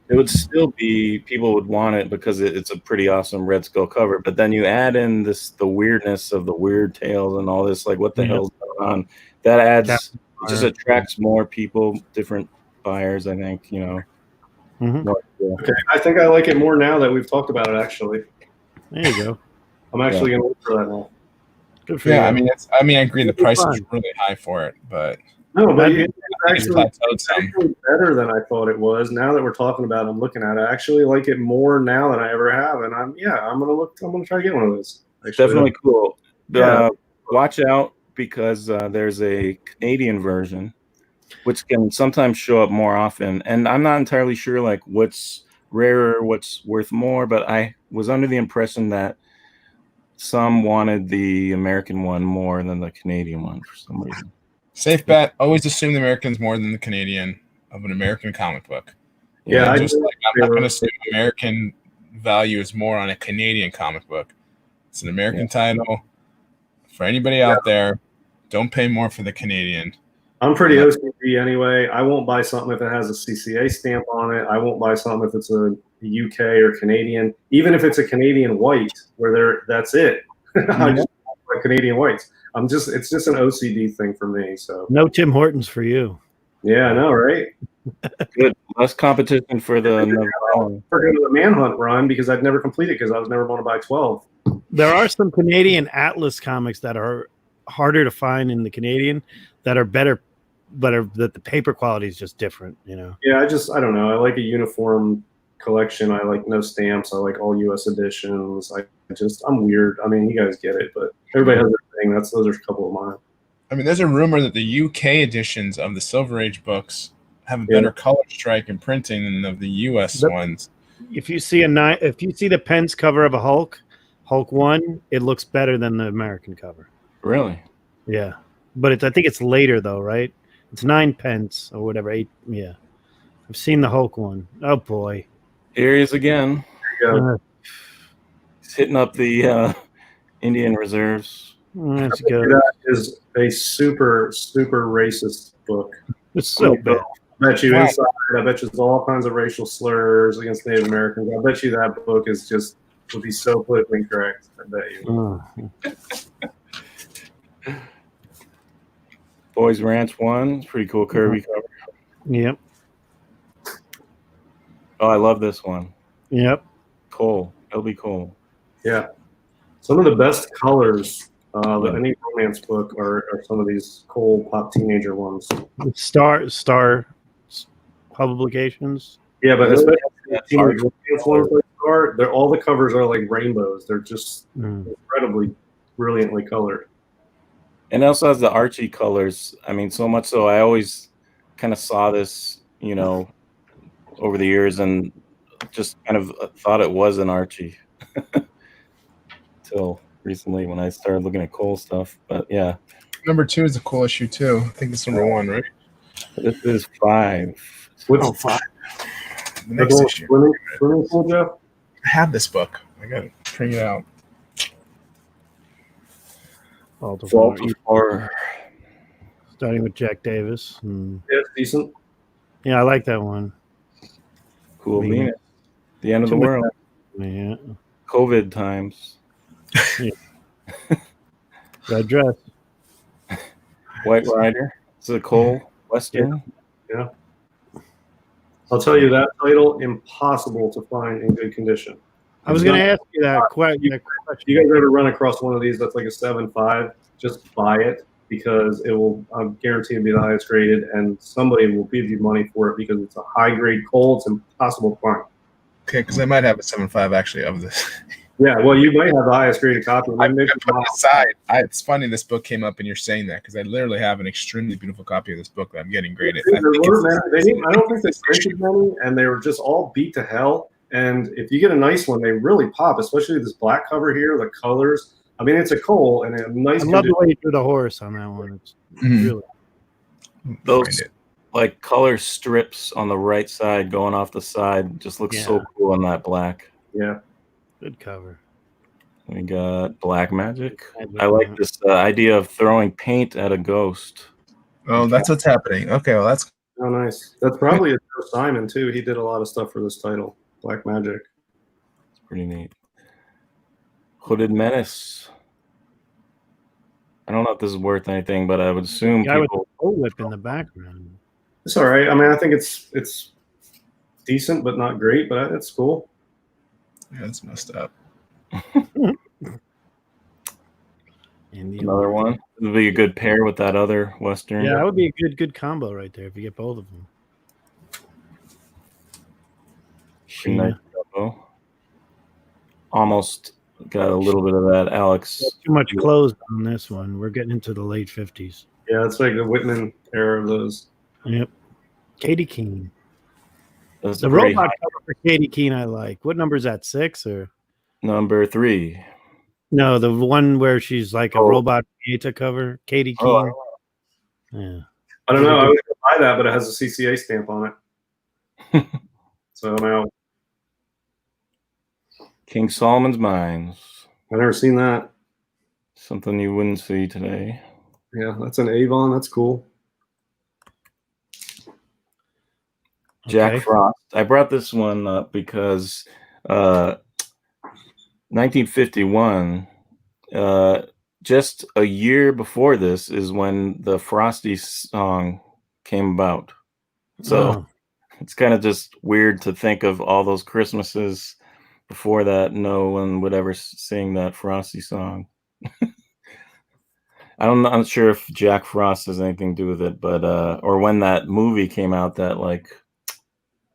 it would still be, people would want it because it's a pretty awesome Red Skull cover. But then you add in the weirdness of the weird tails and all this, like what the hell's going on? That adds, it just attracts more people, different buyers, I think, you know. More cool. Okay, I think I like it more now that we've talked about it, actually. There you go. I'm actually going to look for that now. Good for you. I mean, I agree. The price is really high for it, but no, but it's actually better than I thought it was. Now that we're talking about it, I'm looking at it. I actually like it more now than I ever have, and I'm gonna try to get one of those. Actually. Definitely cool. Watch out because there's a Canadian version, which can sometimes show up more often, and I'm not entirely sure like what's rarer, what's worth more, but I was under the impression that some wanted the American one more than the Canadian one for some reason. Safe bet. Always assume the American's more than the Canadian of an American comic book. Yeah, I'm not going to assume American value is more on a Canadian comic book. It's an American title. For anybody out there, don't pay more for the Canadian. I'm pretty OCD anyway. I won't buy something if it has a CCA stamp on it. I won't buy something if it's a UK or Canadian, even if it's a Canadian white, where that's it. I just buy Canadian whites. It's just an OCD thing for me. So no Tim Hortons for you. Yeah, I know, right? Good. Less competition for the Manhunt run because I've never completed because I was never going to buy 12. There are some Canadian Atlas comics that are harder to find in the Canadian that are better, but that the paper quality is just different, you know? Yeah, I don't know. I like a uniform collection. I like no stamps. I like all U.S. editions. I'm weird. I mean, you guys get it, but everybody has their thing. Those are a couple of mine. I mean, there's a rumor that the UK editions of the Silver Age books have a better color strike and printing than of the U.S. ones. If you see the Pence cover of a Hulk Hulk 1, it looks better than the American cover. Really? Yeah. But I think it's later, though, right? It's 9 pence or whatever. 8. Yeah. I've seen the Hulk one. Oh, boy. Here he is again. Yeah. He's hitting up the Indian reserves. Let's go. That is a super, super racist book. It's so bad. I bet you Wow. inside, I bet you there's all kinds of racial slurs against Native Americans. I bet you that book is just would be so politically incorrect. I bet you. Boys Ranch 1. It's pretty cool curvy cover. Yep. Oh, I love this one. Yep. Cole. L.B. Cole. Yeah. Some of the best colors that any romance book are some of these cool pop teenager ones. Star publications. Yeah, but especially the That's teenage hard. romance ones like they're all the covers are like rainbows. They're just incredibly brilliantly colored. And it also has the Archie colors. I mean, so much so I always kind of saw this, you know, over the years and just kind of thought it was an Archie till recently when I started looking at Cole stuff. But yeah, Number 2 is a cool issue too. I think it's number 1, right? this is 5. What's 5. The the next goal? issue. Swimming pool, Jeff? I have this book. I got to bring it out. Vault of Vault Horror, of Horror. starting with Jack Davis. Yeah, it's decent. Yeah, I like that one. Cool Yeah. Venus. The end of the Too much- world. Yeah. COVID times. Red dress. White Rider. It's a Cole Western. I'll tell you that title impossible to find in good condition. I was going to ask you that question. If you guys ever run across one of these that's like a 7.5, just buy it because it will, I'm guaranteed to be the highest graded, and somebody will give you money for it because it's a high grade Cole. It's impossible to find. Okay, because I might have a 7.5 actually of this. Yeah, well, you might have the highest graded copy. I put it aside. It's funny this book came up and you're saying that because I literally have an extremely beautiful copy of this book that I'm getting graded. I I don't think they it's- printed many, and they were just all beat to hell. And if you get a nice one, they really pop, especially this black cover here, the colors. I mean, it's a Cole and a nice I love the condition. way you drew the horse on that one. It's Mhm. really Those Find it. like color strips on the right side going off the side just looks so Yeah. cool on that black. Yeah. good cover. We got Black Magic. I like this idea of throwing paint at a ghost. Oh, that's what's happening. Okay, well that's Oh, nice. That's probably a Joe Simon too. He did a lot of stuff for this title, Black Magic. It's pretty neat. Hooded Menace. I don't know if this is worth anything, but I would assume Guy with the people. pole whip in the background. It's all right. I mean, I think it's decent, but not great. But it's cool. that's messed up. Another one. It would be a good pair with that other Western. Yeah, that would be a good combo right there if you get both of them. Pretty nice combo. Almost got a little bit of that Alex. Too much clothes on this one. We're getting into the late 50s. Yeah, it's like the Whitman era of those. Yep. Katie Keene. That's The very robot high. cover for Katie Keene I like. What number is that? 6 or Number 3. no? The one where she's like a Oh. robot Pieta cover. Katie Keene. Oh, Yeah. I don't know. I was gonna buy that, but it has a CCA stamp on it. So now King Solomon's Mines. I've never seen that. Something you wouldn't see today. Yeah, that's an Avon. That's cool. Jack Okay. Frost. I brought this one up because 1951, just a year before this is when the Frosty song came about. So Oh. it's kind of just weird to think of all those Christmases before that no one would ever sing that Frosty song. I'm not sure if Jack Frost has anything to do with it, but or when that movie came out, that like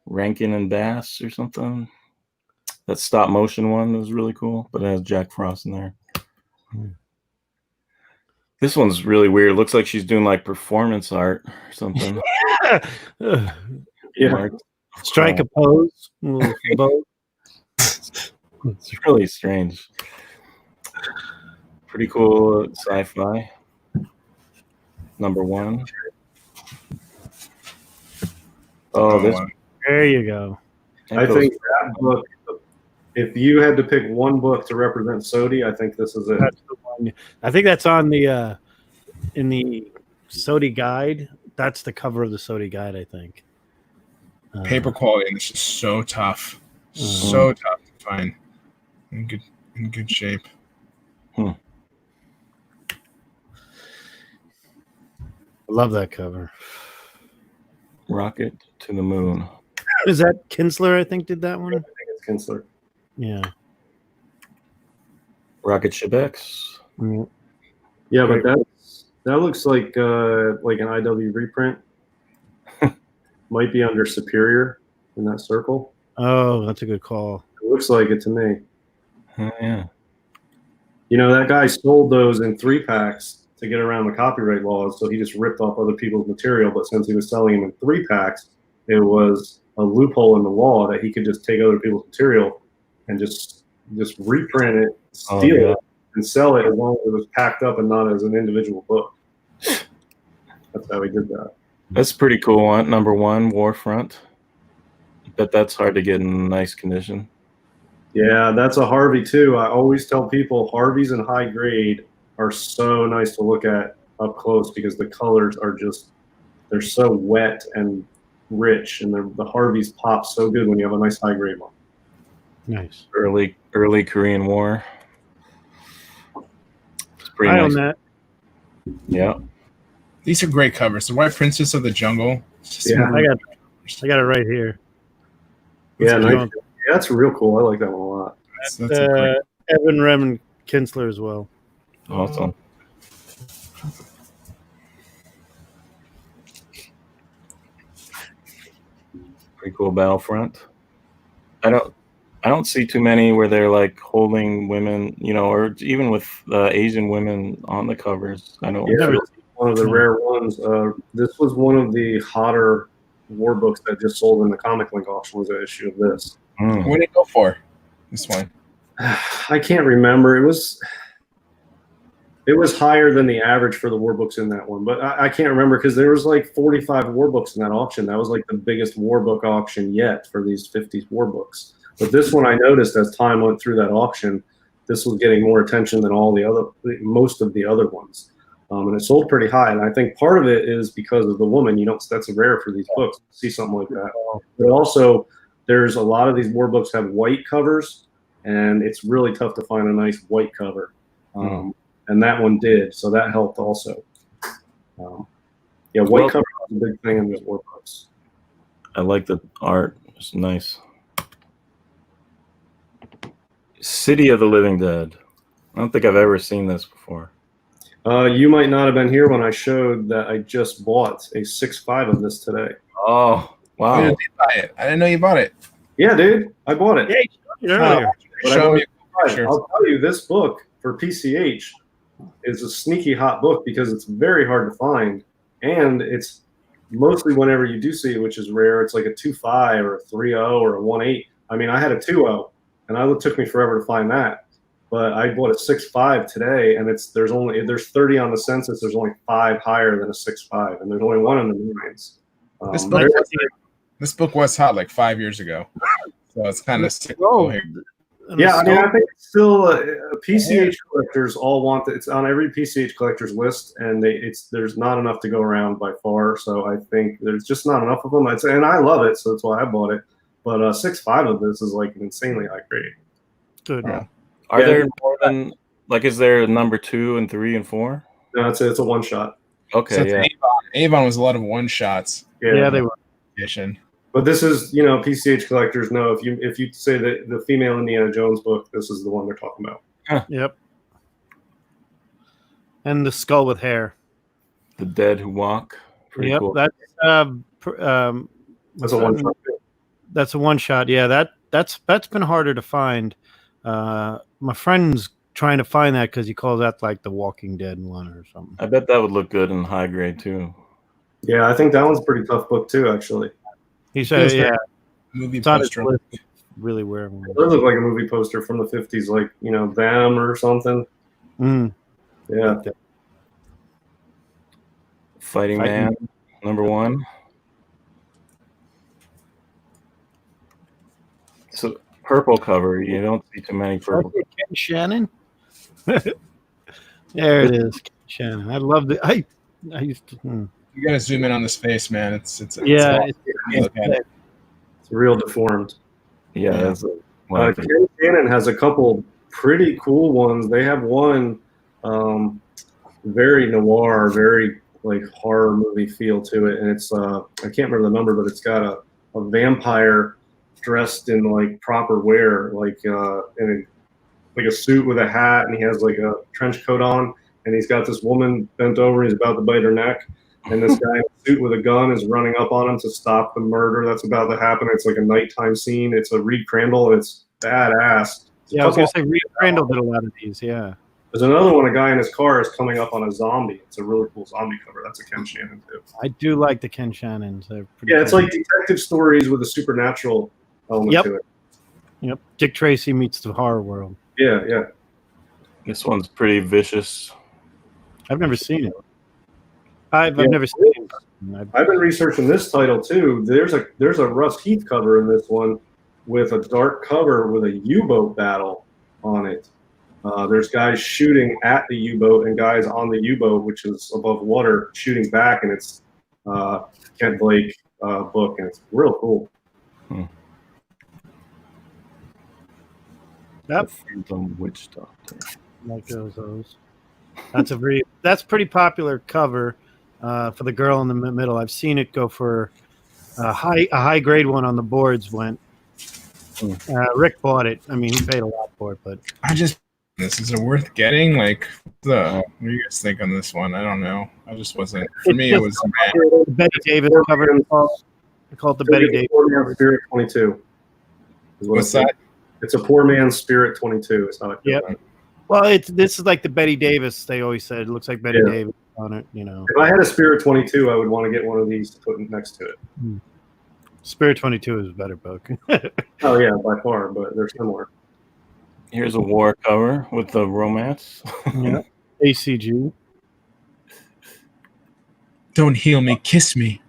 Rankin and Bass or something. That stop motion one was really cool, but it has Jack Frost in there. Hmm. This one's really weird. Looks like she's doing like performance art or something. Yeah. Yeah. Strike a pose. A little bow. It's really strange. Pretty cool sci-fi. Number 1. Oh, this. wow. There you go. I think that book, if you had to pick one book to represent Sodi, I think this is it. That's the one. I think that's on the in the Sodi guide. That's the cover of the Sodi guide, I think. Paper quality, and this is so tough. So tough to find. In good shape. I love that cover. Rocket to the Moon. Is that Kinsler? I think did that one. I think it's Kinsler. Yeah. Rocket Ship X. Yeah, but that looks like an IW reprint. Might be under Superior in that circle. Oh, that's a good call. It looks like it to me. Yeah. You know, that guy sold those in 3-packs to get around the copyright laws, so he just ripped off other people's material. But since he was selling them in 3-packs, it was a loophole in the law that he could just take other people's material and just reprint it, steal it, and sell it as long as it was packed up and not as an individual book. That's how he did that. That's pretty cool one. Number 1, Warfront. Bet that's hard to get in nice condition. Yeah, that's a Harvey too. I always tell people Harveys in high grade are so nice to look at up close because the colors are they're so wet and rich, and the Harveys pop so good when you have a nice high grade one. Nice. Early Korean War. It's pretty I nice. own that. Yeah. These are great covers. The White Princess of the Jungle. Yeah, I got it right here. yeah, nice. going. Yeah, that's real cool. I like that one a lot. That's a great. Evan Remen Kinsler as well. Awesome. Pretty cool Battlefront. I don't see too many where they're like holding women, or even with Asian women on the covers. I don't. Yeah, one of the rare ones. This was one of the hotter war books that just sold in the Comic Link auction. Was an issue of this. What did it go for? This one. I can't remember. It was higher than the average for the war books in that one, but I can't remember because there was like 45 war books in that auction. That was like the biggest war book auction yet for these 50s war books. But this one, I noticed as time went through that auction, this was getting more attention than most of the other ones, and it sold pretty high. And I think part of it is because of the woman. That's rare for these books to see something like that. But also, there's a lot of these war books have white covers, and it's really tough to find a nice white cover. And that one did, so that helped also. White cover is a big thing in these war books. I like the art. It's nice. City of the Living Dead. I don't think I've ever seen this before. You might not have been here when I showed that I just bought a 6.5 of this today. Oh, wow. Oh, you did buy it. I didn't know you bought it. Yeah, dude, I bought it. Yeah, you showed it earlier. Show me a picture. I'll tell you, this book for PCH is a sneaky hot book because it's very hard to find, and it's mostly whenever you do see it, which is rare, it's like a 2.5 or a 3.0 or a 1.8. I mean, I had a 2.0, and it took me forever to find that. But I bought a 6.5 today, and there's 30 on the census. There's only 5 higher than a 6.5, and there's only 1 in the nines. This book was hot like 5 years ago, so it's kind of sick. Yeah, I mean, I think it's still PCH collectors all want it's on every PCH collector's list, and there's not enough to go around by far. So I think there's just not enough of them. And I love it, so that's why I bought it. But 6.5 of this is like an insanely high grade. Good. Are there more than is there number 2 and 3 and 4? No, it's a one shot. Okay, So yeah. Avon was a lot of one shots. Yeah, they were. Edition. But this is, PCH collectors know if you say that the female Indiana Jones book, this is the one they're talking about. Yep. And the skull with hair. The Dead Who Walk. Pretty Yep, cool. that's That's a one shot. That's a one shot. Yeah, that's been harder to find. My friend's trying to find that because he calls that like the Walking Dead one or something. I bet that would look good in high grade too. Yeah, I think that one's a pretty tough book too, actually. He said, yeah, Movie it's on his poster. list. really weird It ones. does look like a movie poster from the 50s, like, Venom or something. Mm, Yeah. like that. Fighting Fighting Man, number 1. It's a purple cover. You don't see too many purple. Okay, Ken Shannon. There it is, Ken Shannon. I love the. I used to. You gotta zoom in on this face, man. It's Yeah, awesome. Look at it. It's real deformed. Yeah, Yeah. that's wacky. Ken Shannon has a couple pretty cool ones. They have one very noir, very like horror movie feel to it, and it's I can't remember the number, but it's got a vampire dressed in like proper wear, like like a suit with a hat, and he has like a trench coat on, and he's got this woman bent over, he's about to bite her neck, and this guy in a suit with a gun is running up on him to stop the murder that's about to happen. It's like a nighttime scene. It's a Reed Crandall, and it's badass. Yeah, I was gonna say Reed Crandall did a lot of these. Yeah. There's another one, a guy in his car is coming up on a zombie. It's a really cool zombie cover. That's a Ken Shannon too. I do like the Ken Shannons. They're pretty Yeah, it's cool. like detective stories with a supernatural element to it. Yep. Dick Tracy meets the horror world. Yeah, yeah. This one's pretty vicious. I've never seen it. I've Yeah. never seen it. I've been researching this title too. There's a Russ Heath cover in this one with a dark cover with a U-boat battle on it. There's guys shooting at the U-boat and guys on the U-boat, which is above water, shooting back, and it's Kent Blake book, and it's real cool. Yep. Phantom Witch Doctor. Like those. That's pretty popular cover for the girl in the middle. I've seen it go for a high grade one on the boards. Rick bought it. I mean, he paid a lot for it, but Is it worth getting? Like, what do you guys think on this one? I don't know. I just wasn't. For me, it was. the Betty Davis cover. They call it the Betty Davis. Poor Man's Spirit 22. is what What's it's- that? It's a Poor Man's Spirit 22. It's not. Yep. Well, this is like the Betty Davis. They always said it looks like Betty Yeah. Davis on it. If I had a Spirit 22, I would want to get one of these to put next to it. Spirit 22 is a better book. Oh yeah, by far, but they're similar. Here's a war cover with the romance. Yeah. ACG. Don't heal me, kiss me.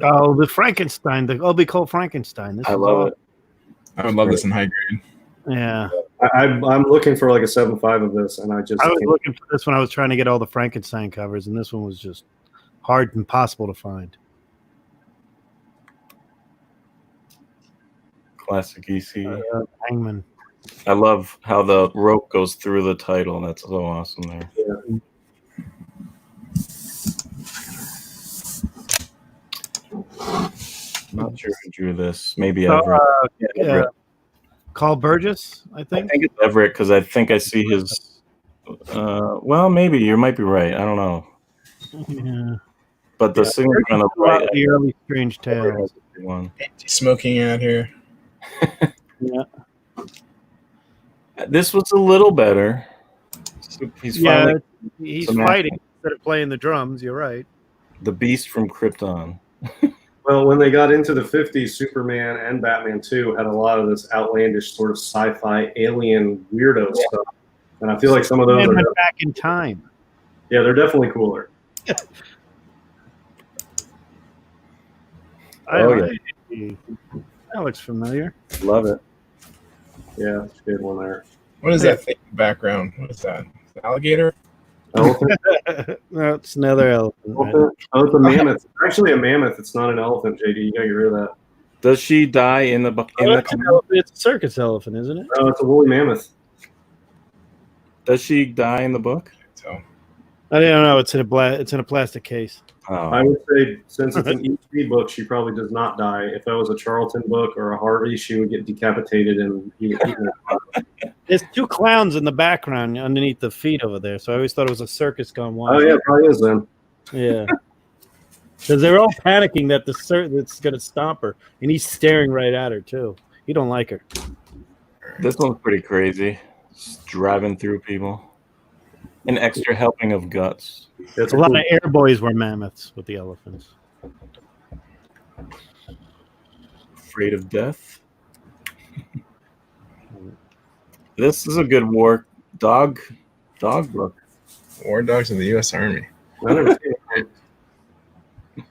Oh, the Frankenstein. The Obi called Frankenstein. This I is love awesome. it. I would love this in high grade. Yeah. I'm looking for like a 7.5 of this, and I just I was can't. looking for this when I was trying to get all the Frankenstein covers, and this one was just hard and impossible to find. Classic EC. Hangman. I love how the rope goes through the title. That's so awesome there. Not sure who drew this. Maybe So, Everett. Everett. Carl Burgess, I I think. think it's Everett because I think I see his. Well, maybe you might be right. I don't know. Yeah. But the signature on the A lot right of the early Strange Everett Tales. has a good one. Smoking out here. Yeah. This was a little better. He's Yeah, finally he's some fighting instead of playing the drums. You're right. the beast from Krypton. Well, when they got into the 50s, Superman and Batman 2 had a lot of this outlandish sort of sci-fi alien weirdo stuff. And I feel like some of those Man are, went back in time. yeah, they're definitely cooler. That looks familiar. Love it. Yeah, it's a good one there. What is that thing in the background? What is that? Alligator? Elephant? No, it's another elephant. Right? Elephant? Oh, it's a mammoth. It's actually a mammoth. It's not an elephant, JD. You gotta get rid of that. Does she die in the It's a circus elephant, isn't it? No, it's a woolly mammoth. Does she die in the book? So I don't know. It's in a plastic case. I Oh, would say since it's an EC book, she probably does not die. If that was a Charlton book or a Harvey, she would get decapitated and eaten. There's two clowns in the background underneath the feet over there, so I always thought it was a circus gone wild. Oh yeah, it probably is then. Yeah. Because they're all panicking that it's going to stomp her, and he's staring right at her too. He don't like her. this one's pretty crazy. Just driving through people. An extra helping of guts. That's A lot of air boys were mammoths with the elephants. Afraid of death. This is a good war dog book. War Dogs of the U.S. Army. I never seen it.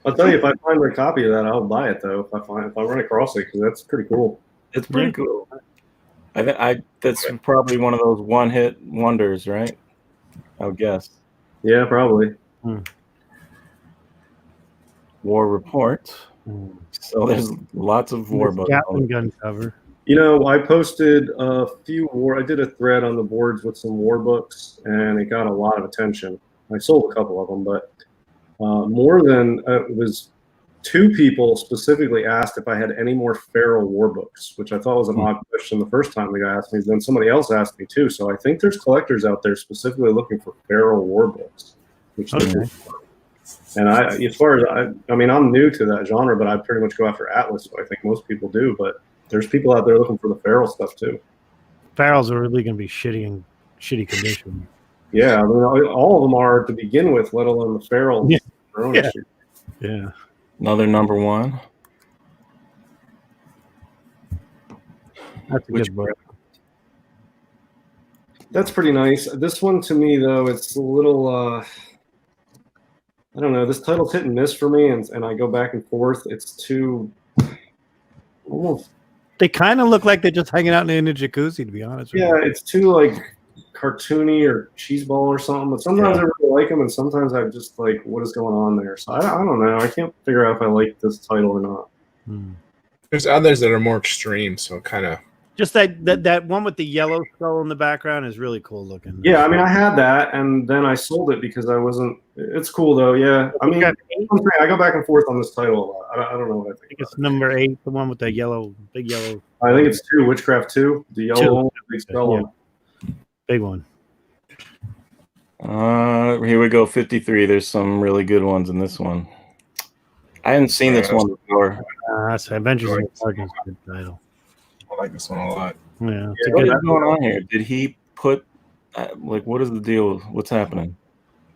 I'll tell you, if I find a copy of that, I'll buy it though. If I run across it, because that's pretty cool. It's pretty cool. That's probably one of those one-hit wonders, right? I would guess. Yeah, probably. War Report. So there's lots of war books. Gatling gun cover. You know, I posted a few I did a thread on the boards with some war books, and it got a lot of attention. I sold a couple of them, but more than it was 2 people specifically asked if I had any more feral war books, which I thought was an odd question the first time the guy asked me. Then somebody else asked me too. So I think there's collectors out there specifically looking for feral war books, which and as far as I mean, I'm new to that genre, but I pretty much go after Atlas. So I think most people do, but there's people out there looking for the feral stuff too. Ferals are really going to be shitty condition. Yeah, I mean, all of them are to begin with, let alone the feral. Yeah. Yeah. Another number 1. That's a good book. That's pretty nice. This one to me though, it's a little I don't know, this title's hit and miss for me, and I go back and forth. It's too almost. They kind of look like they're just hanging out in a jacuzzi, to be honest with Yeah, it's too like cartoony or cheeseball or something. But sometimes I really like them, and sometimes I just like, what is going on there? So I don't know. I can't figure out if I like this title or not. There's others that are more extreme, so kind of. Just that one with the yellow skull in the background is really cool looking. Yeah, I mean, I had that, and then I sold it because I wasn't. It's cool though. Yeah, I mean, I go back and forth on this title a lot. I don't know what I think. It's number 8, the one with the big yellow. I think it's 2, Witchcraft 2, the yellow one, big spell. Big one. Here we go, 53. There's some really good ones in this one. I hadn't seen this one before. That's Adventures in the Darkness, good title. I like this one a lot. Yeah. What is going on here? Did he put what is the deal? What's happening?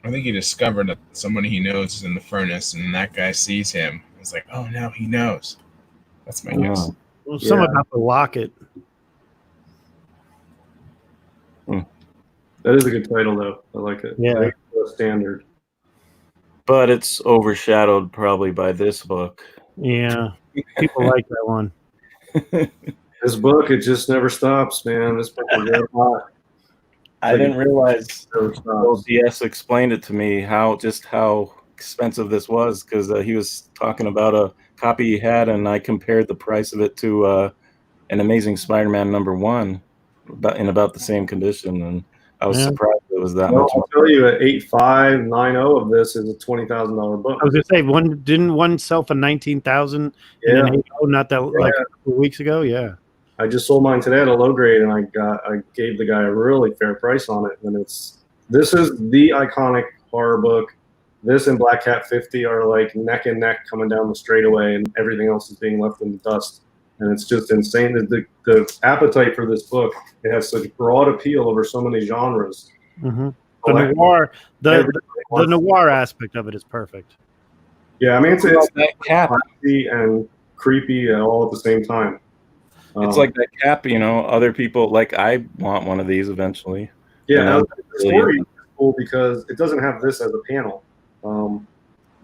I think he discovered that somebody he knows is in the furnace, and that guy sees him. It's like, oh, now he knows. That's my guess. Well, something about the locket. That is a good title though. I like it. Yeah. I think it's standard. But it's overshadowed probably by this book. Yeah. People like that one. This book, it just never stops, man. This book is very hot. I didn't realize DS explained it to me how expensive this was, because he was talking about a copy he had, and I compared the price of it to an Amazing Spider-Man #1 in about the same condition, and I was surprised it was that much. I'll tell you, at 8590 of this is a $20,000 book. I was gonna say didn't one sell for 19,000? Yeah, not that like a couple weeks ago. Yeah, I just sold mine today at a low grade, and I gave the guy a really fair price on it. And this is the iconic horror book. This and Black Cat 50 are like neck and neck coming down the straightaway, and everything else is being left in the dust. And it's just insane. The appetite for this book, it has such broad appeal over so many genres. Mm-hmm. The noir aspect of it is perfect. Yeah, I mean, it's that cap and creepy all at the same time. It's like that cap, other people, like I want one of these eventually. Yeah, the story is cool because it doesn't have this as a panel.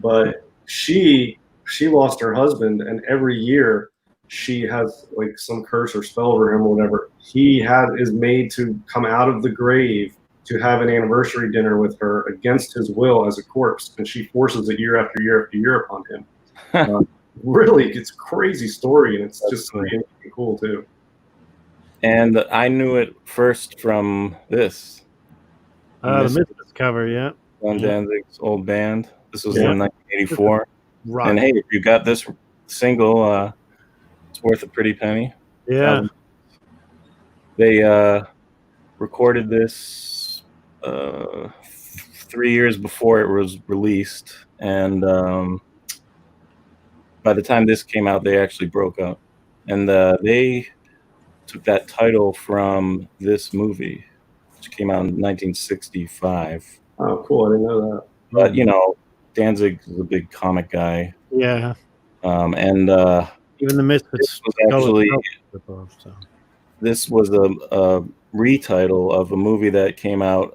But she lost her husband, and every year she has like some curse or spell over him or whatever. He is made to come out of the grave to have an anniversary dinner with her against his will as a corpse, and she forces it year after year after year upon him. Really, it's a crazy story, and it's just really cool too. And I knew it first from this. The Misfits cover, yeah. Glenn Danzig's old band. This was in 1984. Right. And hey, if you got this single, it's worth a pretty penny. Yeah. They recorded this 3 years before it was released, and by the time this came out, they actually broke up, and they took that title from this movie, which came out in 1965. Oh, cool! I didn't know that. But Danzig is a big comic guy. Yeah. And even the Misfits this was retitle of a movie that came out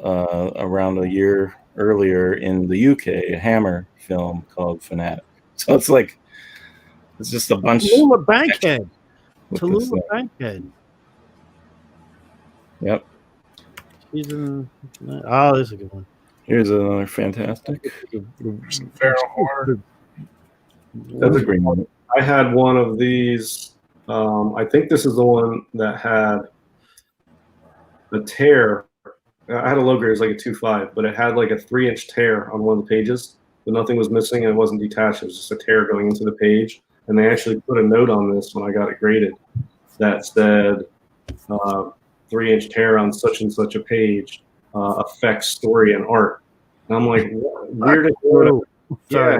around a year earlier in the UK, a Hammer film called Fanatic. So it's like it's just a bunch. Tallulah Bankhead. with this Tallulah thing. Bankhead. Yep. She's in. Oh, this is a good one. Here's another fantastic. Some feral horror. That's a great one. I had one of these. I think this is the one that had the tear. I had a low grade, it was like a 2.5, but it had like a 3-inch tear on one of the pages, but nothing was missing and it wasn't detached. It was just a tear going into the page. And they actually put a note on this when I got it graded that said 3-inch tear on such and such a page affects story and art. And I'm like, weirdest note. Sorry. Yeah.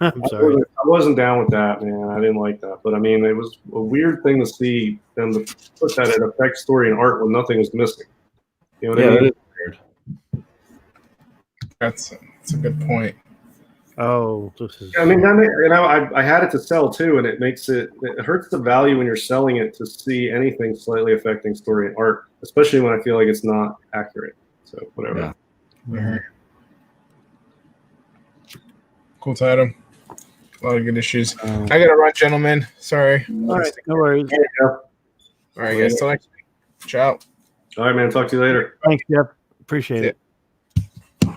I'm sorry. I wasn't down with that, man. I didn't like that. But I mean, it was a weird thing to see them to put that it affects story and art when nothing was missing. You know what I mean? That is weird. That's a good point. Oh, this is. I mean, I had it to sell too, and it hurts the value when you're selling it to see anything slightly affecting story and art, especially when I feel like it's not accurate. So whatever. Yeah. Cool title. A lot of good issues. I gotta run, gentlemen. Sorry. All right, no worries. There you go. All right, guys. Till next week. Ciao. All right, man. Talk to you later. Thanks, Jeff. Appreciate it.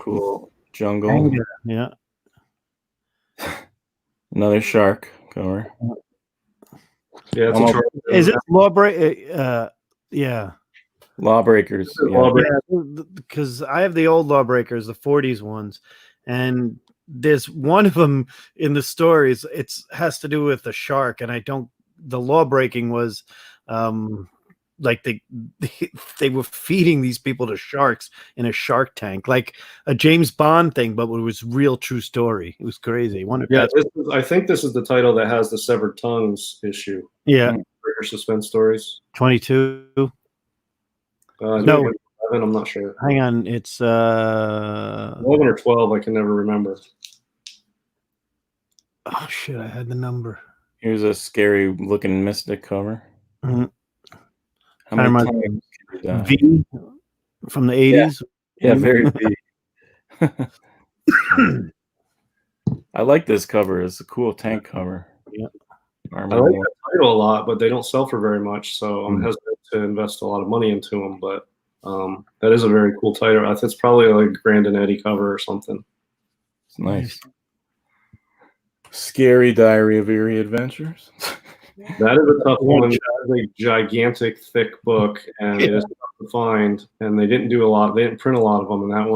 Cool. Jungle. Yeah. Another shark cover. Yeah, it's Almost- Is it Lawbreak? Yeah. Lawbreakers. Yeah. Lawbreakers. Because I have the old Lawbreakers, the 40s ones, and there's one of them in the stories. It has to do with the shark, and the law breaking was like they were feeding these people to sharks in a shark tank, like a James Bond thing, but it was real true story. It was crazy. I think this is the title that has the severed tongues issue. Yeah. Breaker suspense stories. 22. No, 11, I'm not sure. Hang on, it's 11 or 12, I can never remember. oh shit, I had the number. Here's a scary looking mystic cover. Mhm. How many Kinda times can you die? V from the 80s. Yeah, very big. I like this cover. It's a cool tank cover. Yeah. I like that title a lot, but they don't sell for very much, so I'm hesitant to invest a lot of money into them. But that is a very cool title. I think it's probably like a Grandin Eddy cover or something. It's nice. Scary Diary of Eerie Adventures. That is a tough one. That is a gigantic, thick book, and it is tough to find. And they didn't do a lot. They didn't print a lot of them, and that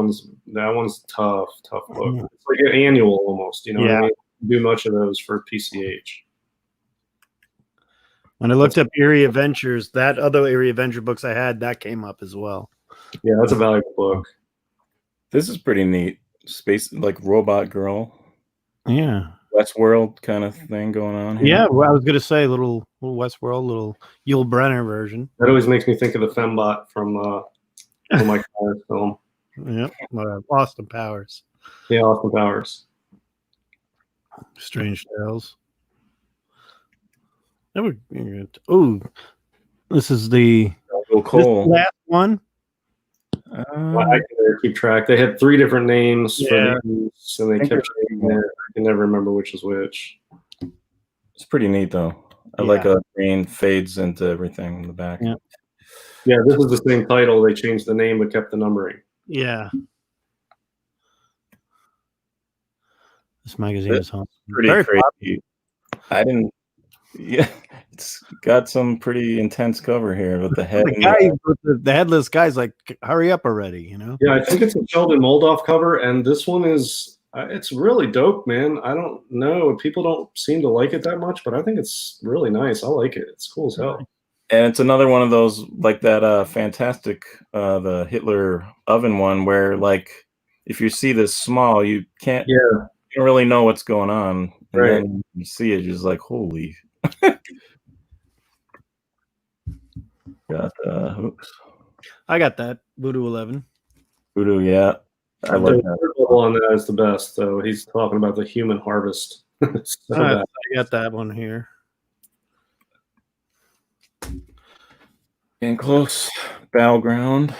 one's tough book. It's like an annual almost. You know what I mean? Do much of those for PCH. When I looked up Eerie Adventures, that other Eerie Adventure books I had, that came up as well. Yeah, that's a valuable book. This is pretty neat. Space, like Robot Girl. Yeah. Westworld kind of thing going on here. Yeah, well, I was going to say little Westworld, little Yul Brynner version. That always makes me think of the Fembot from Mike Myers film. Yeah, Austin Powers. Yeah, Austin Powers. Strange Tales. Oh, this is the last one. I can never keep track. They had 3 different names for these, and they kept changing it. I can never remember which is which. It's pretty neat, though. I like how green fades into everything in the back. Yeah, this is the same title. They changed the name but kept the numbering. Yeah. This magazine is pretty crazy. I didn't. Yeah, it's got some pretty intense cover here with the head. The guy with the headless guy's like, hurry up already, you know? Yeah, I think it's a Sheldon Moldoff cover, and this one is it's really dope, man. I don't know. People don't seem to like it that much, but I think it's really nice. I like it. It's cool as hell. And it's another one of those, like that fantastic, the Hitler oven one, where like if you see this small, you can't, you don't really know what's going on. And then you see it, you're just like, holy. Got oops. I got that Voodoo 11. Voodoo, yeah. I like that. On that is the best, though. He's talking about the human harvest. I got that one here. Getting close. Battleground.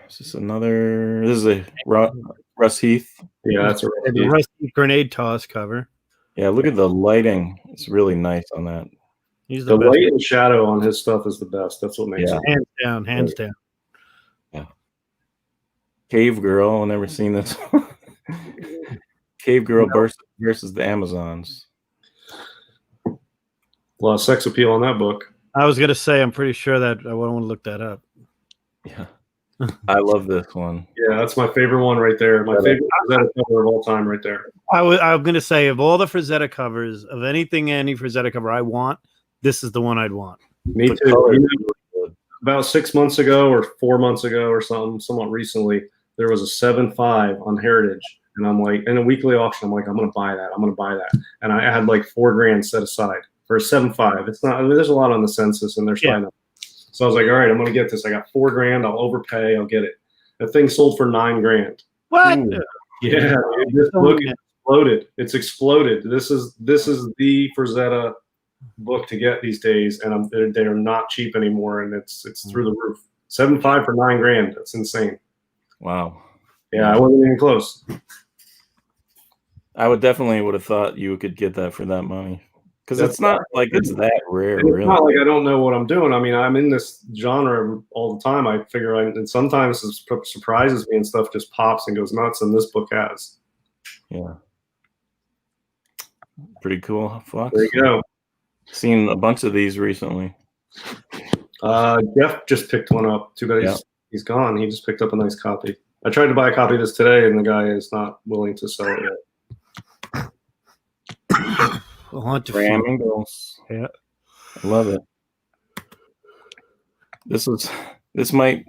Is this another? This is a Russ Heath. Yeah, that's a The Rusty Grenade Toss cover. Yeah, look at the lighting. It's really nice on that. He's the the best. light and shadow on his stuff is the best. That's what makes Yeah. it. Hands down, hands down. Cave Girl. I've never seen this. Cave Girl versus the Amazons. A lot of sex appeal on that book. I was gonna say, I'm pretty sure that I want to look that up. Yeah. I love this one. Yeah, that's my favorite one right there. My favorite Frazetta cover of all time right there. I'm gonna say, of all the Frazetta covers, of anything, any Frazetta cover I want, this is the one I'd want. Me The too. color is You know, really good. about 6 months ago or 4 months ago or something, somewhat recently, there was a 7.5 on Heritage. And I'm like, in a weekly auction, I'm like, I'm going to buy that. I'm going to buy that. And I had like $4,000 set aside for a 7.5. It's not, I mean, there's a lot on the census and they're fine. So I was like, all right, I'm going to get this. I got $4,000. I'll overpay. I'll get it. The thing sold for $9,000. What? Ooh. Yeah. This book exploded. It's exploded. This is the Frazetta book to get these days. And they're not cheap anymore. And it's through the roof. 7.5 for $9,000. That's insane. Wow. Yeah, I wasn't even close. I would have thought you could get that for that money. Because That's it's not like it's that rare, It's really. not like I don't know what I'm doing. I mean, I'm in this genre all the time. I figure, and sometimes it surprises me and stuff just pops and goes nuts, and this book has. Yeah. Pretty cool, Fox. There you go. Seen a bunch of these recently. Jeff just picked one up. Too bad he's gone. He just picked up a nice copy. I tried to buy a copy of this today, and the guy is not willing to sell it yet. I'll hunt to Ram find- Ingles. Yeah. I love it. This might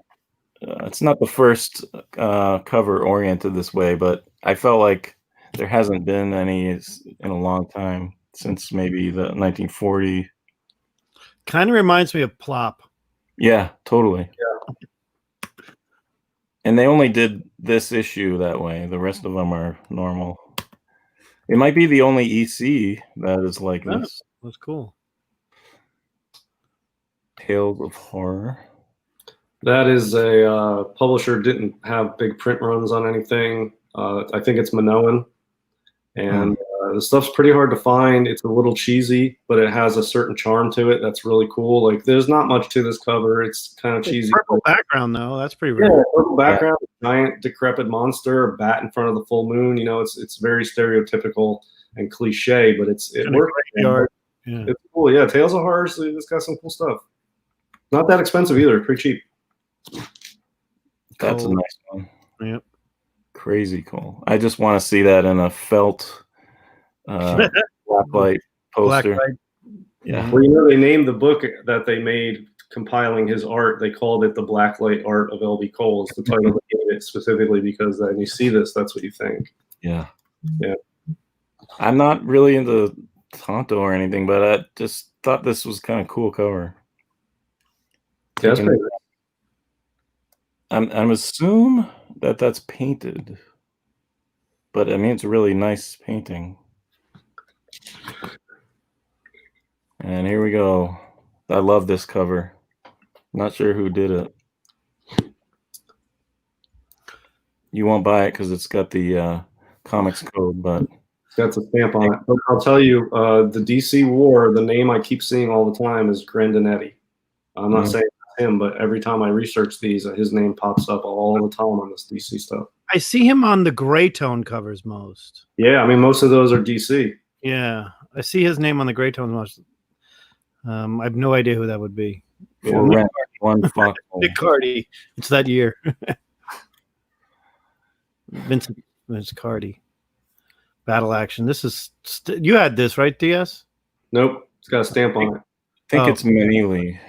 it's not the first cover oriented this way, but I felt like there hasn't been any in a long time, since maybe the 1940. Kind of reminds me of Plop. Yeah, totally. Yeah. And they only did this issue that way. The rest of them are normal. It might be the only EC that is like Oh. this. That's cool. Tales of Horror. That is a publisher didn't have big print runs on anything. I think it's Minoan, and the stuff's pretty hard to find. It's a little cheesy, but it has a certain charm to it that's really cool. Like, there's not much to this cover. It's kind of cheesy. Purple background though. That's pretty Yeah, rare. purple background, giant decrepit monster, a bat in front of the full moon. You know, it's very stereotypical and cliche, but it In a works. graveyard. Yeah. It's cool. Yeah, Tales of Horror. It's got some cool stuff. Not that expensive either. Pretty cheap. That's a Cool. nice one. Yep. Crazy cool. I just want to see that in a felt blacklight Black poster. light. Yeah. Well, you know, they named the book that they made compiling his art. They called it "The Blacklight Art of L.B. Cole." It's the title they gave it specifically because when you see this, that's what you think. Yeah. Yeah. I'm not really into Tonto or anything, but I just thought this was kind of cool cover. Yeah, that's And pretty. I'm assume that that's painted, but I mean it's a really nice painting. And here we go. I love this cover. Not sure who did it. You won't buy it because it's got the comics code, but That's a stamp on it. But I'll tell you, the DC War, the name I keep seeing all the time is Grandinetti. I'm not saying it's him, but every time I research these, his name pops up all the time on this DC stuff. I see him on the gray tone covers most. Yeah, I mean, most of those are DC. Yeah, I see his name on the gray tone most. I have no idea who that would be. for rent, one Fox. Nick Cardy. It's that year. Vince Cardy. Battle action. This is you had this right, DS? Nope, it's got a stamp on it. I think Oh. it's Manili.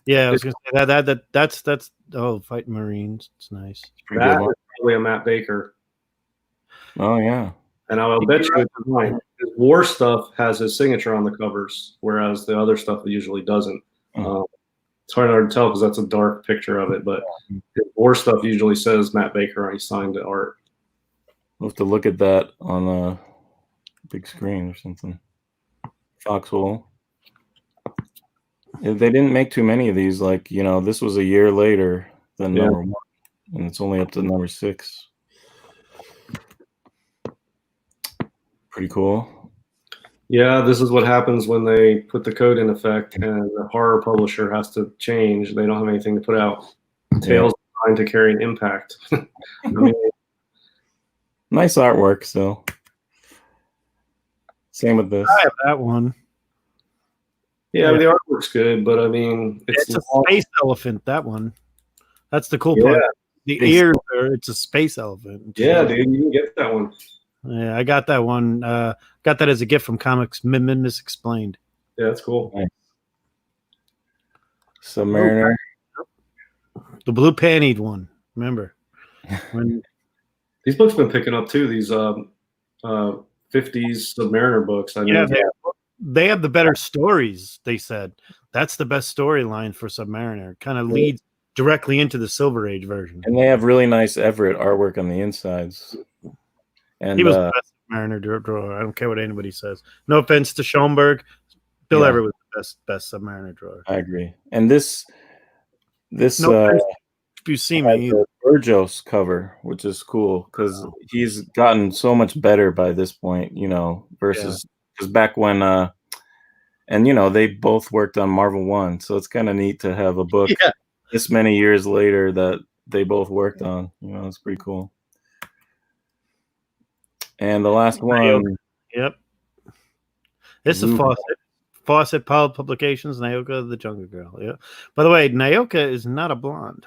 Yeah, I was gonna say that's Fighting Marines. It's nice. Pretty That good is one. probably a Matt Baker. Oh yeah. And I'll bet you it's mine. His war stuff has his signature on the covers, whereas the other stuff usually doesn't. Mhm. It's hard to tell because that's a dark picture of it, but his war stuff usually says Matt Baker on he signed the art. We'll have to look at that on a big screen or something. Foxhole. They didn't make too many of these. Like, this was a year later than Yeah. number 1, and it's only up to number 6. Pretty cool. Yeah, this is what happens when they put the code in effect and the horror publisher has to change. They don't have anything to put out. Tales trying to carry an impact. I mean, Nice artwork, still. Same with this. I have that one. yeah, the artwork's good, but I mean, It's a space elephant. That one. That's the cool Yeah. part. The ears are. It's a space elephant. Yeah, dude, you can get that one. Yeah, I got that one. Got that as a gift from Comics Misexplained. Yeah, that's cool. Nice. Submariner. The blue pantied one. Remember when? These books been picking up too. These 50s Submariner books. I know. Yeah, they have the better stories. They said that's the best storyline for Submariner. Kind of leads directly into the Silver Age version. And they have really nice Everett artwork on the insides. And He was the best Submariner drawer. I don't care what anybody says. No offense to Schoenberg, Bill Everett was the best Submariner drawer. I agree. And this No offense if you see me, the Burgos cover, which is cool because he's gotten so much better by this point, versus because back when and they both worked on Marvel 1, so it's kind of neat to have a book this many years later that they both worked on. It's pretty cool. And the last one, yep, this is Fawcett Publications, Naoka the Jungle Girl. Yeah. By the way, Naoka is not a blonde.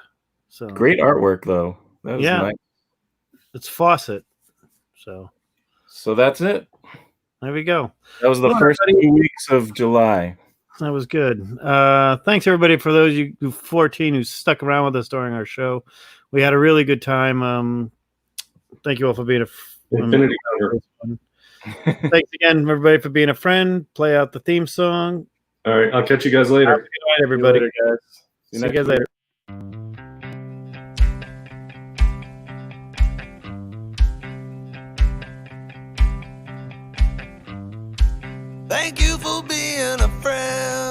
So great artwork though. That was nice. It's Fawcett. So that's it. There we go. That was the first 2 weeks of July. That was good. Thanks everybody for those you 14 who stuck around with us during our show. We had a really good time. Thank you all for being Infinity Cover. Thanks again, everybody, for being a friend. Play out the theme song. All right, I'll catch you guys later. Good night, everybody. See you guys later. Thank you for being a friend.